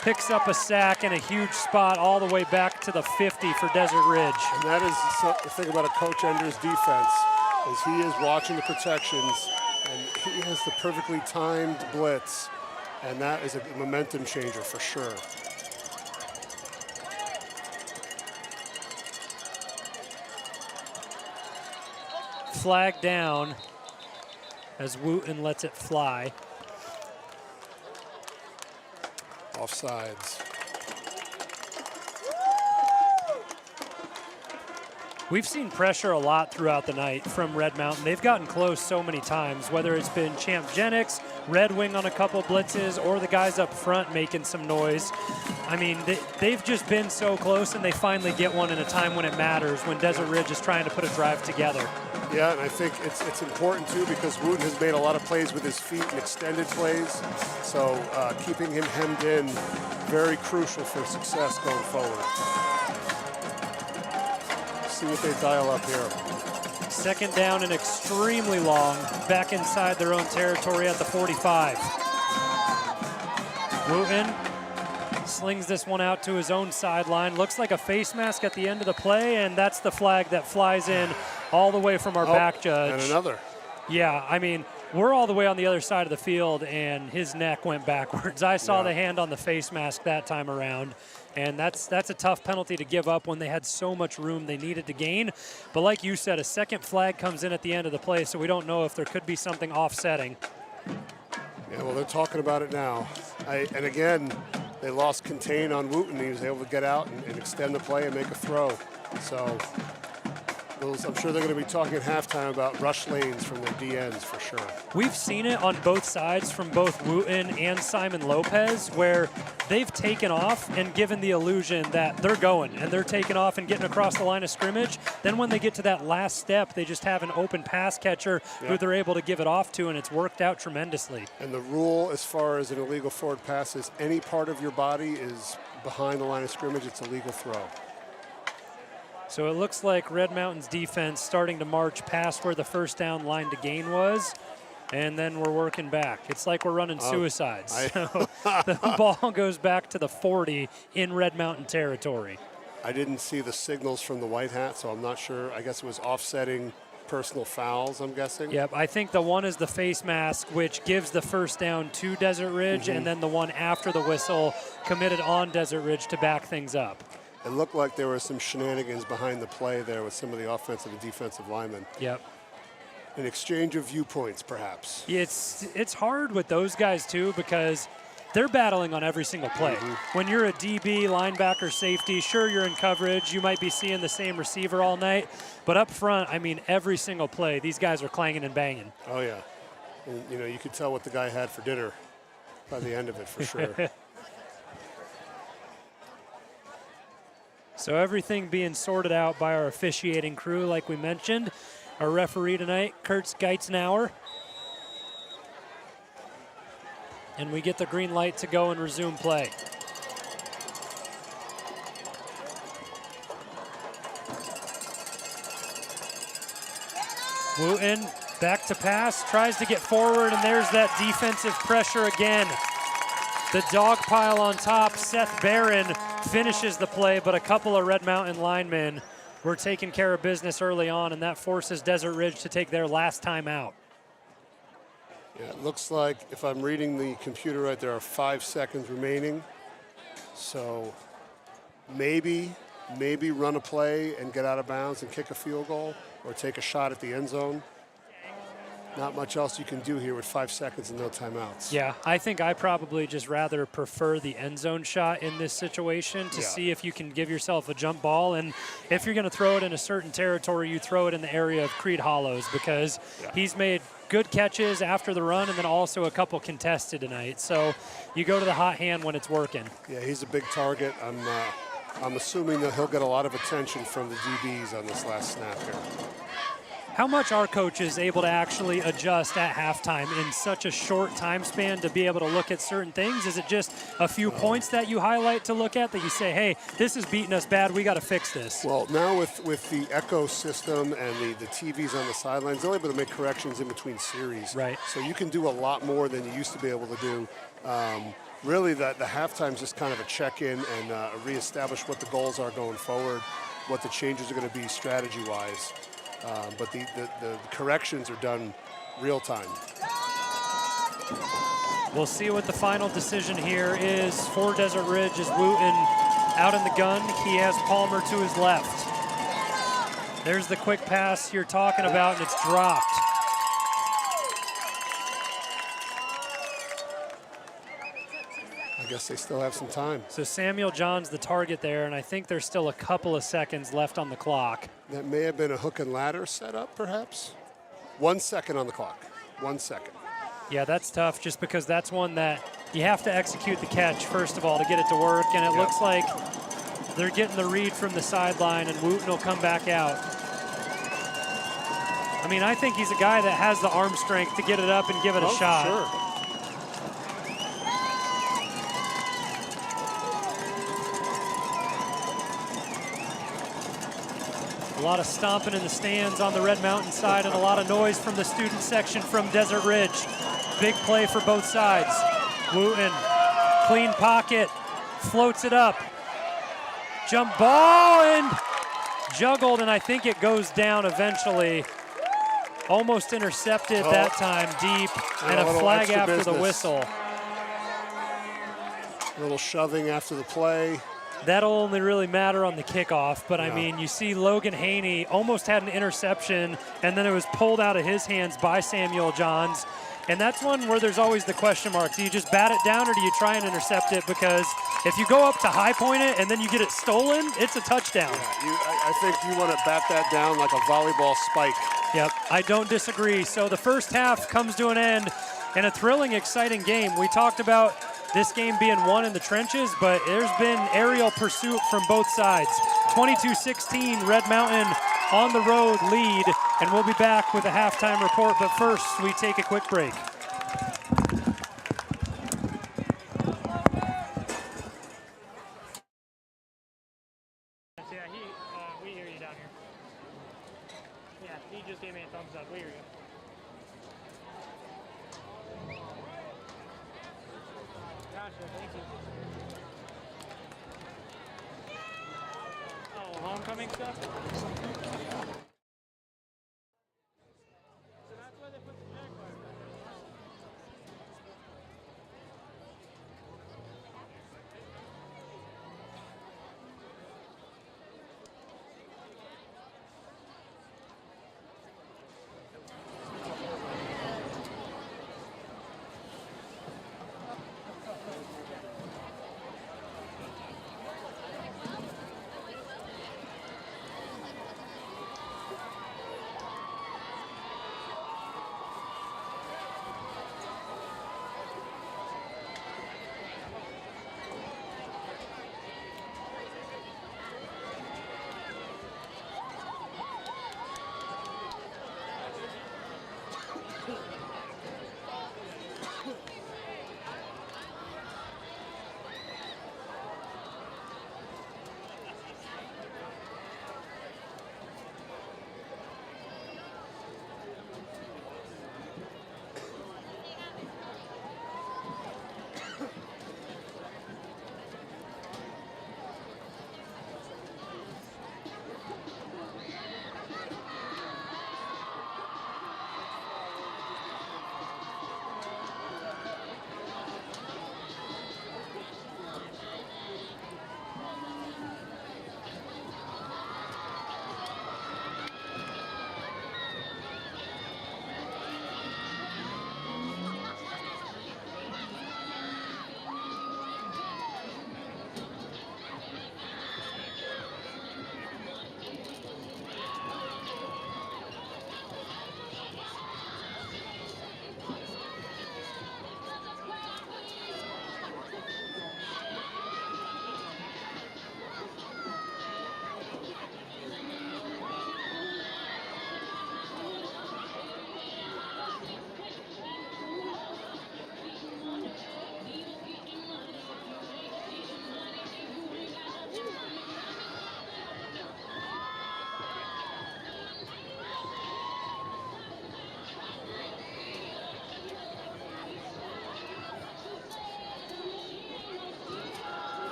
picks up a sack and a huge spot all the way back to the 50 for Desert Ridge. And that is the thing about a Coach Ender's defense, is he is watching the protections, and he has the perfectly timed blitz, and that is a momentum changer for sure. Flag down as Wooten lets it fly. Offsides. We've seen pressure a lot throughout the night from Red Mountain. They've gotten close so many times, whether it's been Champ Jennings, Red Wing on a couple blitzes, or the guys up front making some noise. I mean, they've just been so close, and they finally get one in a time when it matters, when Desert Ridge is trying to put a drive together. Yeah, and I think it's important, too, because Wooten has made a lot of plays with his feet and extended plays. So keeping him hemmed in, very crucial for success going forward. See what they dial up here. 2nd down and extremely long, back inside their own territory at the 45. Wooten slings this one out to his own sideline. Looks like a face mask at the end of the play, and that's the flag that flies in all the way from our back judge. And another. Yeah, I mean, we're all the way on the other side of the field, and his neck went backwards. I saw the hand on the face mask that time around, and that's a tough penalty to give up when they had so much room they needed to gain. But like you said, a second flag comes in at the end of the play, so we don't know if there could be something offsetting. Yeah, well, they're talking about it now. And again, they lost contain on Wooten. He was able to get out and extend the play and make a throw. So I'm sure they're going to be talking at halftime about rush lanes from their DNs for sure. We've seen it on both sides from both Wooten and Simon Lopez, where they've taken off and given the illusion that they're going, and they're taking off and getting across the line of scrimmage. Then when they get to that last step, they just have an open pass catcher who they're able to give it off to, and it's worked out tremendously. And the rule as far as an illegal forward pass is any part of your body is behind the line of scrimmage, it's a legal throw. So it looks like Red Mountain's defense starting to march past where the first down line to gain was, and then we're working back. It's like we're running suicides. So the ball goes back to the 40 in Red Mountain territory. I didn't see the signals from the white hat, so I'm not sure. I guess it was offsetting personal fouls, I'm guessing. Yep, I think the one is the face mask, which gives the first down to Desert Ridge, and then the one after the whistle committed on Desert Ridge to back things up. It looked like there were some shenanigans behind the play there with some of the offensive and defensive linemen. Yep. An exchange of viewpoints, perhaps. It's hard with those guys, too, because they're battling on every single play. When you're a DB, linebacker, safety, sure, you're in coverage. You might be seeing the same receiver all night. But up front, I mean, every single play, these guys are clanging and banging. Oh, yeah. And, you know, you could tell what the guy had for dinner by the end of it, for sure. So everything being sorted out by our officiating crew, like we mentioned. Our referee tonight, Kurt Geitzner. And we get the green light to go and resume play. Wooten back to pass, tries to get forward, and there's that defensive pressure again. The dog pile on top, Seth Barron finishes the play, but a couple of Red Mountain linemen were taking care of business early on, and that forces Desert Ridge to take their last time out. Yeah, it looks like, if I'm reading the computer right, there are 5 seconds remaining. So maybe run a play and get out of bounds and kick a field goal or take a shot at the end zone. Not much else you can do here with 5 seconds and no timeouts. Yeah, I think I probably just rather prefer the end zone shot in this situation to see if you can give yourself a jump ball. And if you're going to throw it in a certain territory, you throw it in the area of Creed Hollows, because he's made good catches after the run and then also a couple contested tonight. So you go to the hot hand when it's working. Yeah, he's a big target. I'm assuming that he'll get a lot of attention from the DBs on this last snap here. How much are coaches able to actually adjust at halftime in such a short time span to be able to look at certain things? Is it just a few points that you highlight to look at that you say, hey, this is beating us bad, we got to fix this? Well, now with the echo system and the TVs on the sidelines, they're able to make corrections in between series. Right. So you can do a lot more than you used to be able to do. Really, the halftime is just kind of a check-in and reestablish what the goals are going forward, what the changes are going to be strategy-wise. But the corrections are done real time. We'll see what the final decision here is for Desert Ridge as Wooten out in the gun. He has Palmer to his left. There's the quick pass you're talking about, and it's dropped. I guess they still have some time. So Samuel John's the target there, and I think there's still a couple of seconds left on the clock. That may have been a hook and ladder setup, perhaps. 1 second on the clock. 1 second. Yeah, that's tough just because that's one that you have to execute the catch, first of all, to get it to work. And it looks like they're getting the read from the sideline, and Wooten will come back out. I mean, I think he's a guy that has the arm strength to get it up and give it a shot. Sure. A lot of stomping in the stands on the Red Mountain side and a lot of noise from the student section from Desert Ridge. Big play for both sides. Wooten, clean pocket, floats it up. Jump ball and juggled, and I think it goes down eventually. Almost intercepted that time deep, and a flag after the whistle. A little shoving after the play. That'll only really matter on the kickoff, but I mean, you see Logan Haney almost had an interception, and then it was pulled out of his hands by Samuel Johns. And that's one where there's always the question mark. Do you just bat it down, or do you try and intercept it? Because if you go up to high point it and then you get it stolen, it's a touchdown. Yeah, I think you want to bat that down like a volleyball spike. Yep, I don't disagree. So the first half comes to an end in a thrilling, exciting game. We talked about this game being won in the trenches, but there's been aerial pursuit from both sides. 22-16, Red Mountain on the road lead, and we'll be back with a halftime report, but first we take a quick break. Yeah, we hear you down here. Yeah, he just gave me a thumbs up. We hear you. Gotcha, thank you. Oh, homecoming stuff? So that's why they put the Jaguars there.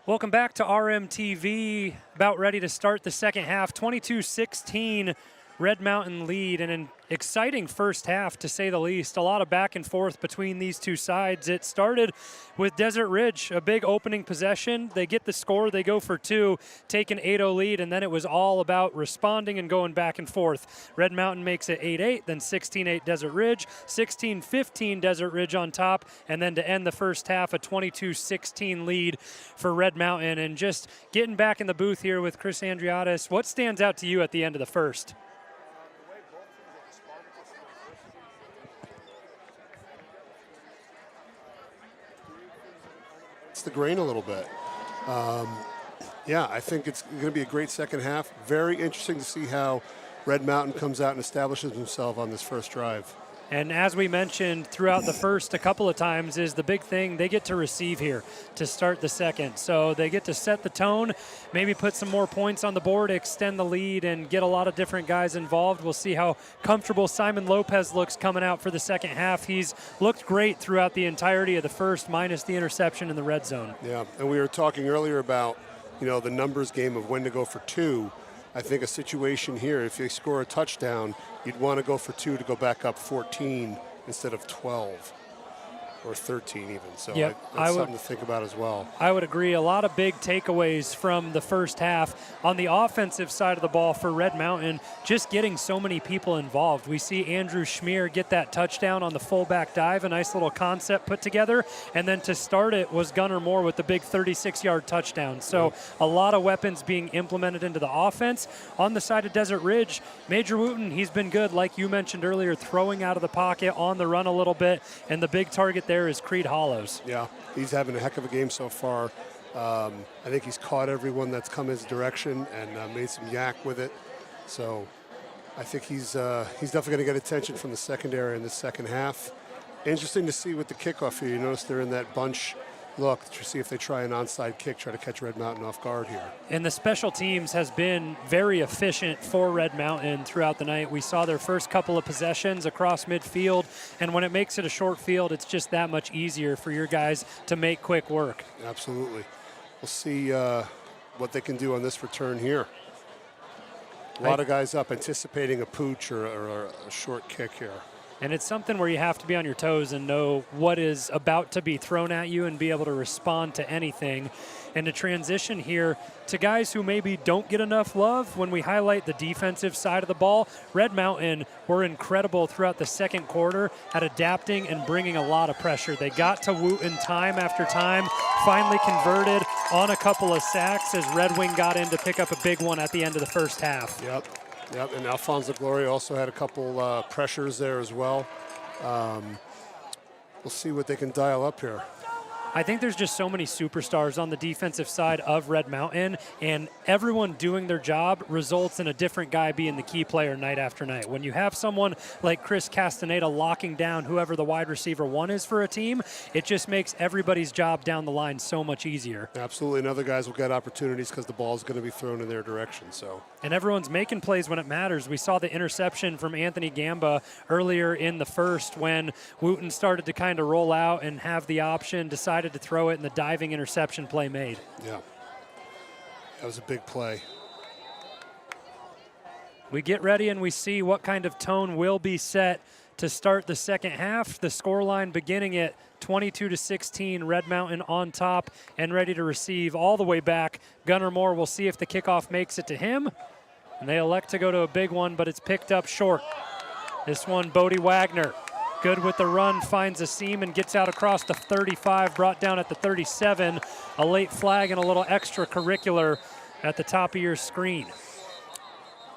Welcome back to RMTV. About ready to start the second half. 22-16 Red Mountain lead, and an exciting first half to say the least. A lot of back and forth between these two sides. It started with Desert Ridge, a big opening possession. They get the score, they go for two, take an 8-0 lead, and then it was all about responding and going back and forth. Red Mountain makes it 8-8, then 16-8 Desert Ridge, 16-15 Desert Ridge on top, and then to end the first half, a 22-16 lead for Red Mountain. And just getting back in the booth here with Chris Andriotis, what stands out to you at the end of the first? The grain a little bit. Yeah, I think it's going to be a great second half. Very interesting to see how Red Mountain comes out and establishes himself on this first drive. And as we mentioned throughout the first a couple of times, is the big thing, they get to receive here to start the second. So they get to set the tone, maybe put some more points on the board, extend the lead, and get a lot of different guys involved. We'll see how comfortable Simon Lopez looks coming out for the second half. He's looked great throughout the entirety of the first, minus the interception in the red zone. Yeah, and we were talking earlier about, the numbers game of when to go for two. I think a situation here, if you score a touchdown, you'd want to go for two to go back up 14 instead of 12 or 13 even. So yep, that's something to think about as well. I would agree. A lot of big takeaways from the first half. On the offensive side of the ball for Red Mountain, just getting so many people involved. We see Andrew Schmier get that touchdown on the fullback dive, a nice little concept put together. And then to start it was Gunnar Moore with the big 36-yard touchdown. So a lot of weapons being implemented into the offense. On the side of Desert Ridge, Major Wooten, he's been good, like you mentioned earlier, throwing out of the pocket, on the run a little bit. And the big target there is Creed Hollows. Yeah, he's having a heck of a game so far. I think he's caught everyone that's come his direction and made some yak with it. So I think he's definitely going to get attention from the secondary in the second half. Interesting to see with the kickoff here. You notice they're in that bunch look to see if they try an onside kick, try to catch Red Mountain off guard here. And the special teams has been very efficient for Red Mountain throughout the night. We saw their first couple of possessions across midfield, and when it makes it a short field, it's just that much easier for your guys to make quick work. Absolutely. We'll see what they can do on this return here. A lot of guys up anticipating a pooch or a short kick here. And it's something where you have to be on your toes and know what is about to be thrown at you and be able to respond to anything. And to transition here to guys who maybe don't get enough love when we highlight the defensive side of the ball, Red Mountain were incredible throughout the second quarter at adapting and bringing a lot of pressure. They got to Wooten time after time, finally converted on a couple of sacks as Red Wing got in to pick up a big one at the end of the first half. Yep, and Alfonso Gloria also had a couple pressures there as well. We'll see what they can dial up here. I think there's just so many superstars on the defensive side of Red Mountain, and everyone doing their job results in a different guy being the key player night after night. When you have someone like Chris Castaneda locking down whoever the wide receiver one is for a team, it just makes everybody's job down the line so much easier. Absolutely, and other guys will get opportunities because the ball is going to be thrown in their direction. And everyone's making plays when it matters. We saw the interception from Anthony Gamba earlier in the first when Wooten started to kind of roll out and have the option, decided to throw it, and the diving interception play made. Yeah, that was a big play. We get ready and we see what kind of tone will be set to start the second half. The scoreline beginning at 22-16, Red Mountain on top and ready to receive all the way back. Gunnar Moore will see if the kickoff makes it to him. And they elect to go to a big one, but it's picked up short. This one, Bodie Wagner, good with the run, finds a seam and gets out across the 35, brought down at the 37. A late flag and a little extracurricular at the top of your screen.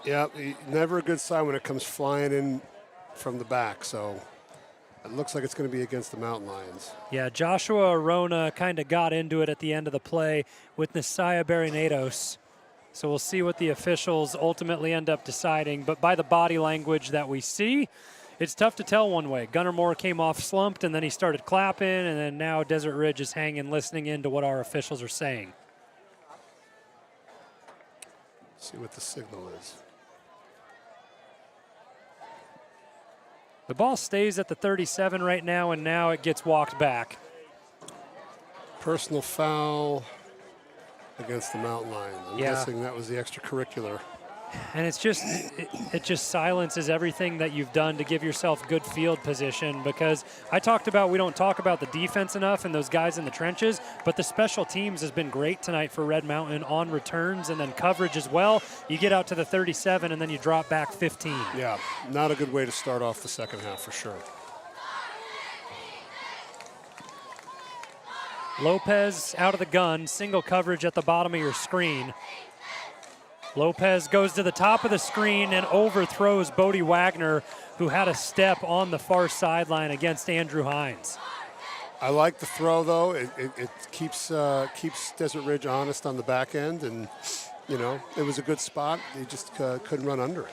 Yeah, never a good sign when it comes flying in from the back, so it looks like it's going to be against the Mountain Lions. Yeah, Joshua Arona kind of got into it at the end of the play with Nasiah Barinados. So we'll see what the officials ultimately end up deciding. But by the body language that we see, it's tough to tell one way. Gunnar Moore came off slumped, and then he started clapping, and then now Desert Ridge is hanging, listening in to what our officials are saying. See what the signal is. The ball stays at the 37 right now, and now it gets walked back. Personal foul. against the Mountain Lions. I'm Yeah. guessing that was the extracurricular. And it's just, it just silences everything that you've done to give yourself good field position, because I talked about we don't talk about the defense enough and those guys in the trenches, but the special teams has been great tonight for Red Mountain on returns and then coverage as well. You get out to the 37 and then you drop back 15. Yeah, not a good way to start off the second half for sure. Lopez out of the gun, single coverage at the bottom of your screen. Lopez goes to the top of the screen and overthrows Bodie Wagner, who had a step on the far sideline against Andrew Hines. I like the throw, though. It keeps Desert Ridge honest on the back end, and, you know, it was a good spot. He just couldn't run under it.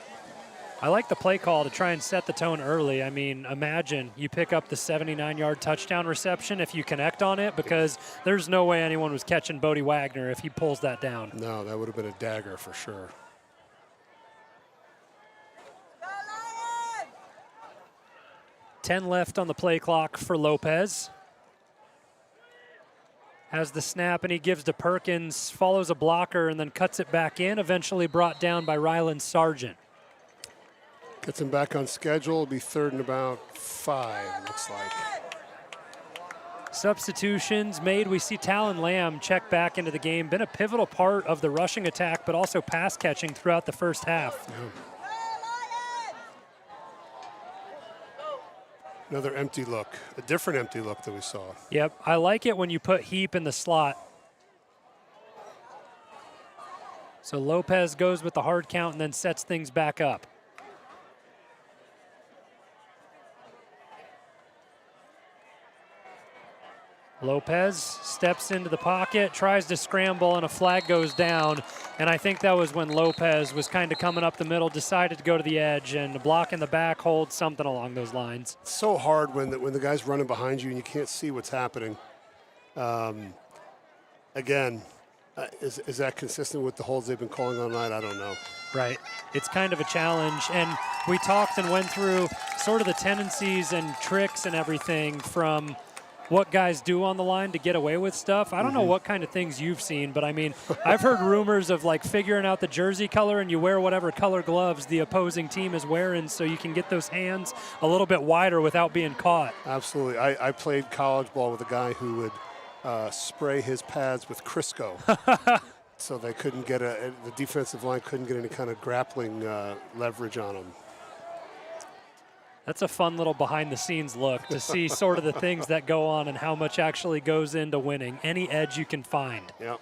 I like the play call to try and set the tone early. I mean, imagine you pick up the 79-yard touchdown reception if you connect on it, because there's no way anyone was catching Bodie Wagner if he pulls that down. No, that would have been a dagger for sure. Ten left on the play clock for Lopez. Has the snap and he gives to Perkins, follows a blocker and then cuts it back in, eventually brought down by Ryland Sargent. Gets him back on schedule. It'll be 3rd and about 5, looks like. Substitutions made. We see Talon Lamb check back into the game. Been a pivotal part of the rushing attack, but also pass catching throughout the first half. Yeah. Another empty look, a different empty look that we saw. Yep, I like it when you put Heap in the slot. So Lopez goes with the hard count and then sets things back up. Lopez steps into the pocket, tries to scramble, and a flag goes down. And I think that was when Lopez was kind of coming up the middle, decided to go to the edge, and a block in the back holds something along those lines. It's so hard when the guy's running behind you and you can't see what's happening. Again, is that consistent with the holds they've been calling all night? I don't know. Right. It's kind of a challenge. And we talked and went through sort of the tendencies and tricks and everything from what guys do on the line to get away with stuff. I don't know what kind of things you've seen, but I mean, I've heard rumors of like figuring out the jersey color and you wear whatever color gloves the opposing team is wearing so you can get those hands a little bit wider without being caught. Absolutely. I played college ball with a guy who would spray his pads with Crisco. So they couldn't get the defensive line couldn't get any kind of grappling leverage on them. That's a fun little behind-the-scenes look to see sort of the things that go on and how much actually goes into winning. Any edge you can find. Yep.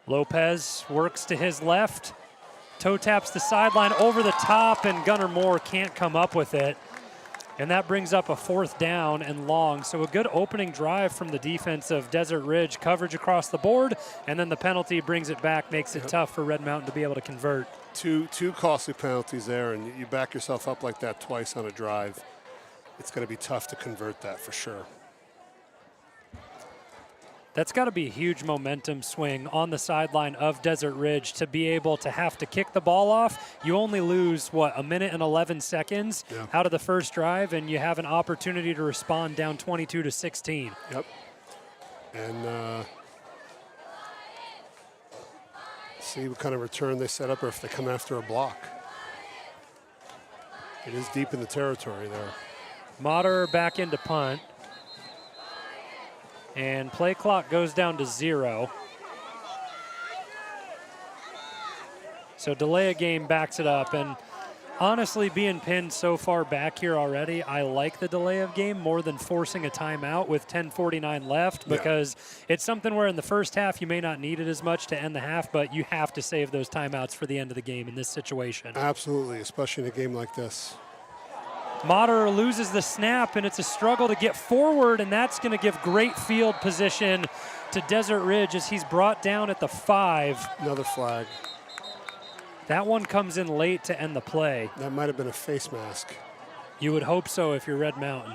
Lopez works to his left, toe taps the sideline over the top, and Gunnar Moore can't come up with it. And that brings up a 4th down and long. So a good opening drive from the defense of Desert Ridge. Coverage across the board, and then the penalty brings it back, makes it tough for Red Mountain to be able to convert. Two costly penalties there, and you back yourself up like that twice on a drive. It's going to be tough to convert that for sure. That's got to be a huge momentum swing on the sideline of Desert Ridge to be able to have to kick the ball off. You only lose, what, 1 minute and 11 seconds out of the first drive, and you have an opportunity to respond down 22-16. Yep. And see what kind of return they set up or if they come after a block. It is deep in the territory there. Motter back into punt. And play clock goes down to 0. So delay a game backs it up. And honestly, being pinned so far back here already, I like the delay of game more than forcing a timeout with 10:49 left, because it's something where in the first half you may not need it as much to end the half, but you have to save those timeouts for the end of the game in this situation. Absolutely, especially in a game like this. Motter loses the snap, and it's a struggle to get forward, and that's going to give great field position to Desert Ridge as he's brought down at the 5. Another flag. That one comes in late to end the play. That might have been a face mask. You would hope so if you're Red Mountain.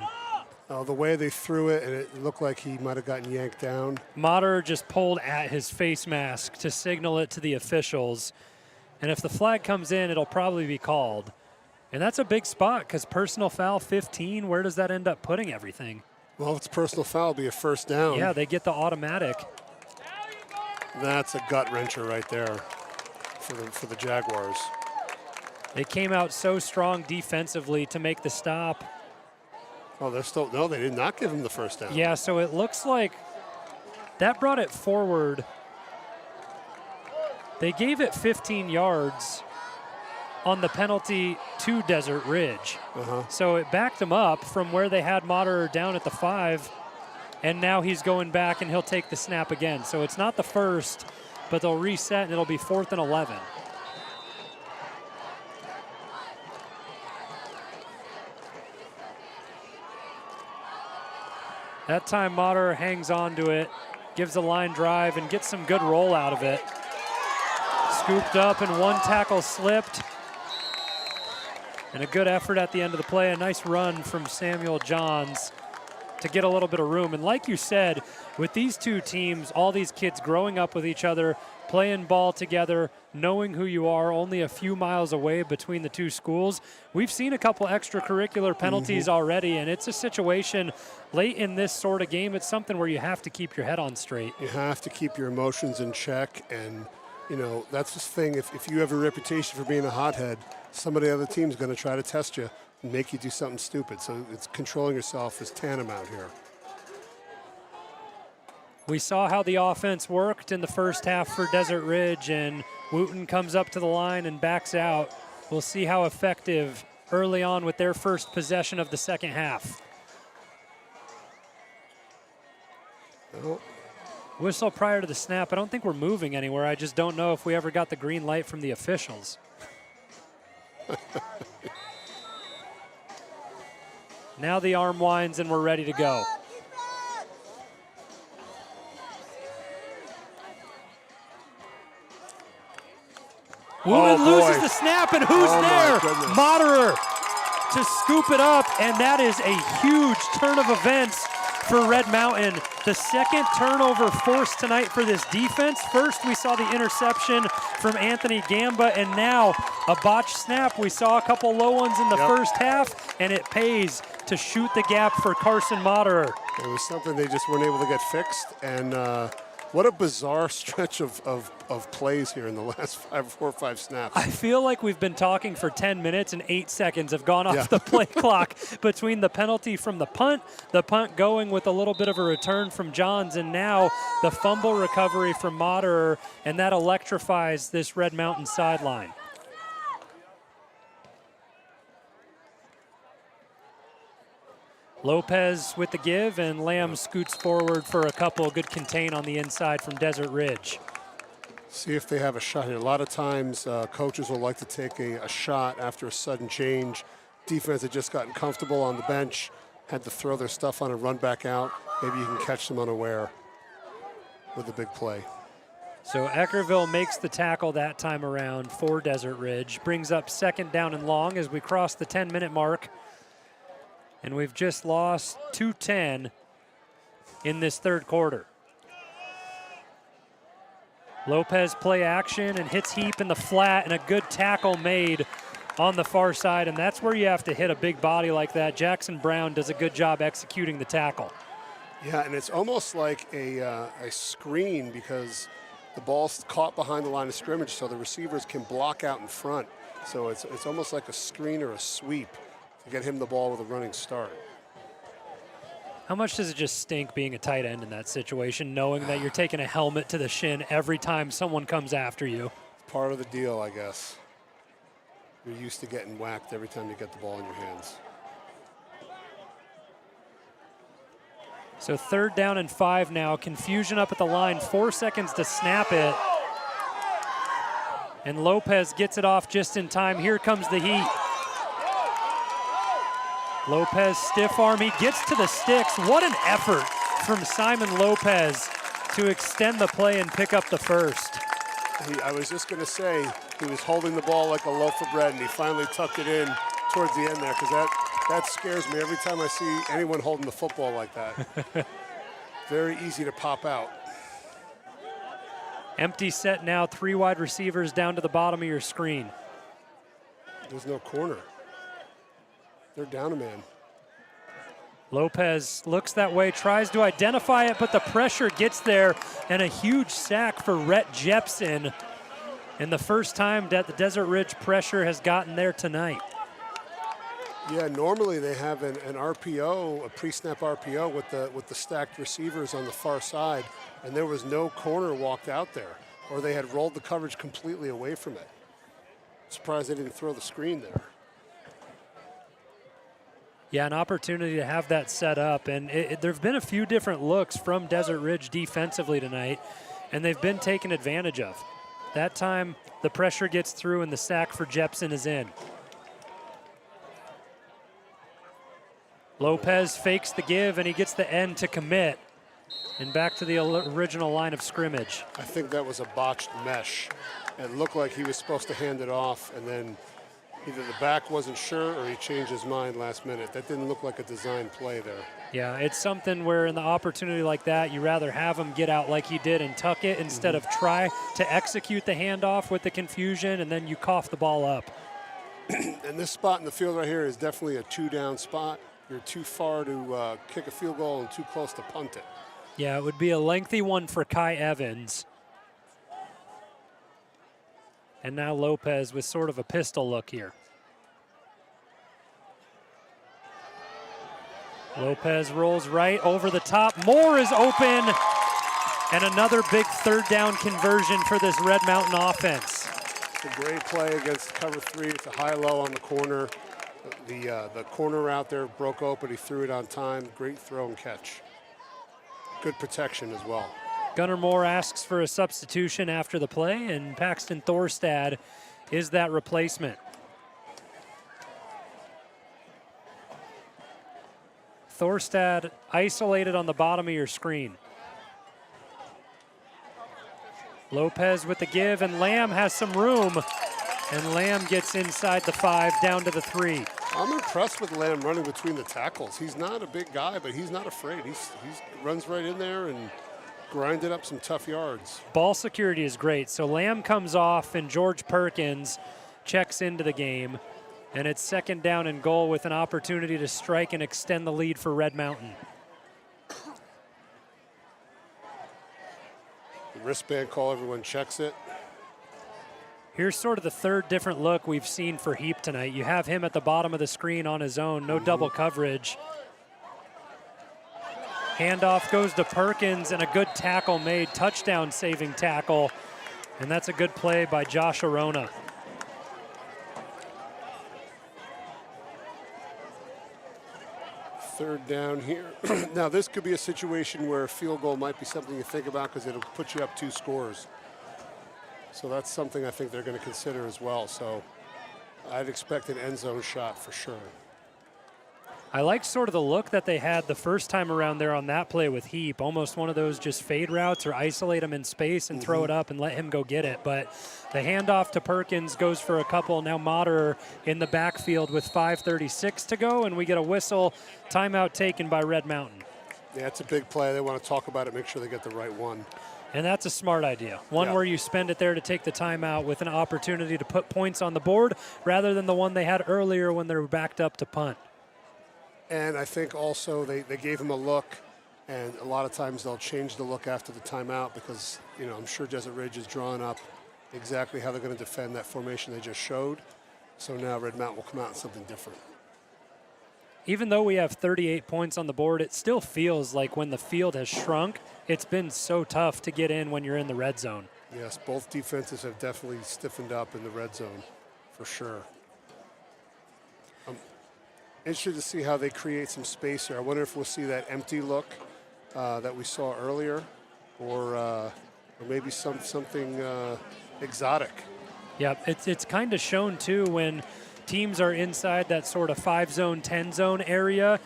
The way they threw it, and it looked like he might have gotten yanked down. Motter just pulled at his face mask to signal it to the officials. And if the flag comes in, it'll probably be called. And that's a big spot because personal foul 15, where does that end up putting everything? Well, if it's personal foul, it'll be a first down. Yeah, they get the automatic. That's a gut wrencher right there for the Jaguars. They came out so strong defensively to make the stop. Oh, they're still, no, they did not give him the first down. Yeah, so it looks like that brought it forward. They gave it 15 yards on the penalty to Desert Ridge. So it backed them up from where they had Moderer down at the 5, and now he's going back and he'll take the snap again. So it's not the first, but they'll reset and it'll be 4th and 11. That time Moderer hangs on to it, gives a line drive and gets some good roll out of it. Scooped up and one tackle slipped. And a good effort at the end of the play. A nice run from Samuel Johns to get a little bit of room. And like you said, with these two teams, all these kids growing up with each other, playing ball together, knowing who you are, only a few miles away between the two schools. We've seen a couple extracurricular penalties already, and it's a situation late in this sort of game. It's something where you have to keep your head on straight. You have to keep your emotions in check, and you know, that's the thing. If you have a reputation for being a hothead, some of the other team's going to try to test you and make you do something stupid. So it's controlling yourself is tantamount here. We saw how the offense worked in the first half for Desert Ridge, and Wooten comes up to the line and backs out. We'll see how effective early on with their first possession of the second half. Well, whistle prior to the snap. I don't think we're moving anywhere. I just don't know if we ever got the green light from the officials. Now the arm winds and we're ready to go. Wooten loses the snap, and who's there? Moderer to scoop it up, and that is a huge turn of events for Red Mountain. The second turnover forced tonight for this defense. First, we saw the interception from Anthony Gamba, and now a botched snap. We saw a couple low ones in the first half, and it pays to shoot the gap for Carson Moderer. It was something they just weren't able to get fixed, and what a bizarre stretch of plays here in the last 4 or 5 snaps. I feel like we've been talking for 10 minutes and 8 seconds have gone off the play clock between the penalty from the punt going with a little bit of a return from Johns, and now the fumble recovery from Moderer, and that electrifies this Red Mountain sideline. Lopez with the give, and Lamb scoots forward for a couple. Good contain on the inside from Desert Ridge. See if they have a shot here. A lot of times coaches will like to take a shot after a sudden change. Defense had just gotten comfortable on the bench, had to throw their stuff on and run back out. Maybe you can catch them unaware with a big play. So Eckerville makes the tackle that time around for Desert Ridge. Brings up 2nd down and long as we cross the 10-minute mark. And we've just lost 2:10 in this third quarter. Lopez play action and hits Heap in the flat, and a good tackle made on the far side, and that's where you have to hit a big body like that. Jackson Brown does a good job executing the tackle. Yeah, and it's almost like a screen because the ball's caught behind the line of scrimmage, so the receivers can block out in front. So it's almost like a screen or a sweep to get him the ball with a running start. How much does it just stink being a tight end in that situation, knowing that you're taking a helmet to the shin every time someone comes after you? Part of the deal, I guess. You're used to getting whacked every time you get the ball in your hands. So 3rd down and 5 now. Confusion up at the line. 4 seconds to snap it. And Lopez gets it off just in time. Here comes the heat. Lopez stiff arm, he gets to the sticks. What an effort from Simon Lopez to extend the play and pick up the first. I was just gonna say, he was holding the ball like a loaf of bread, and he finally tucked it in towards the end there, because that scares me every time I see anyone holding the football like that. Very easy to pop out. Empty set now, 3 wide receivers down to the bottom of your screen. There's no corner. They're down a man. Lopez looks that way, tries to identify it, but the pressure gets there, and a huge sack for Rhett Jepson. And the first time that the Desert Ridge pressure has gotten there tonight. Yeah, normally they have an RPO, a pre-snap RPO with the stacked receivers on the far side, and there was no corner walked out there, or they had rolled the coverage completely away from it. Surprised they didn't throw the screen there. Yeah, an opportunity to have that set up, and there have been a few different looks from Desert Ridge defensively tonight, and they've been taken advantage of. That time, the pressure gets through and the sack for Jepson is in. Lopez fakes the give, and he gets the end to commit. And back to the original line of scrimmage. I think that was a botched mesh. It looked like he was supposed to hand it off, and then either the back wasn't sure or he changed his mind last minute. That didn't look like a design play there. Yeah, it's something where in the opportunity like that, you rather have him get out like he did and tuck it instead of try to execute the handoff with the confusion, and then you cough the ball up. And this spot in the field right here is definitely a two-down spot. You're too far to kick a field goal and too close to punt it. Yeah, it would be a lengthy one for Kai Evans. And now Lopez with sort of a pistol look here. Lopez rolls right over the top. Moore is open. And another big third down conversion for this Red Mountain offense. It's a great play against cover 3. It's a high-low on the corner. The corner out there broke open. He threw it on time. Great throw and catch. Good protection as well. Gunnar Moore asks for a substitution after the play, and Paxton Thorstad is that replacement. Thorstad isolated on the bottom of your screen. Lopez with the give, and Lamb has some room. And Lamb gets inside the 5, down to the 3. I'm impressed with Lamb running between the tackles. He's not a big guy, but he's not afraid. He runs right in there and grinded up some tough yards. Ball security is great. So Lamb comes off, and George Perkins checks into the game. And it's second down and goal with an opportunity to strike and extend the lead for Red Mountain. The wristband call, everyone checks it. Here's sort of the third different look we've seen for Heap tonight. You have him at the bottom of the screen on his own, no double coverage. Handoff goes to Perkins, and a good tackle made, touchdown saving tackle. And that's a good play by Josh Arona. Third down here. Now this could be a situation where a field goal might be something you think about because it'll put you up 2 scores. So that's something I think they're going to consider as well. So I'd expect an end zone shot for sure. I like sort of the look that they had the first time around there on that play with Heap. Almost one of those just fade routes or isolate him in space and throw it up and let him go get it. But the handoff to Perkins goes for a couple. Now Moderer in the backfield with 5:36 to go, and we get a whistle. Timeout taken by Red Mountain. Yeah, it's a big play. They want to talk about it, make sure they get the right one. And that's a smart idea. One where you spend it there to take the timeout with an opportunity to put points on the board rather than the one they had earlier when they were backed up to punt. And I think also they gave him a look, and a lot of times they'll change the look after the timeout because, you know, I'm sure Desert Ridge is drawing up exactly how they're going to defend that formation they just showed. So now Red Mountain will come out in something different. Even though we have 38 points on the board, it still feels like when the field has shrunk, it's been so tough to get in when you're in the red zone. Yes, both defenses have definitely stiffened up in the red zone, for sure. I'm interested to see how they create some space here. I wonder if we'll see that empty look that we saw earlier, or maybe something exotic. Yeah, it's kind of shown too when teams are inside that sort of 5-zone, 10-zone area.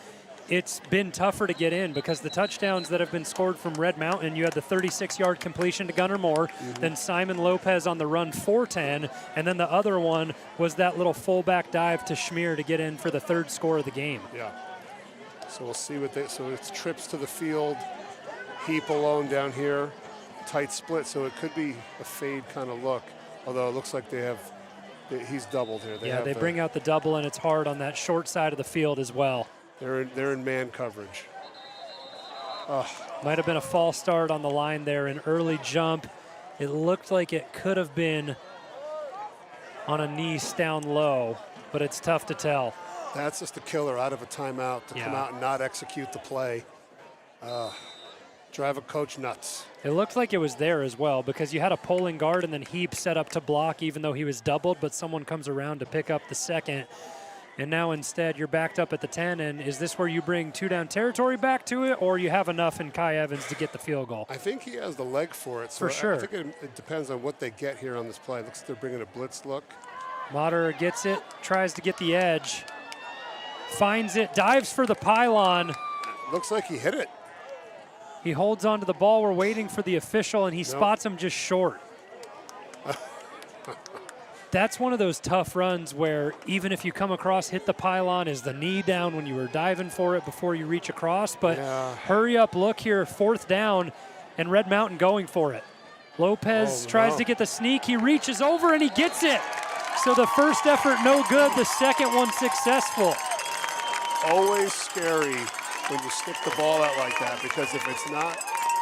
It's been tougher to get in because the touchdowns that have been scored from Red Mountain, you had the 36-yard completion to Gunnar Moore, then Simon Lopez on the run 4-10, and then the other one was that little fullback dive to Schmier to get in for the third score of the game. Yeah. So we'll see what so it's trips to the field, Heap alone down here, tight split, so it could be a fade kind of look, although it looks like he's doubled here. They bring out the double, and it's hard on that short side of the field as well. They're in man coverage. Might have been a false start on the line there, an early jump. It looked like it could have been on a knee down low, but it's tough to tell. That's just a killer out of a timeout to come out and not execute the play. Drive a coach nuts. It looked like it was there as well because you had a pulling guard and then Heap set up to block even though he was doubled, but someone comes around to pick up the second. And now instead you're backed up at the 10, and is this where you bring 2-down territory back to it, or you have enough in Kai Evans to get the field goal? I think he has the leg for it. So for sure. I think it depends on what they get here on this play. Looks like they're bringing a blitz look. Moderer gets it, tries to get the edge, finds it, dives for the pylon. Looks like he hit it. He holds onto the ball. We're waiting for the official, and he spots him just short. That's one of those tough runs where even if you come across, hit the pylon, is the knee down when you were diving for it before you reach across. But hurry up, look here, 4th down, and Red Mountain going for it. Lopez tries to get the sneak. He reaches over, and he gets it. So the first effort no good, the second one successful. Always scary when you stick the ball out like that, because if it's not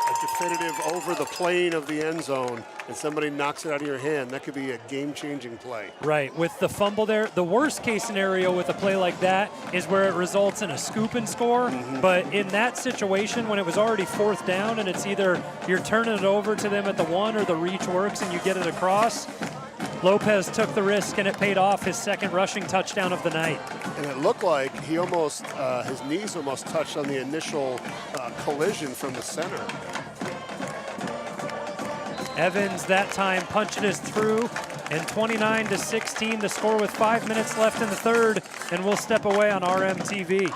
a definitive over the plane of the end zone and somebody knocks it out of your hand, that could be a game-changing play. Right, with the fumble there, the worst case scenario with a play like that is where it results in a scoop and score. But in that situation, when it was already 4th down and it's either you're turning it over to them at the 1 or the reach works and you get it across, Lopez took the risk and it paid off, his second rushing touchdown of the night. And it looked like he almost, his knees almost touched on the initial collision from the center. Evans that time punching us through, and 29-16 the score with 5 minutes left in the third, and we'll step away on RMTV.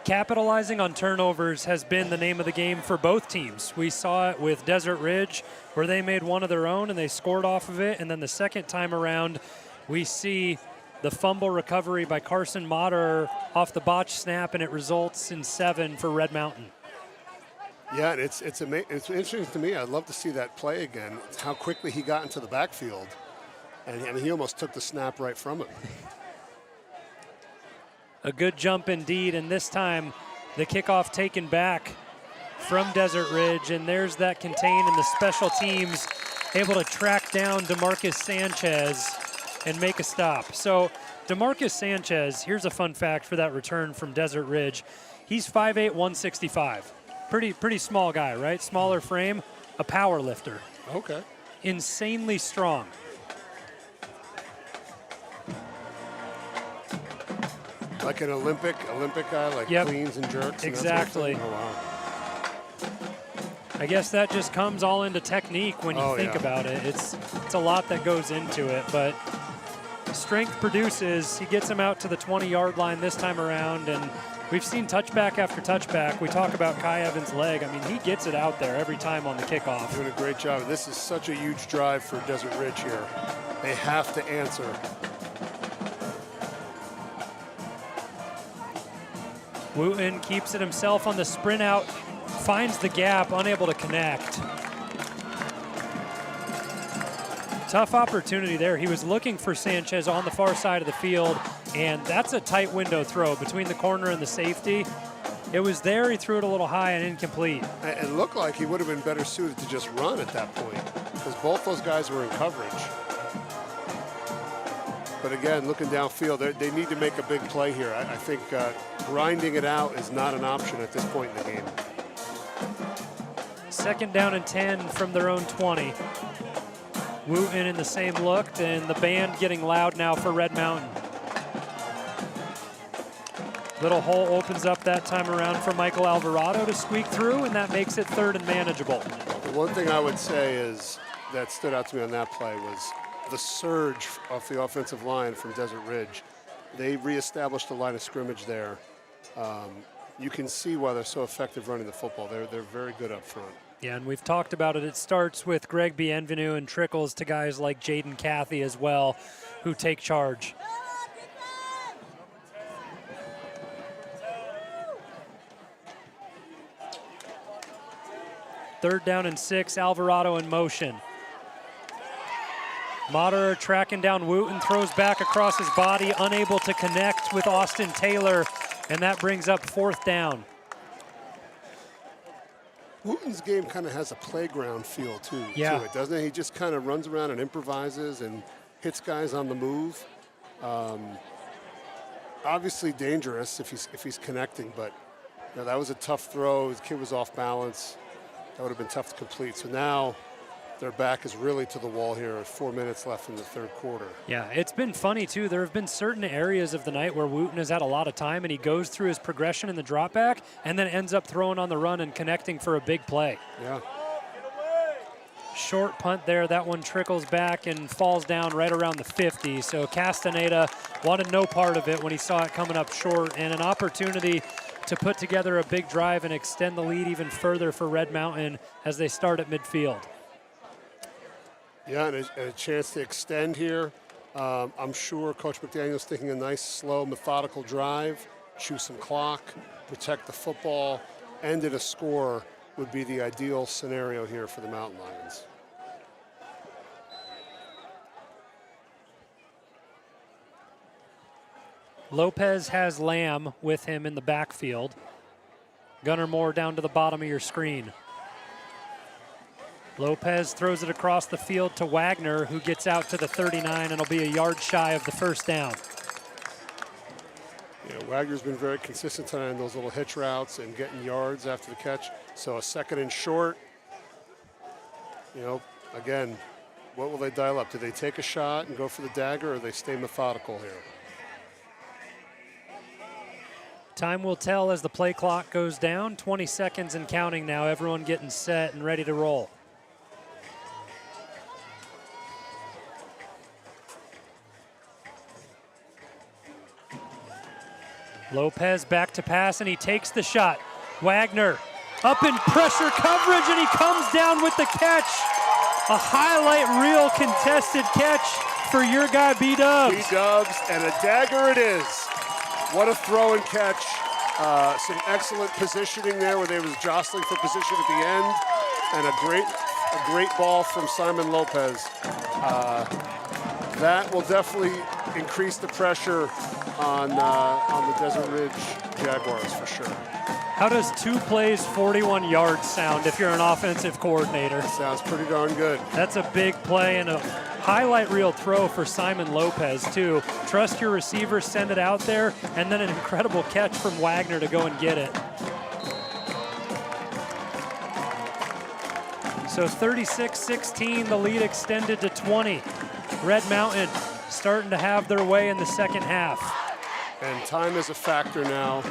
Capitalizing on turnovers has been the name of the game for both teams. We saw it with Desert Ridge, where they made one of their own and they scored off of it. And then the second time around, we see the fumble recovery by Carson Motter off the botch snap, and it results in 7 for Red Mountain. Yeah, and it's interesting to me. I'd love to see that play again. It's how quickly he got into the backfield. And I mean, he almost took the snap right from him. A good jump indeed, and this time the kickoff taken back from Desert Ridge, and there's that contain, and the special teams able to track down DeMarcus Sanchez and make a stop. So DeMarcus Sanchez, here's a fun fact for that return from Desert Ridge. He's 5'8", 165. Pretty small guy, right? Smaller frame, a power lifter. Okay. Insanely strong. Like an Olympic guy, like cleans and jerks. Exactly. And oh, wow. I guess that just comes all into technique when you think about it. It's a lot that goes into it, but strength produces. He gets him out to the 20-yard line this time around, and we've seen touchback after touchback. We talk about Kai Evans' leg. I mean, he gets it out there every time on the kickoff. Doing a great job. This is such a huge drive for Desert Ridge here. They have to answer. Wooten keeps it himself on the sprint out, finds the gap, unable to connect. Tough opportunity there. He was looking for Sanchez on the far side of the field, and that's a tight window throw between the corner and the safety. It was there, he threw it a little high and incomplete. It looked like he would have been better suited to just run at that point, because both those guys were in coverage. But again, looking downfield, they need to make a big play here. I think grinding it out is not an option at this point in the game. 2nd down and 10 from their own 20. Wooten in the same look, and the band getting loud now for Red Mountain. Little hole opens up that time around for Michael Alvarado to squeak through, and that makes it 3rd and manageable. The one thing I would say is that stood out to me on that play was the surge off the offensive line from Desert Ridge. They reestablished the line of scrimmage there. You can see why they're so effective running the football. They're very good up front. Yeah, and we've talked about it. It starts with Greg Bienvenu and trickles to guys like Jaden Cathy as well, who take charge. Third down and 6, Alvarado in motion. Moderer tracking down Wooten, throws back across his body, unable to connect with Austin Taylor, and that brings up 4th down. Wooten's game kind of has a playground feel to it, doesn't it? He just kind of runs around and improvises and hits guys on the move. Obviously dangerous if he's connecting, but that was a tough throw. His kid was off balance. That would have been tough to complete. So now their back is really to the wall here. 4 minutes left in the 3rd quarter. Yeah, it's been funny too. There have been certain areas of the night where Wooten has had a lot of time, and he goes through his progression in the drop back and then ends up throwing on the run and connecting for a big play. Yeah. Short punt there. That one trickles back and falls down right around the 50. So Castaneda wanted no part of it when he saw it coming up short, and an opportunity to put together a big drive and extend the lead even further for Red Mountain as they start at midfield. Yeah, and a chance to extend here. I'm sure Coach McDaniel's thinking a nice, slow, methodical drive, chew some clock, protect the football, end in a score would be the ideal scenario here for the Mountain Lions. Lopez has Lamb with him in the backfield. Gunnar Moore down to the bottom of your screen. Lopez throws it across the field to Wagner, who gets out to the 39 and will be a yard shy of the 1st down. Yeah, Wagner's been very consistent tonight in those little hitch routes and getting yards after the catch. So a 2nd and short. Again, what will they dial up? Do they take a shot and go for the dagger, or they stay methodical here? Time will tell as the play clock goes down. 20 seconds and counting now. Everyone getting set and ready to roll. Lopez back to pass, and he takes the shot. Wagner up in pressure coverage, and he comes down with the catch. A highlight reel contested catch for your guy, B-Dubs. B-Dubs, and a dagger it is. What a throw and catch. Some excellent positioning there where they was jostling for position at the end, and a great ball from Simon Lopez. That will definitely increase the pressure on the Desert Ridge Jaguars for sure. How does 2 plays, 41 yards sound if you're an offensive coordinator? Sounds pretty darn good. That's a big play and a highlight reel throw for Simon Lopez too. Trust your receivers, send it out there, and then an incredible catch from Wagner to go and get it. So 36-16, the lead extended to 20. Red Mountain starting to have their way in the 2nd half. And time is a factor now.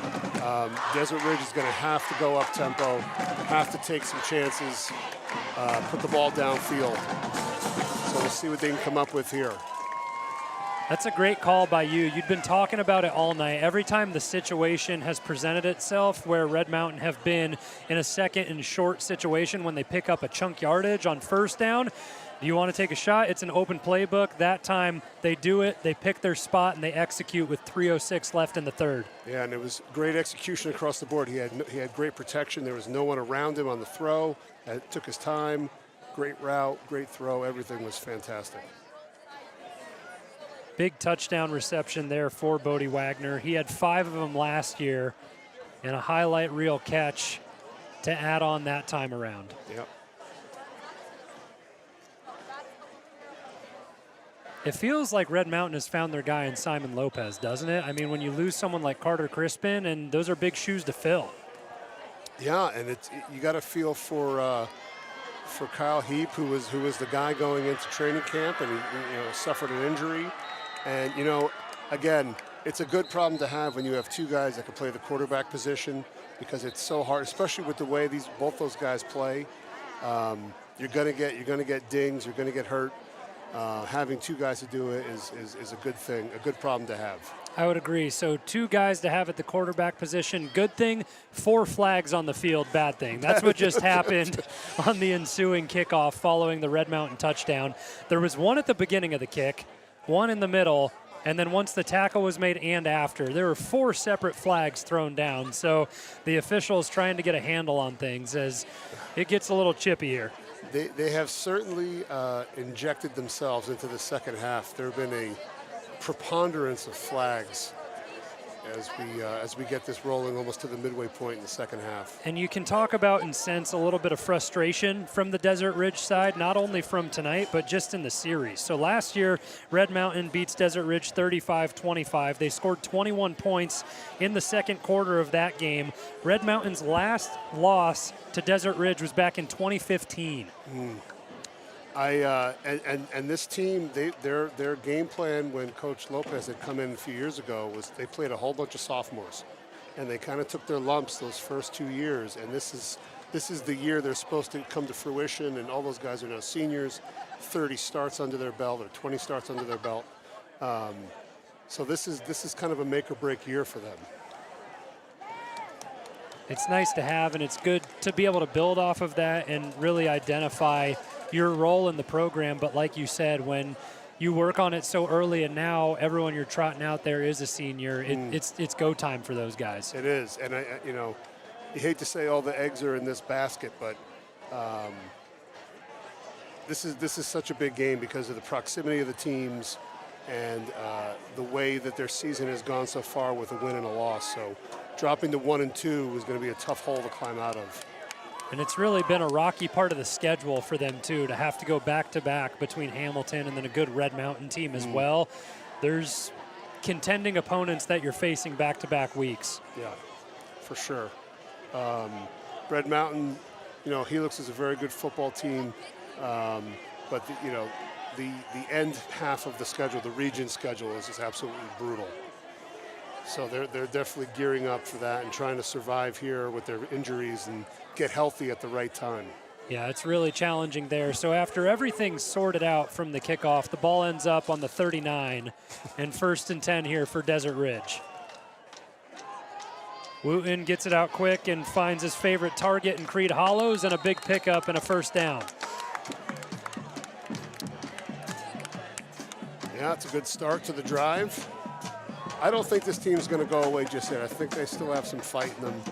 Desert Ridge is going to have to go up tempo, have to take some chances, put the ball downfield. So we'll see what they can come up with here. That's a great call by you. You'd been talking about it all night. Every time the situation has presented itself where Red Mountain have been in a 2nd and short situation when they pick up a chunk yardage on 1st down, do you want to take a shot? It's an open playbook. That time they do it, they pick their spot, and they execute with 3:06 left in the 3rd. Yeah, and it was great execution across the board. He had great protection. There was no one around him on the throw. It took his time. Great route, great throw. Everything was fantastic. Big touchdown reception there for Bodie Wagner. He had 5 of them last year, and a highlight reel catch to add on that time around. Yep. It feels like Red Mountain has found their guy in Simon Lopez, doesn't it? I mean, when you lose someone like Carter Crispin, and those are big shoes to fill. Yeah, and you got to feel for Kyle Heap, who was the guy going into training camp, and he suffered an injury. And again, it's a good problem to have when you have two guys that can play the quarterback position, because it's so hard, especially with the way both those guys play. You're gonna get dings, you're gonna get hurt. Having two guys to do it is a good thing, a good problem to have. I would agree. So 2 guys to have at the quarterback position, good thing. 4 flags on the field, bad thing. That's what just happened on the ensuing kickoff following the Red Mountain touchdown. There was one at the beginning of the kick, one in the middle, and then once the tackle was made and after, there were 4 separate flags thrown down. So the officials trying to get a handle on things as it gets a little chippy here. They have certainly injected themselves into the second half. There have been a preponderance of flags as we get this rolling almost to the midway point in the second half. And you can talk about and sense a little bit of frustration from the Desert Ridge side, not only from tonight, but just in the series. So last year, Red Mountain beats Desert Ridge 35-25. They scored 21 points in the second quarter of that game. Red Mountain's last loss to Desert Ridge was back in 2015. And this team, their game plan when Coach Lopez had come in a few years ago was they played a whole bunch of sophomores, and they kind of took their lumps those first 2 years. And this is the year they're supposed to come to fruition, and all those guys are now seniors, 30 starts under their belt or 20 starts under their belt. So this is kind of a make or break year for them. It's nice to have, and it's good to be able to build off of that and really identify your role in the program. But like you said, when you work on it so early and now everyone you're trotting out there is a senior, it's go time for those guys. It is, and you hate to say all the eggs are in this basket, but this is such a big game because of the proximity of the teams and the way that their season has gone so far with a win and a loss. So dropping to 1 and 2 is going to be a tough hole to climb out of. And it's really been a rocky part of the schedule for them, too, to have to go back-to-back between Hamilton and then a good Red Mountain team as well. There's contending opponents that you're facing back-to-back weeks. Yeah, for sure. Red Mountain, Helix is a very good football team, but the end half of the schedule, the region schedule, is just absolutely brutal. So they're definitely gearing up for that and trying to survive here with their injuries and get healthy at the right time. Yeah, it's really challenging there. So after everything's sorted out from the kickoff, the ball ends up on the 39 and 1st and 10 here for Desert Ridge. Wooten gets it out quick and finds his favorite target in Creed Hollows, and a big pickup and a 1st down. Yeah, it's a good start to the drive. I don't think this team's going to go away just yet. I think they still have some fight in them,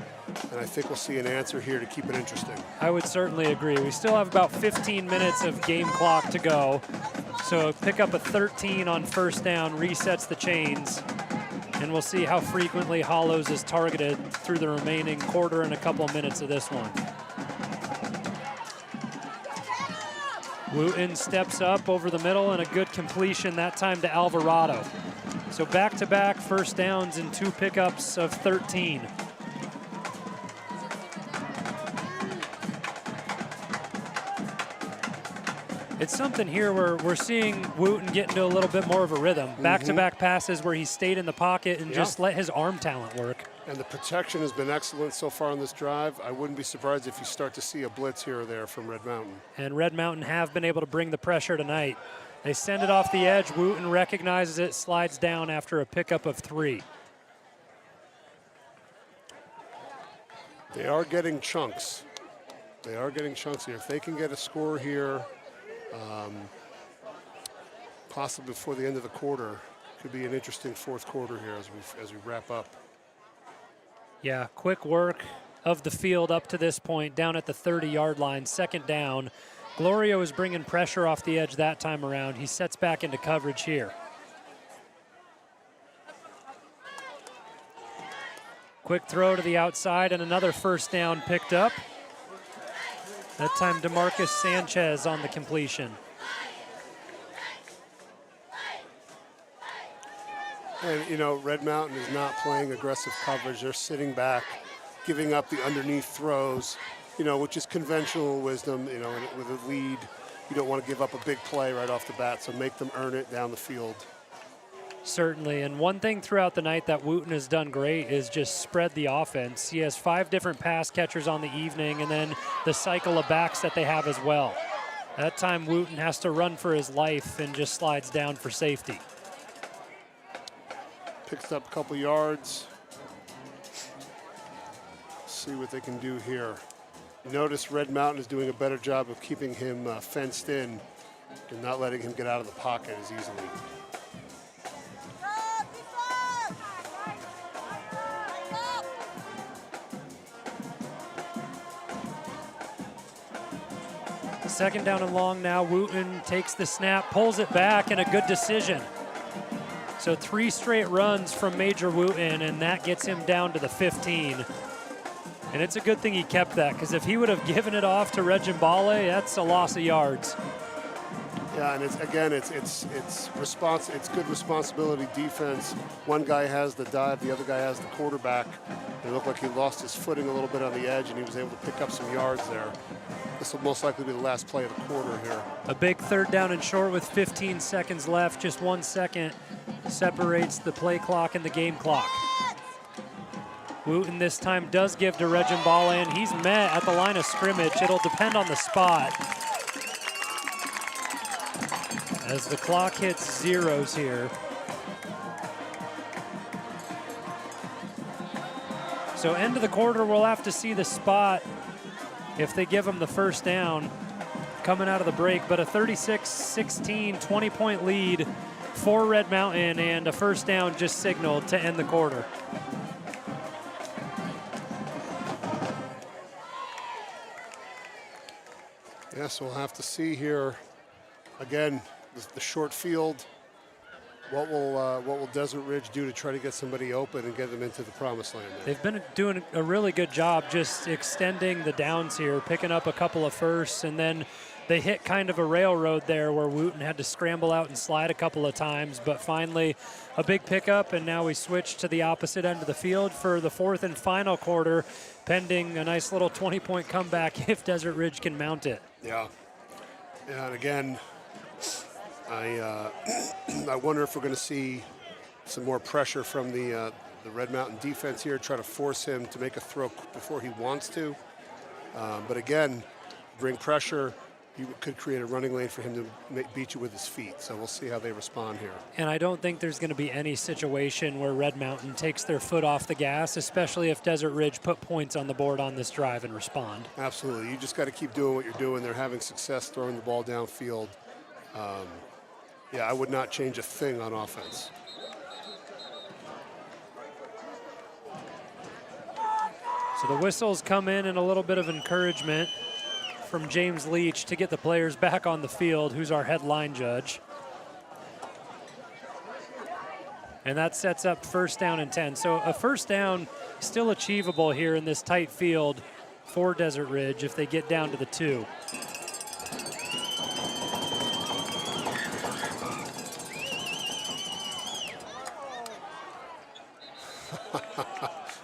and I think we'll see an answer here to keep it interesting. I would certainly agree. We still have about 15 minutes of game clock to go. So pick up a 13 on 1st down, resets the chains, and we'll see how frequently Hollows is targeted through the remaining quarter and a couple of minutes of this one. Wooten steps up over the middle and a good completion that time to Alvarado. So back-to-back 1st downs and 2 pickups of 13. It's something here where we're seeing Wooten get into a little bit more of a rhythm. Back-to-back passes where he stayed in the pocket and just let his arm talent work. And the protection has been excellent so far on this drive. I wouldn't be surprised if you start to see a blitz here or there from Red Mountain. And Red Mountain have been able to bring the pressure tonight. They send it off the edge. Wooten recognizes it, slides down after a pickup of 3. They are getting chunks. They are getting chunks here. If they can get a score here, possibly before the end of the quarter, could be an interesting 4th quarter here as we wrap up. Yeah, quick work of the field up to this point, down at the 30-yard line, 2nd down. Gloria was bringing pressure off the edge that time around. He sets back into coverage here. Quick throw to the outside and another 1st down picked up. That time DeMarcus Sanchez on the completion. And, Red Mountain is not playing aggressive coverage. They're sitting back, giving up the underneath throws, which is conventional wisdom. With a lead, you don't want to give up a big play right off the bat, so make them earn it down the field. Certainly, and one thing throughout the night that Wooten has done great is just spread the offense. He has 5 different pass catchers on the evening, and then the cycle of backs that they have as well. That time Wooten has to run for his life and just slides down for safety. Picks up a couple yards. See what they can do here. Notice Red Mountain is doing a better job of keeping him fenced in and not letting him get out of the pocket as easily. Second down and long now. Wooten takes the snap, pulls it back, and a good decision. So 3 straight runs from Major Wooten, and that gets him down to the 15. And it's a good thing he kept that, because if he would have given it off to Regimbale, that's a loss of yards. Yeah, and it's good responsibility defense. One guy has the dive, the other guy has the quarterback. It looked like he lost his footing a little bit on the edge, and he was able to pick up some yards there. This will most likely be the last play of the quarter here. A big 3rd down and short with 15 seconds left. Just 1 second separates the play clock and the game clock. Wooten this time does give to Regimbale, and he's met at the line of scrimmage. It'll depend on the spot. As the clock hits zeros here. So end of the quarter, we'll have to see the spot if they give him the first down coming out of the break. But a 36-16, 20-point lead for Red Mountain, and a first down just signaled to end the quarter. Yes, we'll have to see here. Again, the short field. What will Desert Ridge do to try to get somebody open and get them into the promised land there? They've been doing a really good job just extending the downs here, picking up a couple of firsts, and then they hit kind of a railroad there where Wooten had to scramble out and slide a couple of times, but finally a big pickup, and now we switch to the opposite end of the field for the 4th and final quarter, pending a nice little 20-point comeback if Desert Ridge can mount it. Yeah, and again, I wonder if we're going to see some more pressure from the Red Mountain defense here, try to force him to make a throw before he wants to. But again, bring pressure. You could create a running lane for him to beat you with his feet. So we'll see how they respond here. And I don't think there's going to be any situation where Red Mountain takes their foot off the gas, especially if Desert Ridge put points on the board on this drive and respond. Absolutely. You just got to keep doing what you're doing. They're having success throwing the ball downfield. Yeah, I would not change a thing on offense. So the whistles come in and a little bit of encouragement from James Leach to get the players back on the field, who's our headline judge. And that sets up first down and 10. So a first down still achievable here in this tight field for Desert Ridge if they get down to the 2.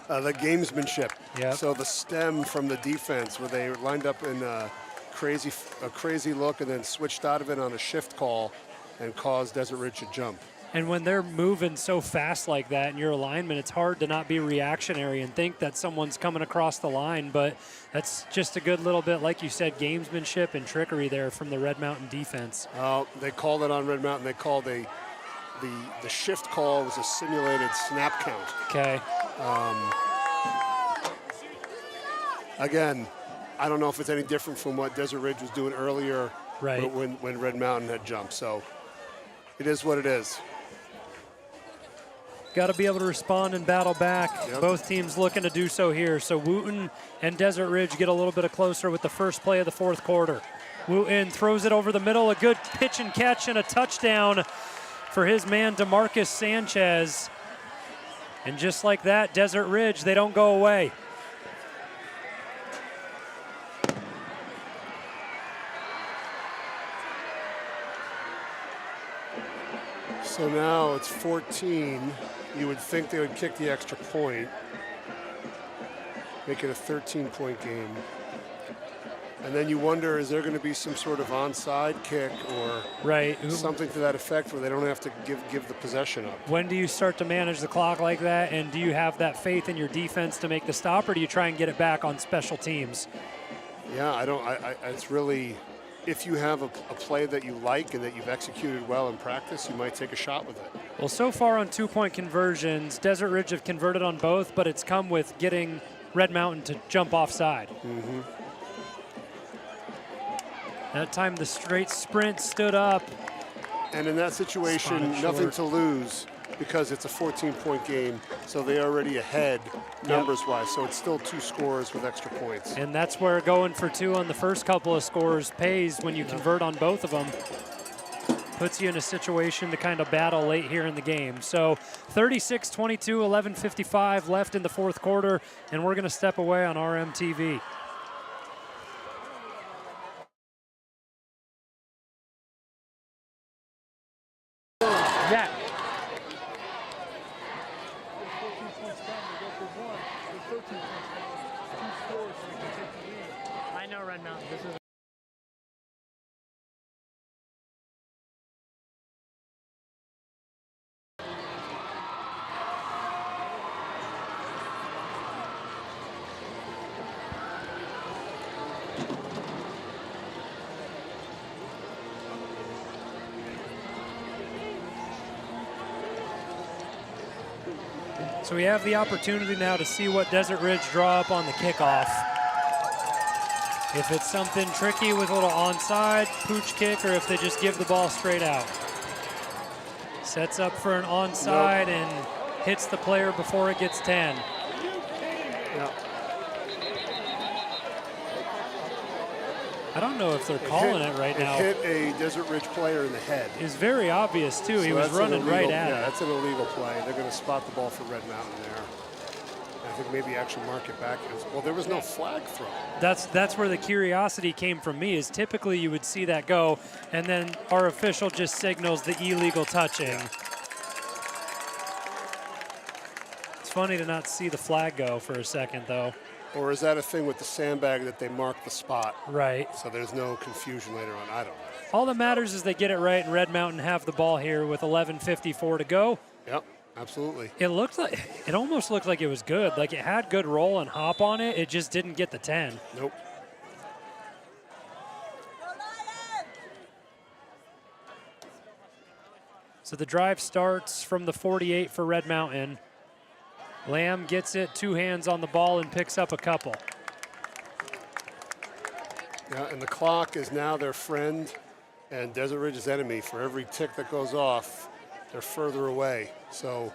The gamesmanship. Yep. So the stem from the defense where they lined up in a crazy look and then switched out of it on a shift call and caused Desert Ridge to jump. And when they're moving so fast like that in your alignment, it's hard to not be reactionary and think that someone's coming across the line. But that's just a good little bit, like you said, gamesmanship and trickery there from the Red Mountain defense. They called it on Red Mountain. They called the shift call was a simulated snap count. Okay. Again, I don't know if it's any different from what Desert Ridge was doing earlier, right, when Red Mountain had jumped. So it is what it is. Got to be able to respond and battle back. Yep. Both teams looking to do so here. So Wooten and Desert Ridge get a little bit closer with the first play of the 4th quarter. Wooten throws it over the middle, a good pitch and catch and a touchdown for his man DeMarcus Sanchez. And just like that, Desert Ridge, they don't go away. So now it's 14. You would think they would kick the extra point, make it a 13-point game. And then you wonder, is there going to be some sort of onside kick or something to that effect where they don't have to give the possession up? When do you start to manage the clock like that, and do you have that faith in your defense to make the stop, or do you try and get it back on special teams? Yeah, it's really, if you have a play that you like and that you've executed well in practice, you might take a shot with it. Well, so far on 2-point conversions, Desert Ridge have converted on both, but it's come with getting Red Mountain to jump offside. Mm-hmm. That time the straight sprint stood up. And in that situation, nothing to lose because it's a 14-point game, so they're already ahead numbers-wise. So it's still 2 scores with extra points. And that's where going for 2 on the first couple of scores pays when you convert on both of them. Puts you in a situation to kind of battle late here in the game. So 36-22, 11:55 left in the fourth quarter, and we're going to step away on RMTV. Yeah. I know Red Mountain. This is So we have the opportunity now to see what Desert Ridge draw up on the kickoff. If it's something tricky with a little onside, pooch kick, or if they just give the ball straight out. Sets up for an onside and hits the player before it gets 10. I don't know if they're calling it right now. It hit a Desert Ridge player in the head. It's very obvious, too. He was running right at it. Yeah, that's an illegal play. They're going to spot the ball for Red Mountain there. I think maybe actually mark it back. Well, there was no flag throw. That's where the curiosity came from me, is typically you would see that go, and then our official just signals the illegal touching. Yeah. It's funny to not see the flag go for a second, though. Or is that a thing with the sandbag that they mark the spot? Right. So there's no confusion later on. I don't know. All that matters is they get it right, and Red Mountain have the ball here with 11:54 to go. Yep, absolutely. It almost looked like it was good. Like it had good roll and hop on it. It just didn't get the 10. Nope. So the drive starts from the 48 for Red Mountain. Lamb gets it, 2 hands on the ball, and picks up a couple. Yeah, and the clock is now their friend and Desert Ridge's enemy. For every tick that goes off, they're further away. So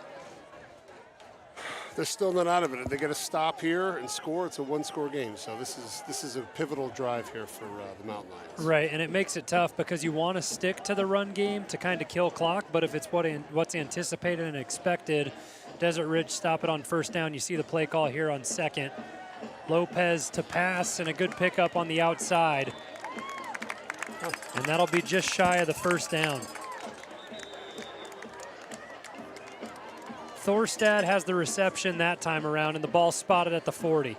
they're still not out of it. If they get a stop here and score, it's a 1-score game. So this is a pivotal drive here for the Mountain Lions. Right, and it makes it tough because you want to stick to the run game to kind of kill clock, but if it's what's anticipated and expected, Desert Ridge stop it on first down. You see the play call here on second. Lopez to pass and a good pickup on the outside. And that'll be just shy of the first down. Thorstad has the reception that time around, and the ball spotted at the 40.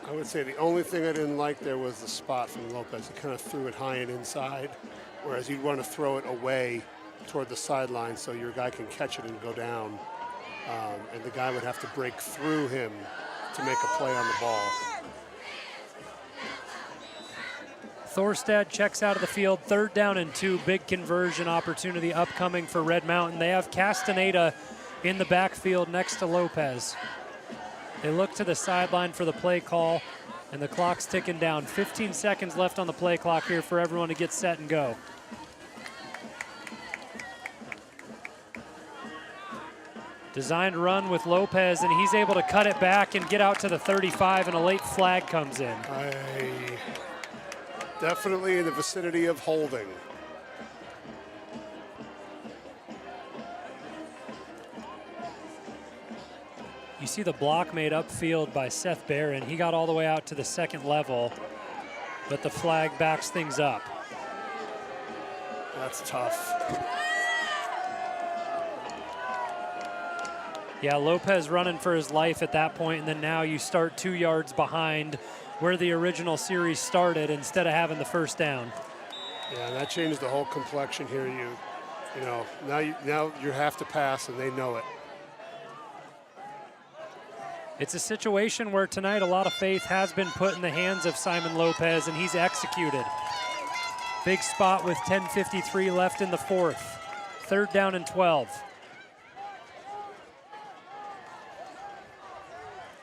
I would say the only thing I didn't like there was the spot from Lopez. He kind of threw it high and inside, whereas you'd want to throw it away toward the sideline so your guy can catch it and go down. And the guy would have to break through him to make a play on the ball. Thorstad checks out of the field. 3rd down and 2. Big conversion opportunity upcoming for Red Mountain. They have Castaneda in the backfield next to Lopez. They look to the sideline for the play call, and the clock's ticking down. 15 seconds left on the play clock here for everyone to get set and go. Designed run with Lopez, and he's able to cut it back and get out to the 35, and a late flag comes in. Definitely in the vicinity of holding. You see the block made upfield by Seth Barron. He got all the way out to the 2nd level, but the flag backs things up. That's tough. Yeah, Lopez running for his life at that point, and then now you start 2 yards behind where the original series started instead of having the first down. Yeah, and that changed the whole complexion here. You know, now you have to pass, and they know it. It's a situation where tonight a lot of faith has been put in the hands of Simon Lopez, and he's executed. Big spot with 10:53 left in the fourth. 3rd down and 12.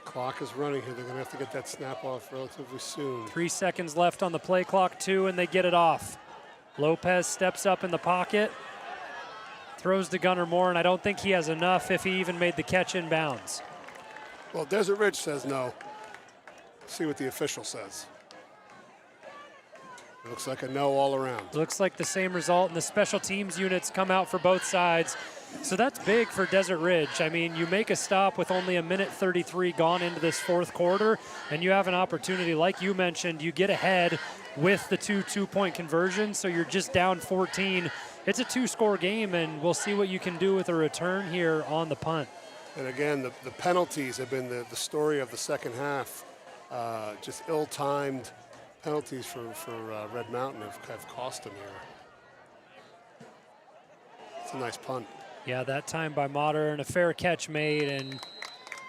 Clock is running here. They're going to have to get that snap off relatively soon. 3 seconds left on the play clock, 2, and they get it off. Lopez steps up in the pocket, throws to Gunnar Moore, and I don't think he has enough if he even made the catch in bounds. Well, Desert Ridge says no. See what the official says. It looks like a no all around. Looks like the same result, and the special teams units come out for both sides. So that's big for Desert Ridge. I mean, you make a stop with only 1:33 gone into this fourth quarter, and you have an opportunity, like you mentioned, you get ahead with the 2 two-point conversions, so you're just down 14. It's a 2-score game, and we'll see what you can do with a return here on the punt. And again, the penalties have been the story of the second half. Just ill-timed penalties for Red Mountain have cost them here. It's a nice punt. Yeah, that time by Motter, and a fair catch made, and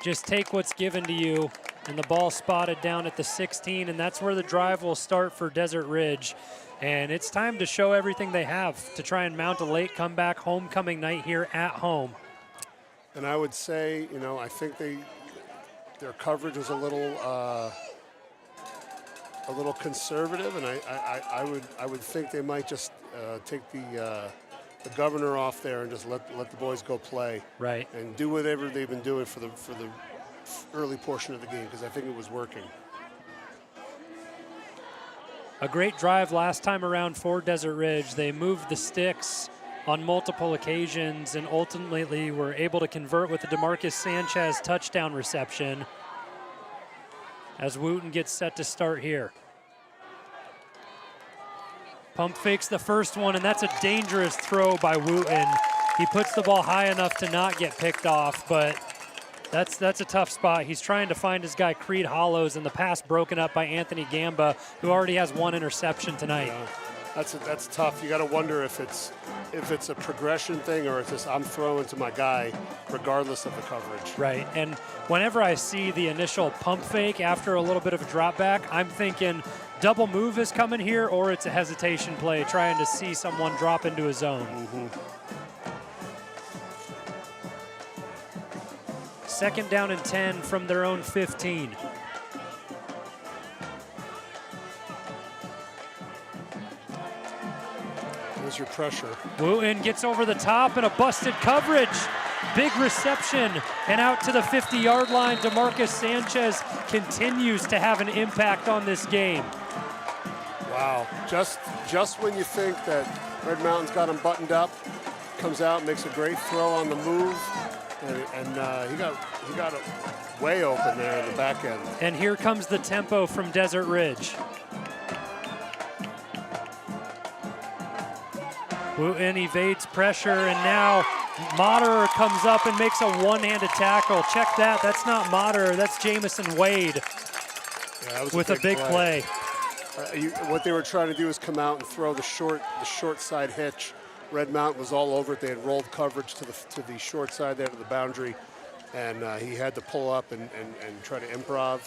just take what's given to you. And the ball spotted down at the 16, and that's where the drive will start for Desert Ridge. And it's time to show everything they have to try and mount a late comeback homecoming night here at home. And I would say, you know, I think their coverage was a little conservative, and I would think they might just take the governor off there and just let the boys go play. Right. And do whatever they've been doing for the early portion of the game, because I think it was working. A great drive last time around for Desert Ridge. They moved the sticks on multiple occasions and ultimately were able to convert with the DeMarcus Sanchez touchdown reception as Wooten gets set to start here. Pump fakes the first one, and that's a dangerous throw by Wooten. He puts the ball high enough to not get picked off, but that's a tough spot. He's trying to find his guy Creed Hollows, and the pass broken up by Anthony Gamba, who already has 1 interception tonight. Yeah, that's tough. You got to wonder if it's a progression thing or it's just I'm throwing to my guy regardless of the coverage. Right, and whenever I see the initial pump fake after a little bit of a drop back, I'm thinking double move is coming here, or it's a hesitation play trying to see someone drop into a zone. Mm-hmm. 2nd down and 10 from their own 15. There's your pressure. Wooten gets over the top and a busted coverage. Big reception and out to the 50-yard line. DeMarcus Sanchez continues to have an impact on this game. Wow, just when you think that Red Mountain's got him buttoned up, comes out, makes a great throw on the move, and he got it way open there in the back end. And here comes the tempo from Desert Ridge. Wooten evades pressure, and now Motter comes up and makes a one-handed tackle. Check that, that's not Motter, that's Jamison Wade with a big play. What they were trying to do is come out and throw the short side hitch. Red Mountain was all over it. They had rolled coverage to the short side there to the boundary, and he had to pull up and try to improv,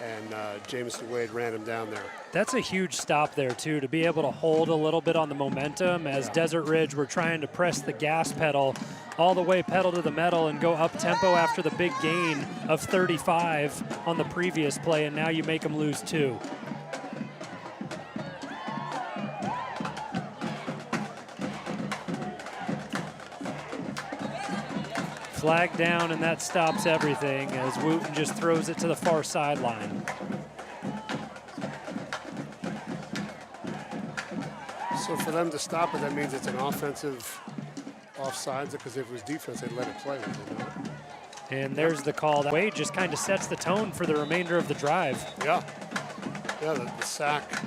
and Jamison Wade ran him down there. That's a huge stop there, too, to be able to hold a little bit on the momentum as Desert Ridge were trying to press the gas pedal all the way pedal to the metal and go up-tempo after the big gain of 35 on the previous play, and now you make them lose 2. Flag down, and that stops everything as Wooten just throws it to the far sideline. So for them to stop it, that means it's an offensive offsides, because if it was defense, they'd let it play with it. And there's the call. Wade just kind of sets the tone for the remainder of the drive. Yeah, the sack,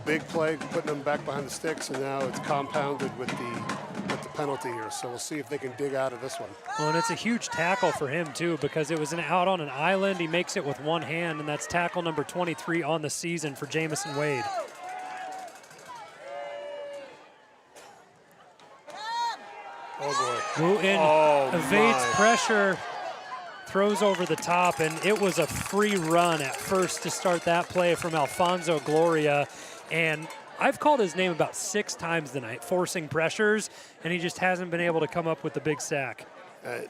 big play, putting them back behind the sticks, and now it's compounded with the the penalty here. So we'll see if they can dig out of this one. Well, and it's a huge tackle for him, too, because it was out on an island. He makes it with one hand, and that's tackle number 23 on the season for Jamison Wade. Oh, boy. Wooten evades pressure, throws over the top, and it was a free run at first to start that play from Alfonso Gloria. And I've called his name about 6 times tonight, forcing pressures, and he just hasn't been able to come up with the big sack.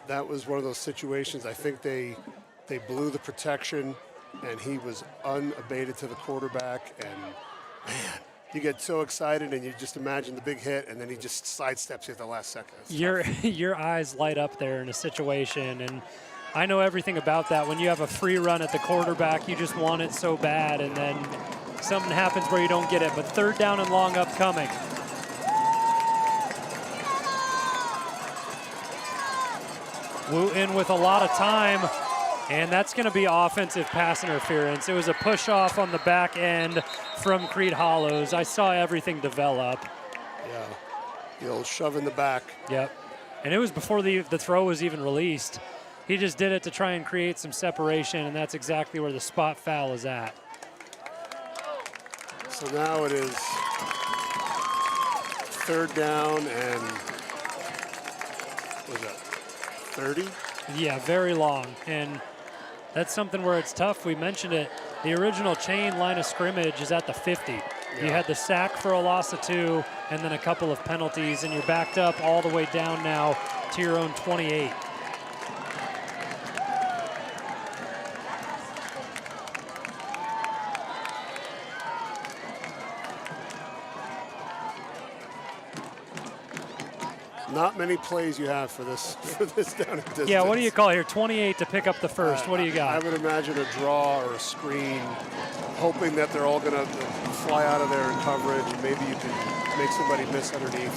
That was one of those situations. I think they blew the protection, and he was unabated to the quarterback. And, man, you get so excited, and you just imagine the big hit, and then he just sidesteps you at the last second. Your eyes light up there in a situation, and I know everything about that. When you have a free run at the quarterback, you just want it so bad, and then something happens where you don't get it. But 3rd down and long upcoming. Wooten with a lot of time, and that's going to be offensive pass interference. It was a push off on the back end from Creed Hollows. I saw everything develop. Yeah, the old shove in the back. Yep, and it was before the throw was even released. He just did it to try and create some separation, and that's exactly where the spot foul is at. So now it is 3rd down and, what was that, 30? Yeah, very long, and that's something where it's tough. We mentioned it. The original chain line of scrimmage is at the 50. Yeah. You had the sack for a loss of 2, and then a couple of penalties, and you're backed up all the way down now to your own 28. Not many plays you have for this down and distance. Yeah, what do you call here? 28 to pick up the first. What do you got? I would imagine a draw or a screen, hoping that they're all going to fly out of there in coverage. Maybe you can make somebody miss underneath.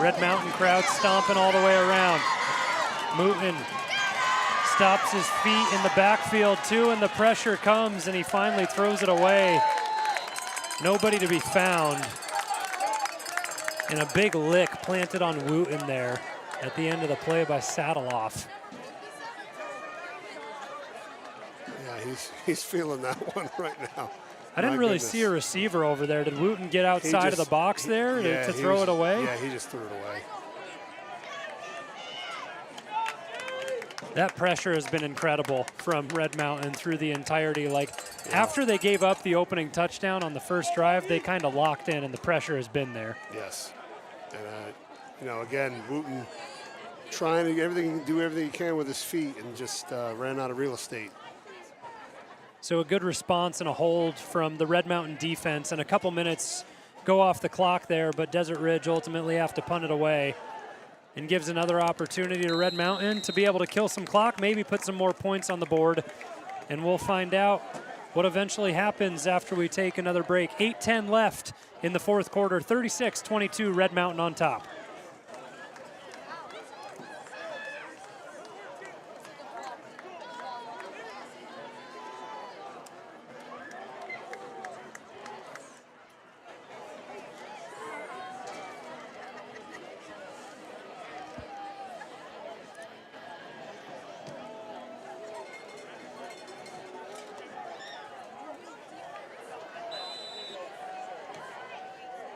Red Mountain crowd stomping all the way around. Wooten stops his feet in the backfield too, and the pressure comes, and he finally throws it away. Nobody to be found. And a big lick planted on Wooten there at the end of the play by Saddleoff. Yeah, he's feeling that one right now. I didn't really see a receiver over there. Did Wooten get outside of the box there to throw it away? Yeah, he just threw it away. That pressure has been incredible from Red Mountain through the entirety. After they gave up the opening touchdown on the first drive, they kind of locked in, and the pressure has been there. Yes. And, again, Wooten trying to do everything he can with his feet and just ran out of real estate. So a good response and a hold from the Red Mountain defense, and a couple minutes go off the clock there, but Desert Ridge ultimately have to punt it away. And gives another opportunity to Red Mountain to be able to kill some clock, maybe put some more points on the board. And we'll find out what eventually happens after we take another break. 8:10 left in the 4th quarter, 36-22, Red Mountain on top.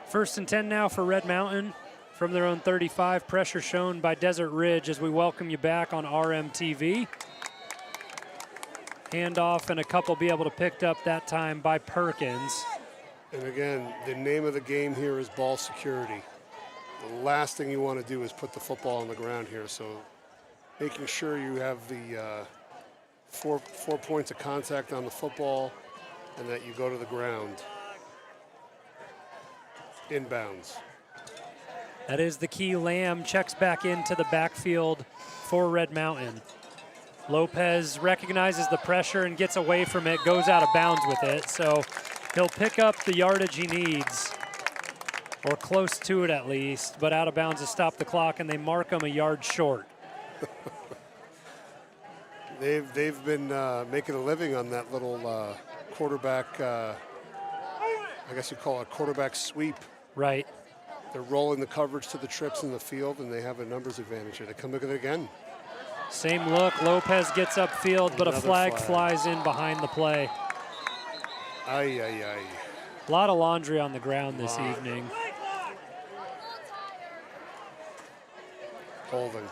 First and 10 now for Red Mountain from their own 35. Pressure shown by Desert Ridge as we welcome you back on RMTV. Handoff, and a couple be able to picked up that time by Perkins. And again, the name of the game here is ball security. The last thing you want to do is put the football on the ground here. So making sure you have the four points of contact on the football and that you go to the ground. Inbounds. That is the key. Lamb checks back into the backfield for Red Mountain. Lopez recognizes the pressure and gets away from it, goes out of bounds with it. So he'll pick up the yardage he needs, or close to it at least, but out of bounds to stop the clock, and they mark him a yard short. They've been making a living on that little quarterback I guess you call it a quarterback sweep. Right. They're rolling the coverage to the trips in the field, and they have a numbers advantage here. They come look at it again. Same look. Lopez gets upfield, but a flag flies in behind the play. Ay, ay, ay. A lot of laundry on the ground this evening. Holding.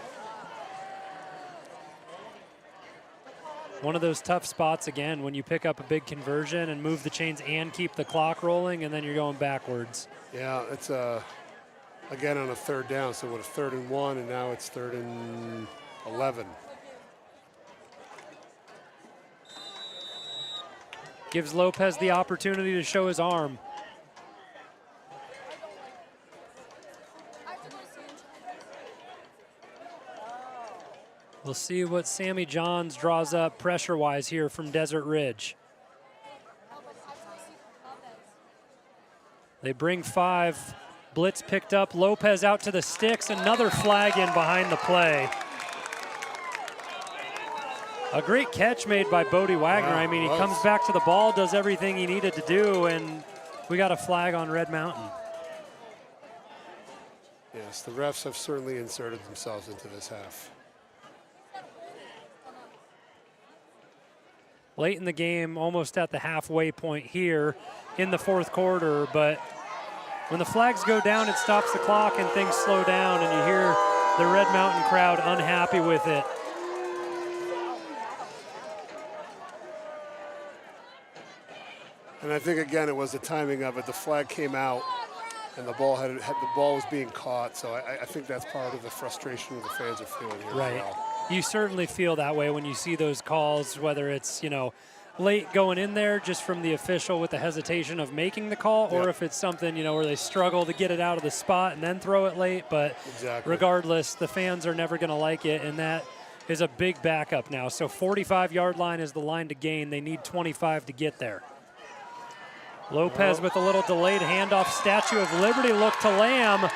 One of those tough spots, again, when you pick up a big conversion and move the chains and keep the clock rolling, and then you're going backwards. Yeah, it's again on a third down. So what, a 3rd and 1, and now it's 3rd and 11. Gives Lopez the opportunity to show his arm. We'll see what Sammy Johns draws up pressure-wise here from Desert Ridge. They bring 5. Blitz picked up. Lopez out to the sticks. Another flag in behind the play. A great catch made by Bodie Wagner. I mean, he comes back to the ball, does everything he needed to do, and we got a flag on Red Mountain. Yes, the refs have certainly inserted themselves into this half. Late in the game, almost at the halfway point here in the 4th quarter, but when the flags go down, it stops the clock and things slow down, and you hear the Red Mountain crowd unhappy with it. And I think, again, it was the timing of it. The flag came out, and the ball the ball was being caught, so I think that's part of the frustration the fans are feeling here. Right. As well. You certainly feel that way when you see those calls, whether it's, late going in there just from the official with the hesitation of making the call, or if it's something, where they struggle to get it out of the spot and then throw it late. But regardless, the fans are never going to like it, and that is a big backup now. So 45-yard line is the line to gain. They need 25 to get there. Lopez with a little delayed handoff. Statue of Liberty look to Lamb.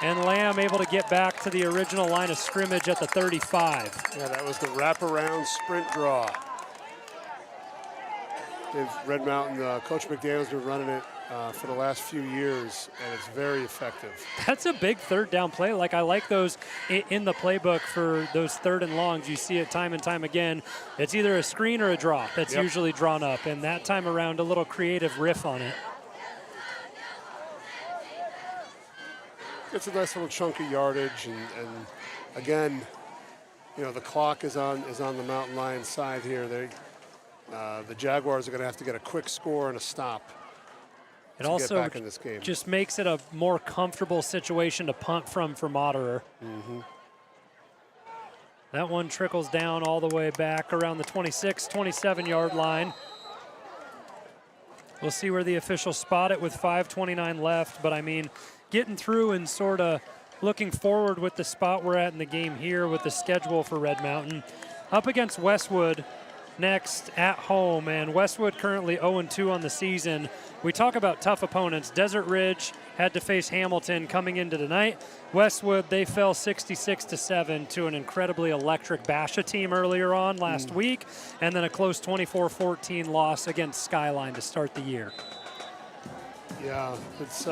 And Lamb able to get back to the original line of scrimmage at the 35. Yeah, that was the wraparound sprint draw. Red Mountain, Coach McDaniel's been running it for the last few years, and it's very effective. That's a big 3rd down play. I like those in the playbook for those 3rd and longs. You see it time and time again. It's either a screen or a draw that's usually drawn up, and that time around a little creative riff on it. It's a nice little chunk of yardage, and again, the clock is on the Mountain Lions side here. The Jaguars are going to have to get a quick score and a stop. It also get back in this game. Just makes it a more comfortable situation to punt from for Moderer. That one trickles down all the way back around the 26, 27-yard line. We'll see where the officials spot it with 5:29 left, but I mean, getting through and sort of looking forward with the spot we're at in the game here with the schedule for Red Mountain. Up against Westwood next at home, and Westwood currently 0-2 on the season. We talk about tough opponents. Desert Ridge had to face Hamilton coming into tonight. Westwood, they fell 66-7 to an incredibly electric Basha team earlier on last week, and then a close 24-14 loss against Skyline to start the year. Yeah, it's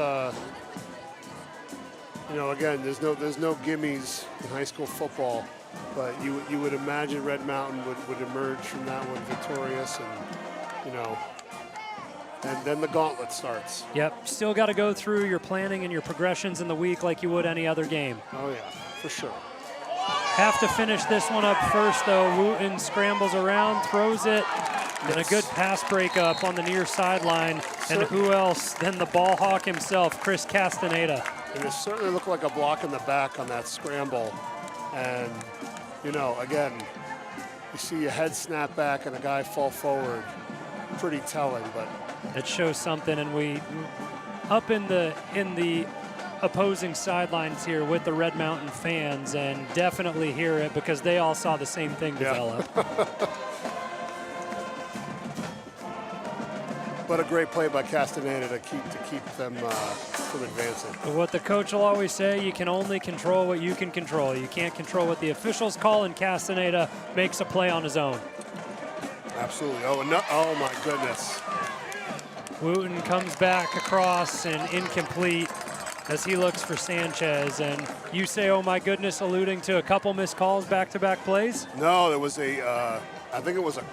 again, there's no gimmies in high school football, but you would imagine Red Mountain would emerge from that one victorious, and then the gauntlet starts. Yep, still got to go through your planning and your progressions in the week like you would any other game. Oh yeah, for sure. Have to finish this one up first though. Wooten scrambles around, throws it, and a good pass breakup on the near sideline. And who else than the ball hawk himself, Chris Castaneda. And it certainly looked like a block in the back on that scramble. And, again, you see a head snap back and a guy fall forward. Pretty telling, but it shows something. And we up in the opposing sidelines here with the Red Mountain fans, and definitely hear it because they all saw the same thing develop. But a great play by Castaneda to keep them from advancing. What the coach will always say, you can only control what you can control. You can't control what the officials call, and Castaneda makes a play on his own. Absolutely. Oh, no, oh my goodness. Wooten comes back across and incomplete as he looks for Sanchez. And you say, oh my goodness, alluding to a couple missed calls, back-to-back plays? No, there was I think it was a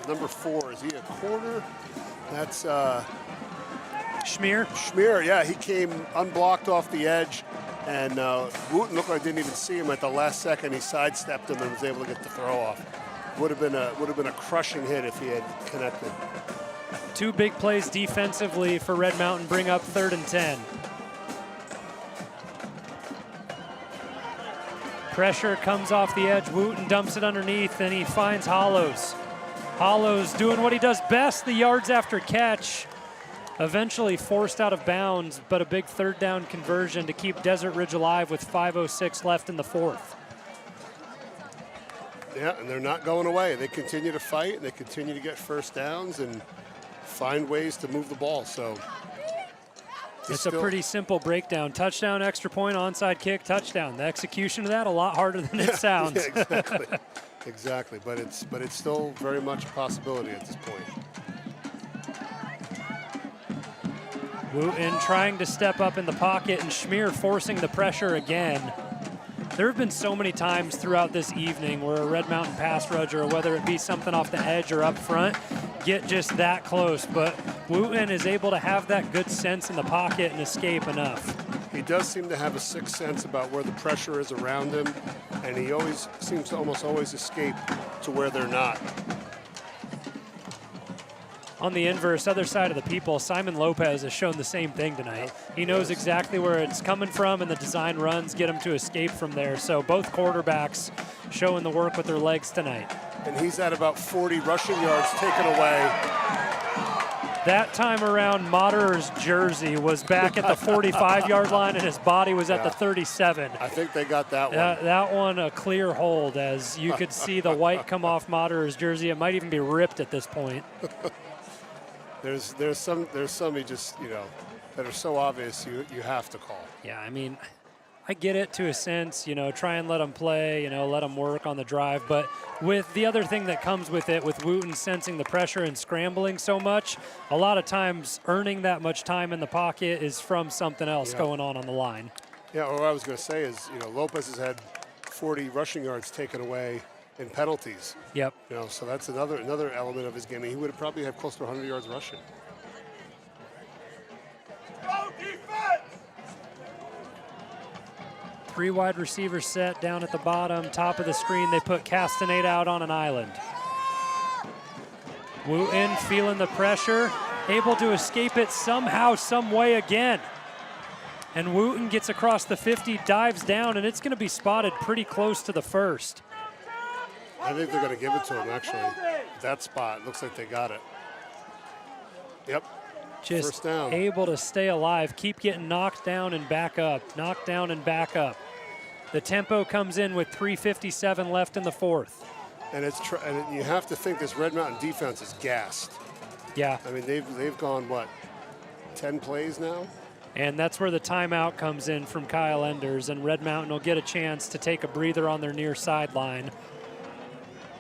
number 4. Is he a corner? That's Schmier? Schmier, yeah, he came unblocked off the edge, and Wooten looked like I didn't even see him at the last second. He sidestepped him and was able to get the throw off. Would have been a crushing hit if he had connected. 2 big plays defensively for Red Mountain, bring up 3rd and 10. Pressure comes off the edge. Wooten dumps it underneath, and he finds Hollows. Hollows doing what he does best, the yards after catch. Eventually forced out of bounds, but a big 3rd down conversion to keep Desert Ridge alive with 5:06 left in the 4th. Yeah, and they're not going away. They continue to fight, and they continue to get first downs and find ways to move the ball. So it's a pretty simple breakdown. Touchdown, extra point, onside kick, touchdown. The execution of that, a lot harder than it sounds. Yeah, exactly. Exactly, but it's still very much a possibility at this point. Wooten trying to step up in the pocket, and Schmier forcing the pressure again. There have been so many times throughout this evening where a Red Mountain pass rusher, or whether it be something off the edge or up front, get just that close. But Wooten is able to have that good sense in the pocket and escape enough. He does seem to have a sixth sense about where the pressure is around him, and he always seems to almost always escape to where they're not. On the inverse, other side of the people, Simon Lopez has shown the same thing tonight. He knows exactly where it's coming from, and the design runs get him to escape from there. So both quarterbacks showing the work with their legs tonight. And he's at about 40 rushing yards taken away. That time around, Moderer's jersey was back at the 45-yard line, and his body was at the 37. I think they got that one. That one a clear hold, as you could see the white come off Moderer's jersey. It might even be ripped at this point. There's some you just, that are so obvious you have to call. Yeah, I mean, I get it to a sense, try and let them play, let them work on the drive. But with the other thing that comes with it, with Wooten sensing the pressure and scrambling so much, a lot of times earning that much time in the pocket is from something else going on the line. Yeah, or what I was going to say is, Lopez has had 40 rushing yards taken away in penalties. Yep. So that's another element of his game. He would have probably have close to 100 yards rushing. Go defense! 3 wide receivers set down at the bottom, top of the screen. They put Castaneda out on an island. Wooten feeling the pressure, able to escape it somehow, some way again. And Wooten gets across the 50, dives down, and it's going to be spotted pretty close to the first. I think they're going to give it to him, actually. That spot, looks like they got it. Yep. Just first down. Able to stay alive, keep getting knocked down and back up, knocked down and back up. The tempo comes in with 3:57 left in the 4th. And and you have to think this Red Mountain defense is gassed. Yeah. I mean, they've gone, 10 plays now? And that's where the timeout comes in from Kyle Enders, and Red Mountain will get a chance to take a breather on their near sideline.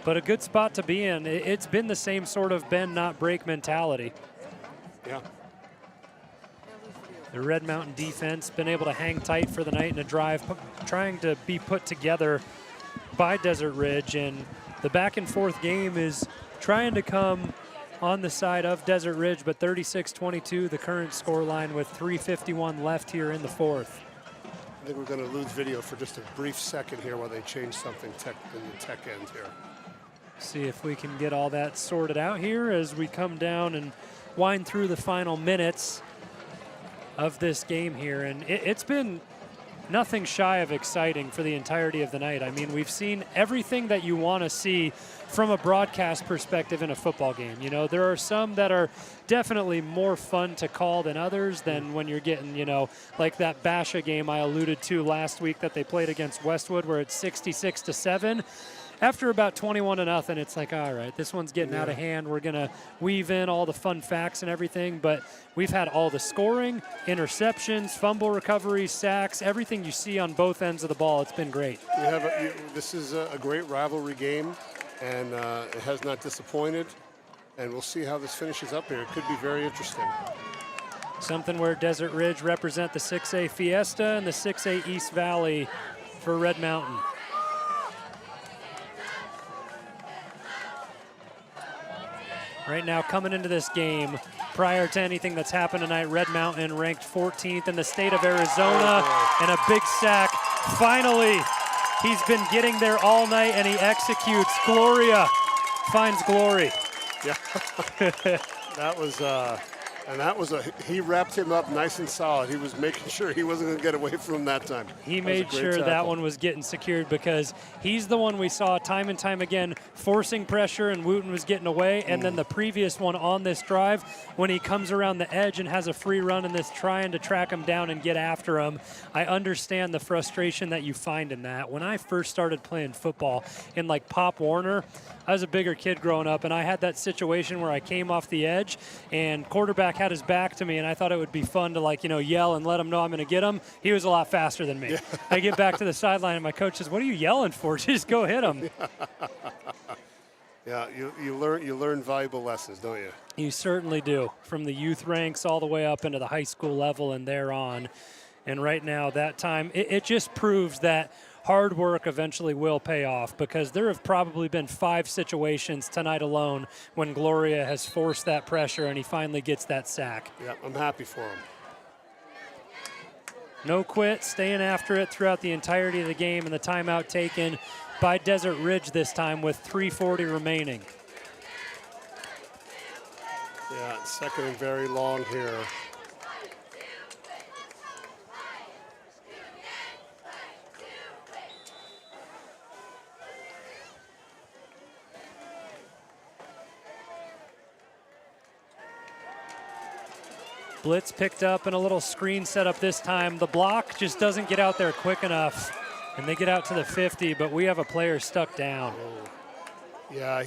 But a good spot to be in. It's been the same sort of bend, not break mentality. Yeah. The Red Mountain defense been able to hang tight for the night in a drive, trying to be put together by Desert Ridge. And the back and forth game is trying to come on the side of Desert Ridge, but 36-22, the current score line with 3:51 left here in the 4th. I think we're going to lose video for just a brief second here while they change something in the tech end here. See if we can get all that sorted out here as we come down and wind through the final minutes of this game here. And it's been nothing shy of exciting for the entirety of the night. I mean, we've seen everything that you want to see from a broadcast perspective in a football game. There are some that are definitely more fun to call than others, than when you're getting, like that Basha game I alluded to last week that they played against Westwood, where it's 66-7. After about 21-0, it's like, all right, this one's getting out of hand. We're going to weave in all the fun facts and everything, but we've had all the scoring, interceptions, fumble recoveries, sacks, everything you see on both ends of the ball. It's been great. This is a great rivalry game, and it has not disappointed. and we'll see how this finishes up here. It could be very interesting. Something where Desert Ridge represent the 6A Fiesta and the 6A East Valley for Red Mountain. Right now, coming into this game, prior to anything that's happened tonight, Red Mountain ranked 14th in the state of Arizona, and a big sack. Finally, he's been getting there all night, and he executes. Gloria finds glory. Yeah, that was he wrapped him up nice and solid. He was making sure he wasn't going to get away from him that time. He made sure that one was getting secured, because he's the one we saw time and time again forcing pressure, and Wooten was getting away. And then the previous one on this drive, when he comes around the edge and has a free run in this, trying to track him down and get after him. I understand the frustration that you find in that. When I first started playing football in like Pop Warner, I was a bigger kid growing up, and I had that situation where I came off the edge and quarterback had his back to me, and I thought it would be fun to, like, you know, yell and let him know I'm going to get him. He was a lot faster than me. Yeah. I get back to the sideline, and my coach says, "What are you yelling for? Just go hit him." Yeah, you learn valuable lessons, don't you? You certainly do, from the youth ranks all the way up into the high school level and thereon. And right now, that time, it just proves that hard work eventually will pay off, because there have probably been 5 situations tonight alone when Gloria has forced that pressure and he finally gets that sack. Yeah, I'm happy for him. No quit, staying after it throughout the entirety of the game, and the timeout taken by Desert Ridge this time with 3:40 remaining. Yeah, second and very long here. Blitz picked up and a little screen set up this time. The block just doesn't get out there quick enough, and they get out to the 50, but we have a player stuck down. Yeah,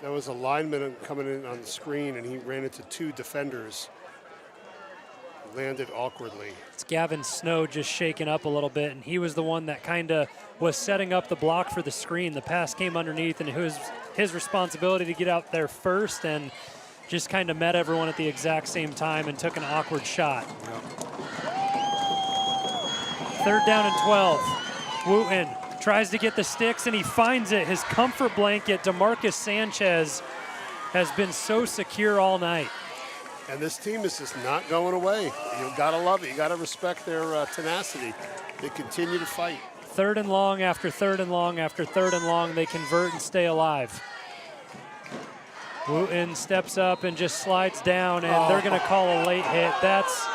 there was a lineman coming in on the screen, and he ran into 2 defenders. Landed awkwardly. It's Gavin Snow just shaking up a little bit, and he was the one that kind of was setting up the block for the screen. The pass came underneath, and it was his responsibility to get out there first, and just kind of met everyone at the exact same time and took an awkward shot. Yep. 3rd down and 12. Wooten tries to get the sticks, and he finds it. His comfort blanket, DeMarcus Sanchez, has been so secure all night. And this team is just not going away. You gotta love it. You gotta respect their tenacity. They continue to fight. 3rd and long after 3rd and long after 3rd and long, they convert and stay alive. Wooten steps up and just slides down, and they're going to call a late hit. That's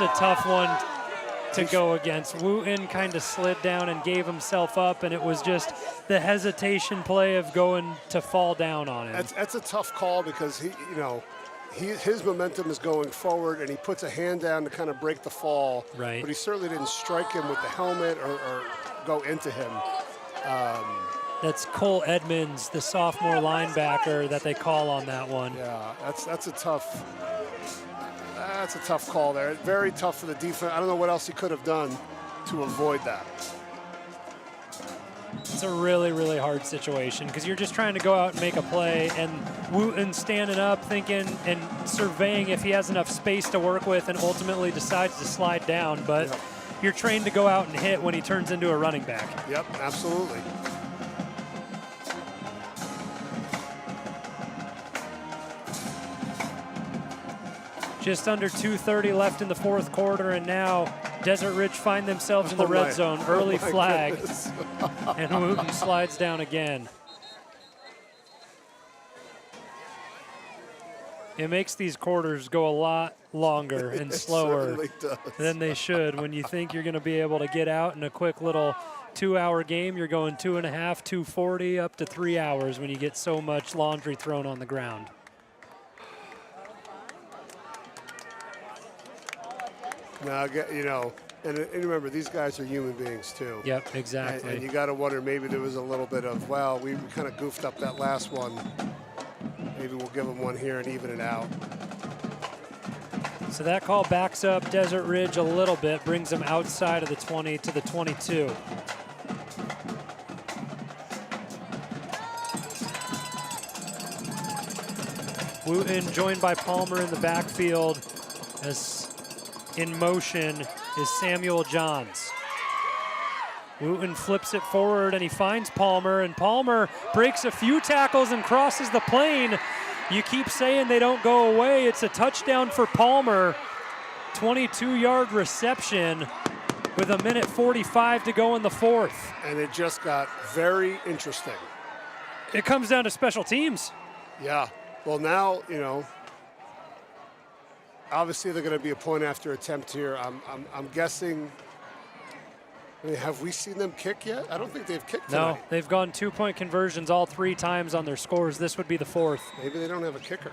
a tough one to go against. Wooten kind of slid down and gave himself up, and it was just the hesitation play of going to fall down on him. That's a tough call, because his momentum is going forward, and he puts a hand down to kind of break the fall. Right. But he certainly didn't strike him with the helmet or go into him. That's Cole Edmonds, the sophomore linebacker that they call on that one. Yeah, that's a tough call there. Very tough for the defense. I don't know what else he could have done to avoid that. It's a really, really hard situation, because you're just trying to go out and make a play, and Wooten standing up thinking and surveying if he has enough space to work with, and ultimately decides to slide down. But Yep. You're trained to go out and hit when he turns into a running back. Yep, absolutely. Just under 2:30 left in the 4th quarter, and now Desert Ridge find themselves in the red zone. Early flag, and Wooten slides down again. It makes these quarters go a lot longer and slower than they should. When you think you're going to be able to get out in a quick little 2-hour game, you're going 2.5, 2:40, up to 3 hours when you get so much laundry thrown on the ground. Now, and remember, these guys are human beings too. Yep, exactly. And you got to wonder, maybe there was a little bit of, well, we kind of goofed up that last one. Maybe we'll give them one here and even it out. So that call backs up Desert Ridge a little bit, brings them outside of the 20 to the 22. Wooten joined by Palmer in the backfield, as in motion is Samuel Johns. Wooten flips it forward and he finds Palmer, and Palmer breaks a few tackles and crosses the plane. You keep saying they don't go away. It's a touchdown for Palmer. 22-yard reception with 1:45 to go in the fourth. And it just got very interesting. It comes down to special teams. Yeah. Well, now, you know, obviously they're going to be a point after attempt here. I'm guessing. I mean, have we seen them kick yet? I don't think they've kicked tonight. No, they've gone 2-point conversions all 3 times on their scores. This would be the fourth. Maybe they don't have a kicker.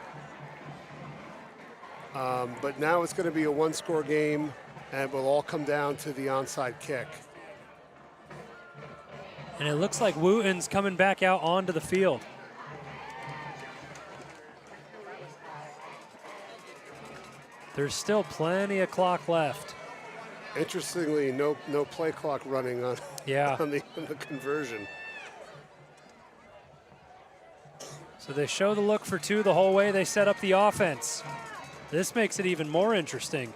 But now it's going to be a 1-score game, and it will all come down to the onside kick. And it looks like Wooten's coming back out onto the field. There's still plenty of clock left. Interestingly, no play clock running on, Yeah. on the conversion. So they show the look for 2 the whole way they set up the offense. This makes it even more interesting.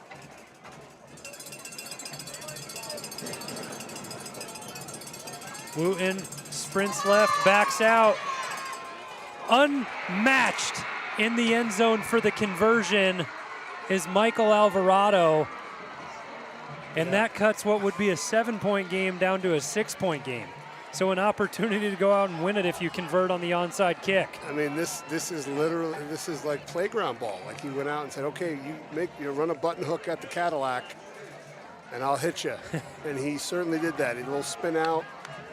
Wooten sprints left, backs out. Unmatched in the end zone for the conversion is Michael Alvarado. And that cuts what would be a 7-point game down to a 6-point game. So an opportunity to go out and win it if you convert on the onside kick. I mean, this is literally, this is like playground ball. Like he went out and said, okay, you run a button hook at the Cadillac and I'll hit you. And he certainly did that. He a little spin out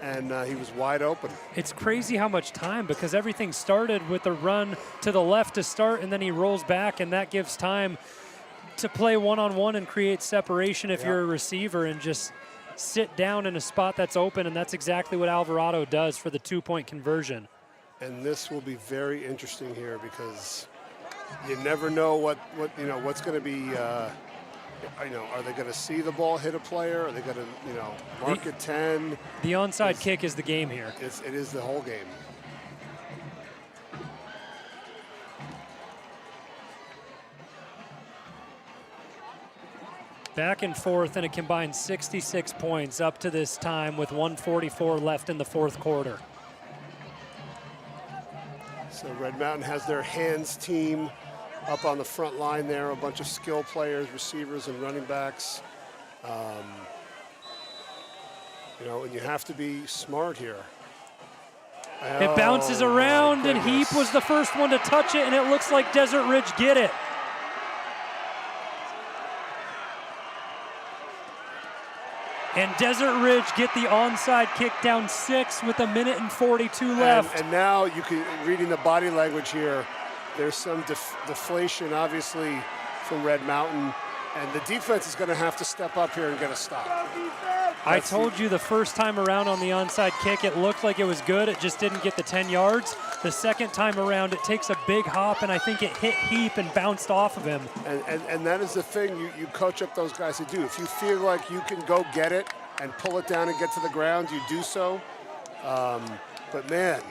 and he was wide open. It's crazy how much time, because everything started with the run to the left to start, and then he rolls back, and that gives time to play one-on-one and create separation if you're a receiver, and just sit down in a spot that's open, and that's exactly what Alvarado does for the 2-point conversion. And this will be very interesting here, because you never know what's going to be. Are they going to see the ball hit a player? Are they going to mark it 10? The onside kick is the game here. It is the whole game. Back and forth, and a combined 66 points up to this time with 1:44 left in the fourth quarter. So Red Mountain has their hands team up on the front line there, a bunch of skill players, receivers and running backs. And you have to be smart here. It bounces around, and Heap was the first one to touch it, and it looks like Desert Ridge get it. And Desert Ridge get the onside kick down 6 with 1:42 left. And now you can, reading the body language here, there's some deflation, obviously, from Red Mountain. And the defense is going to have to step up here and get a stop. I told you the first time around on the onside kick, it looked like it was good. It just didn't get the 10 yards. The second time around, it takes a big hop, and I think it hit Heap and bounced off of him. And that is the thing you coach up those guys to do. If you feel like you can go get it and pull it down and get to the ground, you do so. But man,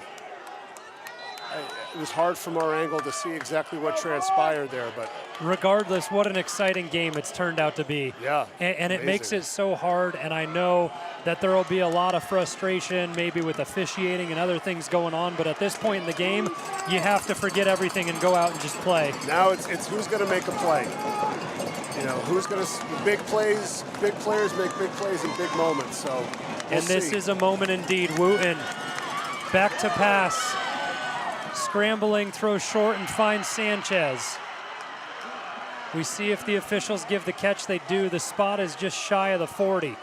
it was hard from our angle to see exactly what transpired there. But regardless, what an exciting game it's turned out to be. Yeah, and it makes it so hard, and I know that there will be a lot of frustration maybe with officiating and other things going on, but at this point in the game, you have to forget everything and go out and just play. Now it's who's going to make a play. Who's going to, big players make big plays in big moments, so and this is a moment indeed. Wooten back to pass, scrambling, throws short and finds Sanchez. We see if the officials give the catch. They do. The spot is just shy of the 40.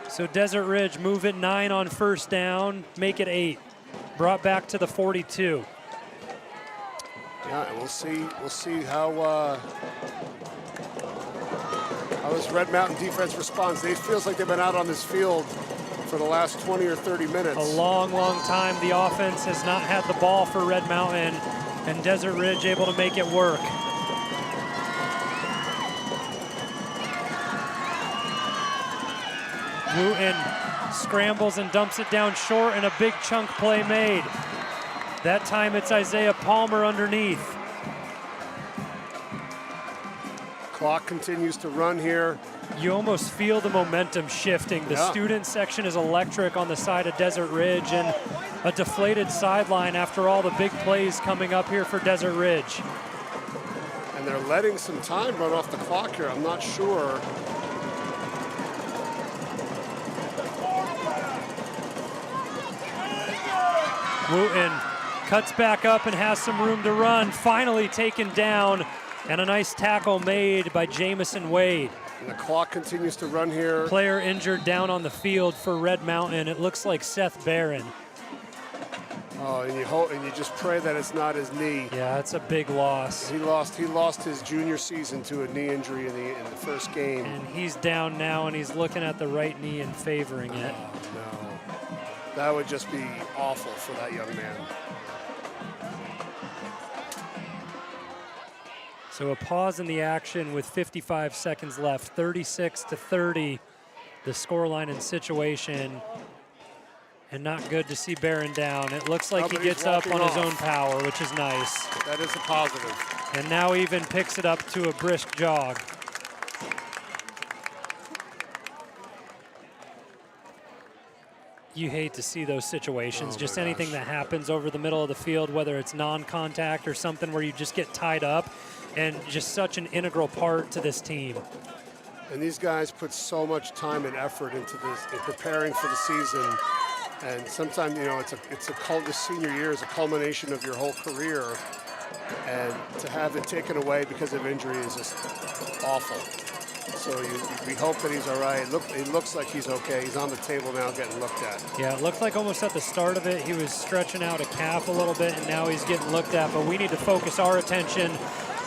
So Desert Ridge move it 9 on first down, make it 8. Brought back to the 42. Yeah, and we'll see how this Red Mountain defense responds. It feels like they've been out on this field for the last 20 or 30 minutes. A long, long time. The offense has not had the ball for Red Mountain, and Desert Ridge able to make it work. Wooten scrambles and dumps it down short, and a big chunk play made. That time it's Isaiah Palmer underneath. Clock continues to run here. You almost feel the momentum shifting. The student section is electric on the side of Desert Ridge, and a deflated sideline after all the big plays coming up here for Desert Ridge. And they're letting some time run off the clock here. I'm not sure. Wooten cuts back up and has some room to run. Finally taken down, and a nice tackle made by Jamison Wade. And the clock continues to run here. Player injured down on the field for Red Mountain. It looks like Seth Barron. Oh, and you hope, and you just pray that it's not his knee. Yeah, it's a big loss. He lost his junior season to a knee injury in the first game. And he's down now, and he's looking at the right knee and favoring it. Oh, no. That would just be awful for that young man. So a pause in the action with 55 seconds left, 36-30, the scoreline and situation. And not good to see Barron down. It looks like he gets up on his own power, which is nice. That is a positive. And now even picks it up to a brisk jog. You hate to see those situations, just anything that happens over the middle of the field, whether it's non-contact or something where you just get tied up, and just such an integral part to this team. And these guys put so much time and effort into this, in preparing for the season. And sometimes, you know, this senior year is a culmination of your whole career, and to have it taken away because of injury is just awful. So we hope that he's all right. It looks like he's okay. He's on the table now getting looked at. Yeah, it looked like almost at the start of it, he was stretching out a calf a little bit, and now he's getting looked at. But we need to focus our attention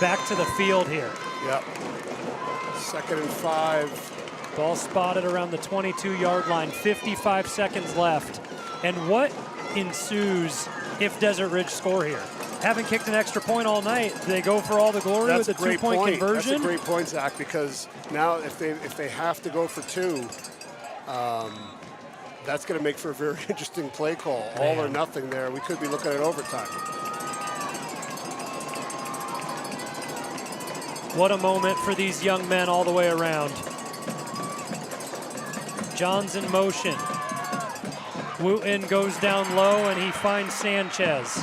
back to the field here. Yep. 2nd and 5. Ball spotted around the 22-yard line, 55 seconds left. And what ensues if Desert Ridge score here? Haven't kicked an extra point all night. They go for all the glory with a 2-point conversion. That's a great point, Zach, because now if they have to go for 2, that's going to make for a very interesting play call. Man. All or nothing there. We could be looking at overtime. What a moment for these young men all the way around. John's in motion. Wooten goes down low, and he finds Sanchez.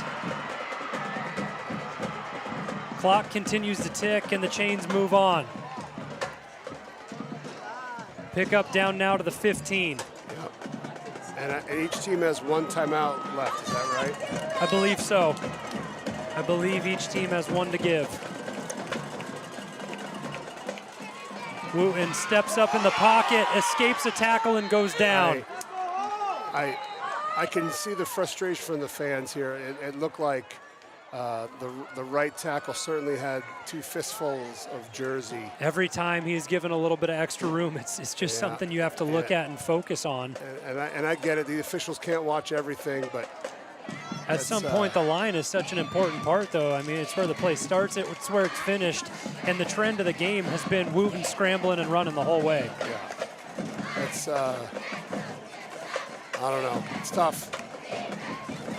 Clock continues to tick, and the chains move on. Pick up down now to the 15. Yep. And each team has 1 timeout left, is that right? I believe so. I believe each team has 1 to give. Wooten steps up in the pocket, escapes a tackle, and goes down. I can see the frustration from the fans here. It looked like the right tackle certainly had 2 fistfuls of jersey. Every time he's given a little bit of extra room, it's just something you have to look at and focus on. And I get it. The officials can't watch everything, but at some point, the line is such an important part, though. I mean, it's where the play starts, it's where it's finished, and the trend of the game has been Wooten scrambling and running the whole way. Yeah, it's I don't know. It's tough.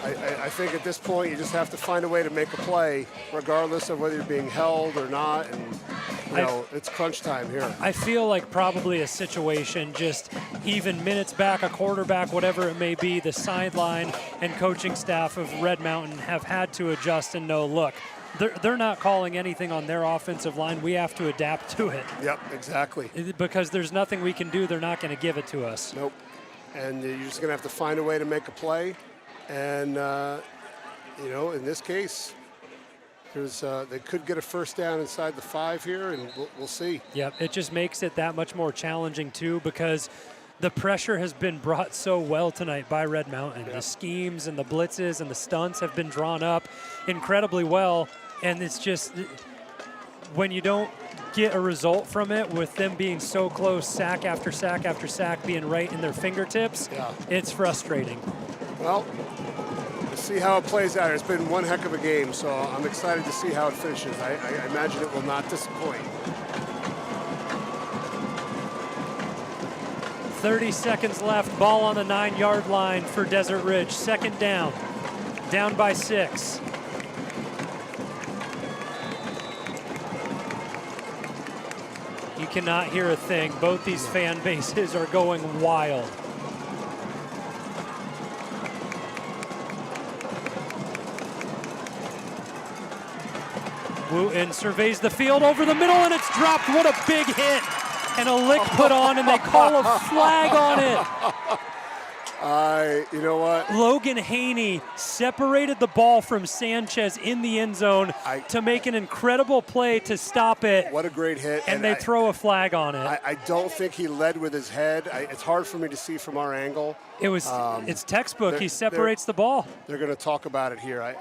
I think at this point you just have to find a way to make a play, regardless of whether you're being held or not. And you know, it's crunch time here. I feel like probably a situation just even minutes back, a quarterback, whatever it may be, the sideline and coaching staff of Red Mountain have had to adjust and know, look, they're not calling anything on their offensive line. We have to adapt to it. Yep, exactly. Because there's nothing we can do. They're not going to give it to us. Nope. And you're just going to have to find a way to make a play. And, you know, in this case, they could get a first down inside the 5 here, and we'll see. Yep, it just makes it that much more challenging, too, because the pressure has been brought so well tonight by Red Mountain. Yep. The schemes and the blitzes and the stunts have been drawn up incredibly well, and it's just when you don't get a result from it with them being so close, sack after sack after sack being right in their fingertips, it's frustrating. Well, we'll see how it plays out. It's been one heck of a game, so I'm excited to see how it finishes. I imagine it will not disappoint. 30 seconds left, ball on the 9-yard line for Desert Ridge, 2nd down. down by 6. You cannot hear a thing. Both these fan bases are going wild. Wooten surveys the field over the middle, and it's dropped. What a big hit. And a lick put on, and they call a flag on it. You know what? Logan Haney separated the ball from Sanchez in the end zone to make an incredible play to stop it. What a great hit. And they throw a flag on it. I don't think he led with his head. It's hard for me to see from our angle. It's textbook. He separates the ball. They're going to talk about it here.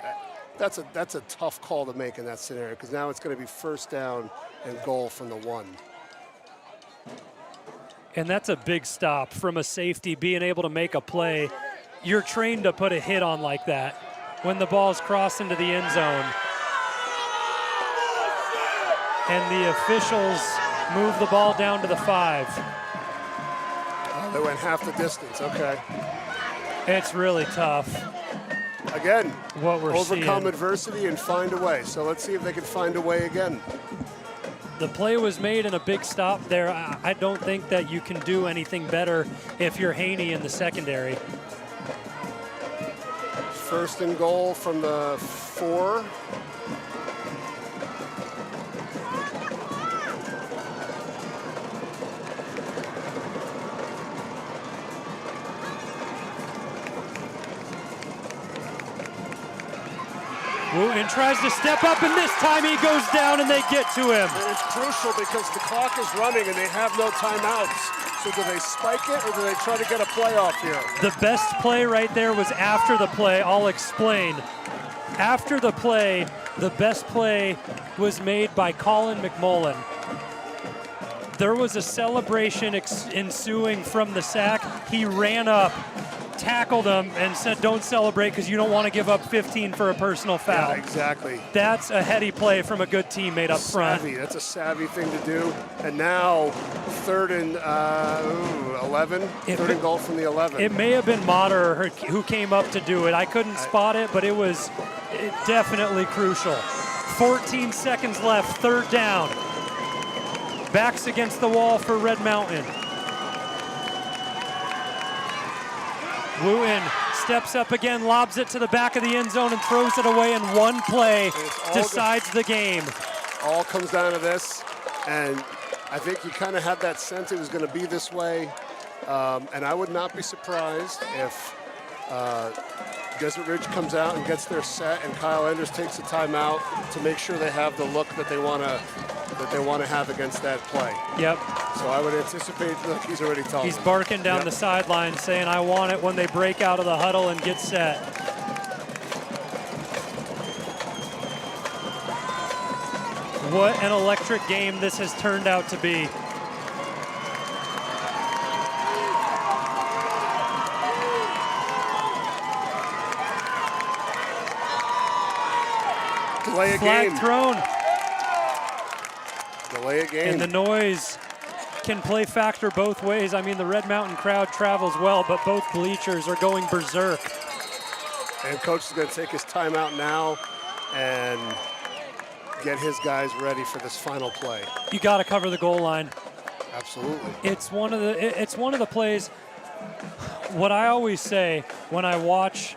That's a tough call to make in that scenario, because now it's going to be first down and goal from the 1. And that's a big stop from a safety being able to make a play. You're trained to put a hit on like that when the ball's crossed into the end zone. And the officials move the ball down to the 5. Oh, they went half the distance. Okay. It's really tough. Again, what we're overcome seeing. Adversity and find a way. So let's see if they can find a way again. The play was made and a big stop there. I don't think that you can do anything better if you're Haney in the secondary. First and goal from the 4. Wooten tries to step up, and this time he goes down and they get to him. It's crucial because the clock is running and they have no timeouts. So do they spike it or do they try to get a playoff here? The best play right there was after the play. I'll explain. After the play, the best play was made by Colin McMullen. There was a celebration ensuing from the sack. He ran up, tackled him, and said, "Don't celebrate because you don't want to give up 15 for a personal foul." Yeah, exactly. That's a heady play from a good teammate up front. That's a savvy thing to do. And now, third and 11. Third and goal from the 11. It may have been Motter who came up to do it. I couldn't spot it, but it was definitely crucial. 14 seconds left, third down. Backs against the wall for Red Mountain. Wooten steps up again, lobs it to the back of the end zone and throws it away, and one play decides the game. All comes down to this, and I think you kind of had that sense it was going to be this way, and I would not be surprised if Desert Ridge comes out and gets their set, and Kyle Enders takes a timeout to make sure they have the look that they want to have against that play. Yep. So I would anticipate. Look, he's already telling. He's barking down the sideline, saying, "I want it," when they break out of the huddle and get set. What an electric game this has turned out to be. Delay a Flag game. thrown. Delay a game. And the noise can play factor both ways. I mean, the Red Mountain crowd travels well, but both bleachers are going berserk. And coach is going to take his timeout now and get his guys ready for this final play. You got to cover the goal line. Absolutely. It's one of the plays. What I always say when I watch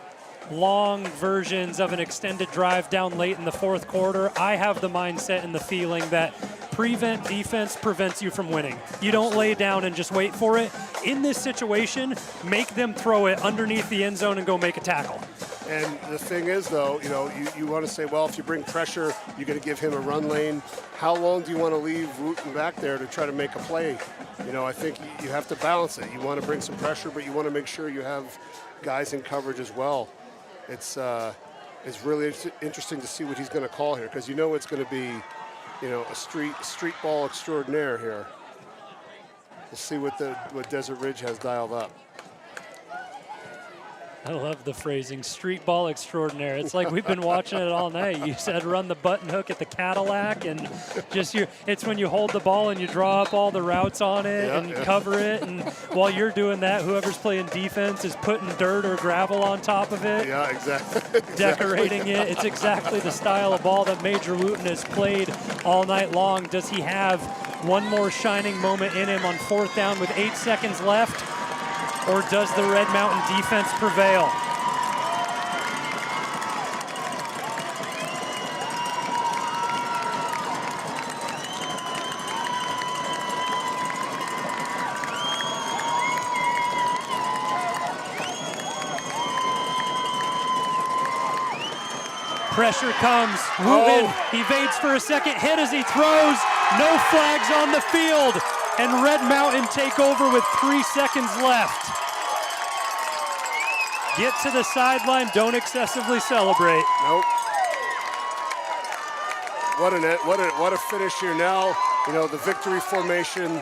long versions of an extended drive down late in the fourth quarter, I have the mindset and the feeling that prevent defense prevents you from winning. You don't lay down and just wait for it. In this situation, make them throw it underneath the end zone and go make a tackle. And the thing is, though, you want to say, well, if you bring pressure, you're going to give him a run lane. How long do you want to leave Wooten back there to try to make a play? I think you have to balance it. You want to bring some pressure, but you want to make sure you have guys in coverage as well. It's really interesting to see what he's going to call here, because it's going to be, a street ball extraordinaire here. We'll see what Desert Ridge has dialed up. I love the phrasing, street ball extraordinaire. It's like we've been watching it all night. You said run the button hook at the Cadillac, and it's when you hold the ball and you draw up all the routes on it cover it, and while you're doing that, whoever's playing defense is putting dirt or gravel on top of it. Yeah, exactly. Decorating it. It's exactly the style of ball that Major Wooten has played all night long. Does he have one more shining moment in him on 4th down with 8 seconds left? Or does the Red Mountain defense prevail? Pressure comes. Wooten evades for a second, hit as he throws. No flags on the field. And Red Mountain take over with 3 seconds left. Get to the sideline, don't excessively celebrate. Nope. What a finish here now. You know, the victory formation,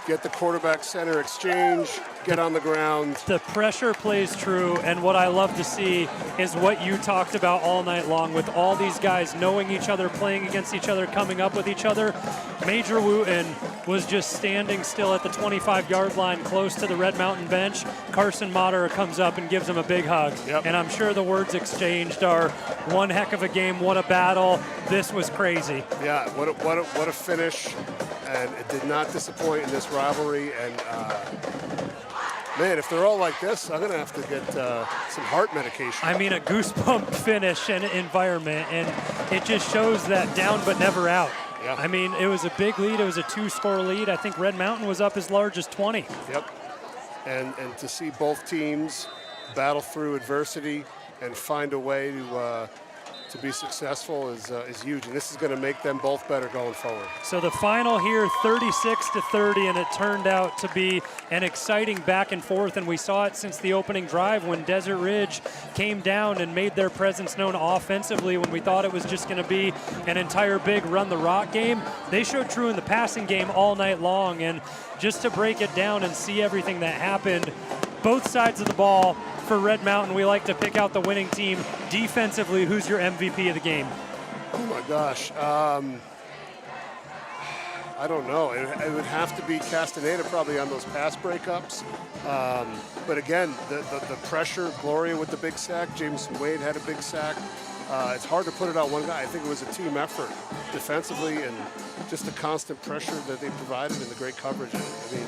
get the quarterback center exchange, get on the ground. The pressure plays true, and what I love to see is what you talked about all night long with all these guys knowing each other, playing against each other, coming up with each other. Major Wooten was just standing still at the 25-yard line close to the Red Mountain bench. Carson Motter comes up and gives him a big hug. Yep. And I'm sure the words exchanged are, one heck of a game, what a battle. This was crazy. Yeah, what a finish. And it did not disappoint in this rivalry. And man, if they're all like this, I'm going to have to get some heart medication. I mean, a goosebump finish and environment, and it just shows that down but never out. Yeah. I mean, it was a big lead. It was a 2-score lead. I think Red Mountain was up as large as 20. Yep. And to see both teams battle through adversity and find a way to be successful is huge, and this is going to make them both better going forward. So the final here, 36-30, and it turned out to be an exciting back and forth, and we saw it since the opening drive when Desert Ridge came down and made their presence known offensively when we thought it was just going to be an entire big run the rock game. They showed true in the passing game all night long, and just to break it down and see everything that happened, both sides of the ball. For Red Mountain, we like to pick out the winning team. Defensively, who's your MVP of the game? Oh my gosh. I don't know. It would have to be Castaneda probably on those pass breakups. But again, the pressure, Gloria with the big sack, Jameson Wade had a big sack. It's hard to put it on one guy. I think it was a team effort defensively and just the constant pressure that they provided and the great coverage. I mean,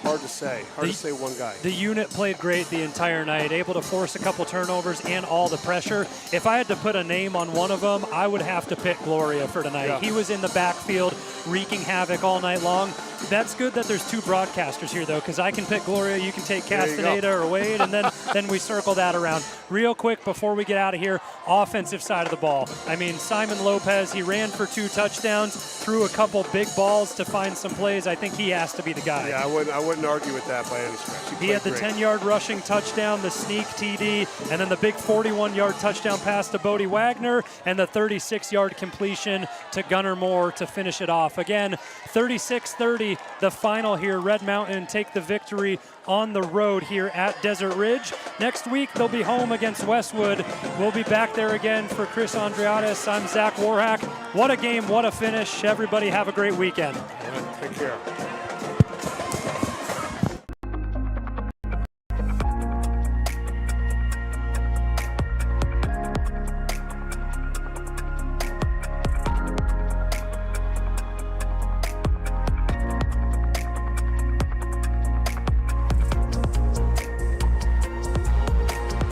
hard to say. Hard to say one guy. The unit played great the entire night, able to force a couple turnovers and all the pressure. If I had to put a name on one of them, I would have to pick Gloria for tonight. Yeah. He was in the backfield wreaking havoc all night long. That's good that there's two broadcasters here, though, because I can pick Gloria, you can take Castaneda or Wade, and then we circle that around. Real quick, before we get out of here, offensive side of the ball. I mean, Simon Lopez, he ran for 2 touchdowns, threw a couple big balls to find some plays. I think he has to be the guy. Yeah, I wouldn't argue with that by any stretch. He had the 10-yard rushing touchdown, the sneak TD, and then the big 41-yard touchdown pass to Bodie Wagner, and the 36-yard completion to Gunnar Moore to finish it off. Again, 36-30, the final here. Red Mountain take the victory on the road here at Desert Ridge. Next week, they'll be home against Westwood. We'll be back there again for Chris Andreatis. I'm Zach Warhack. What a game, what a finish. Everybody have a great weekend. All right, take care.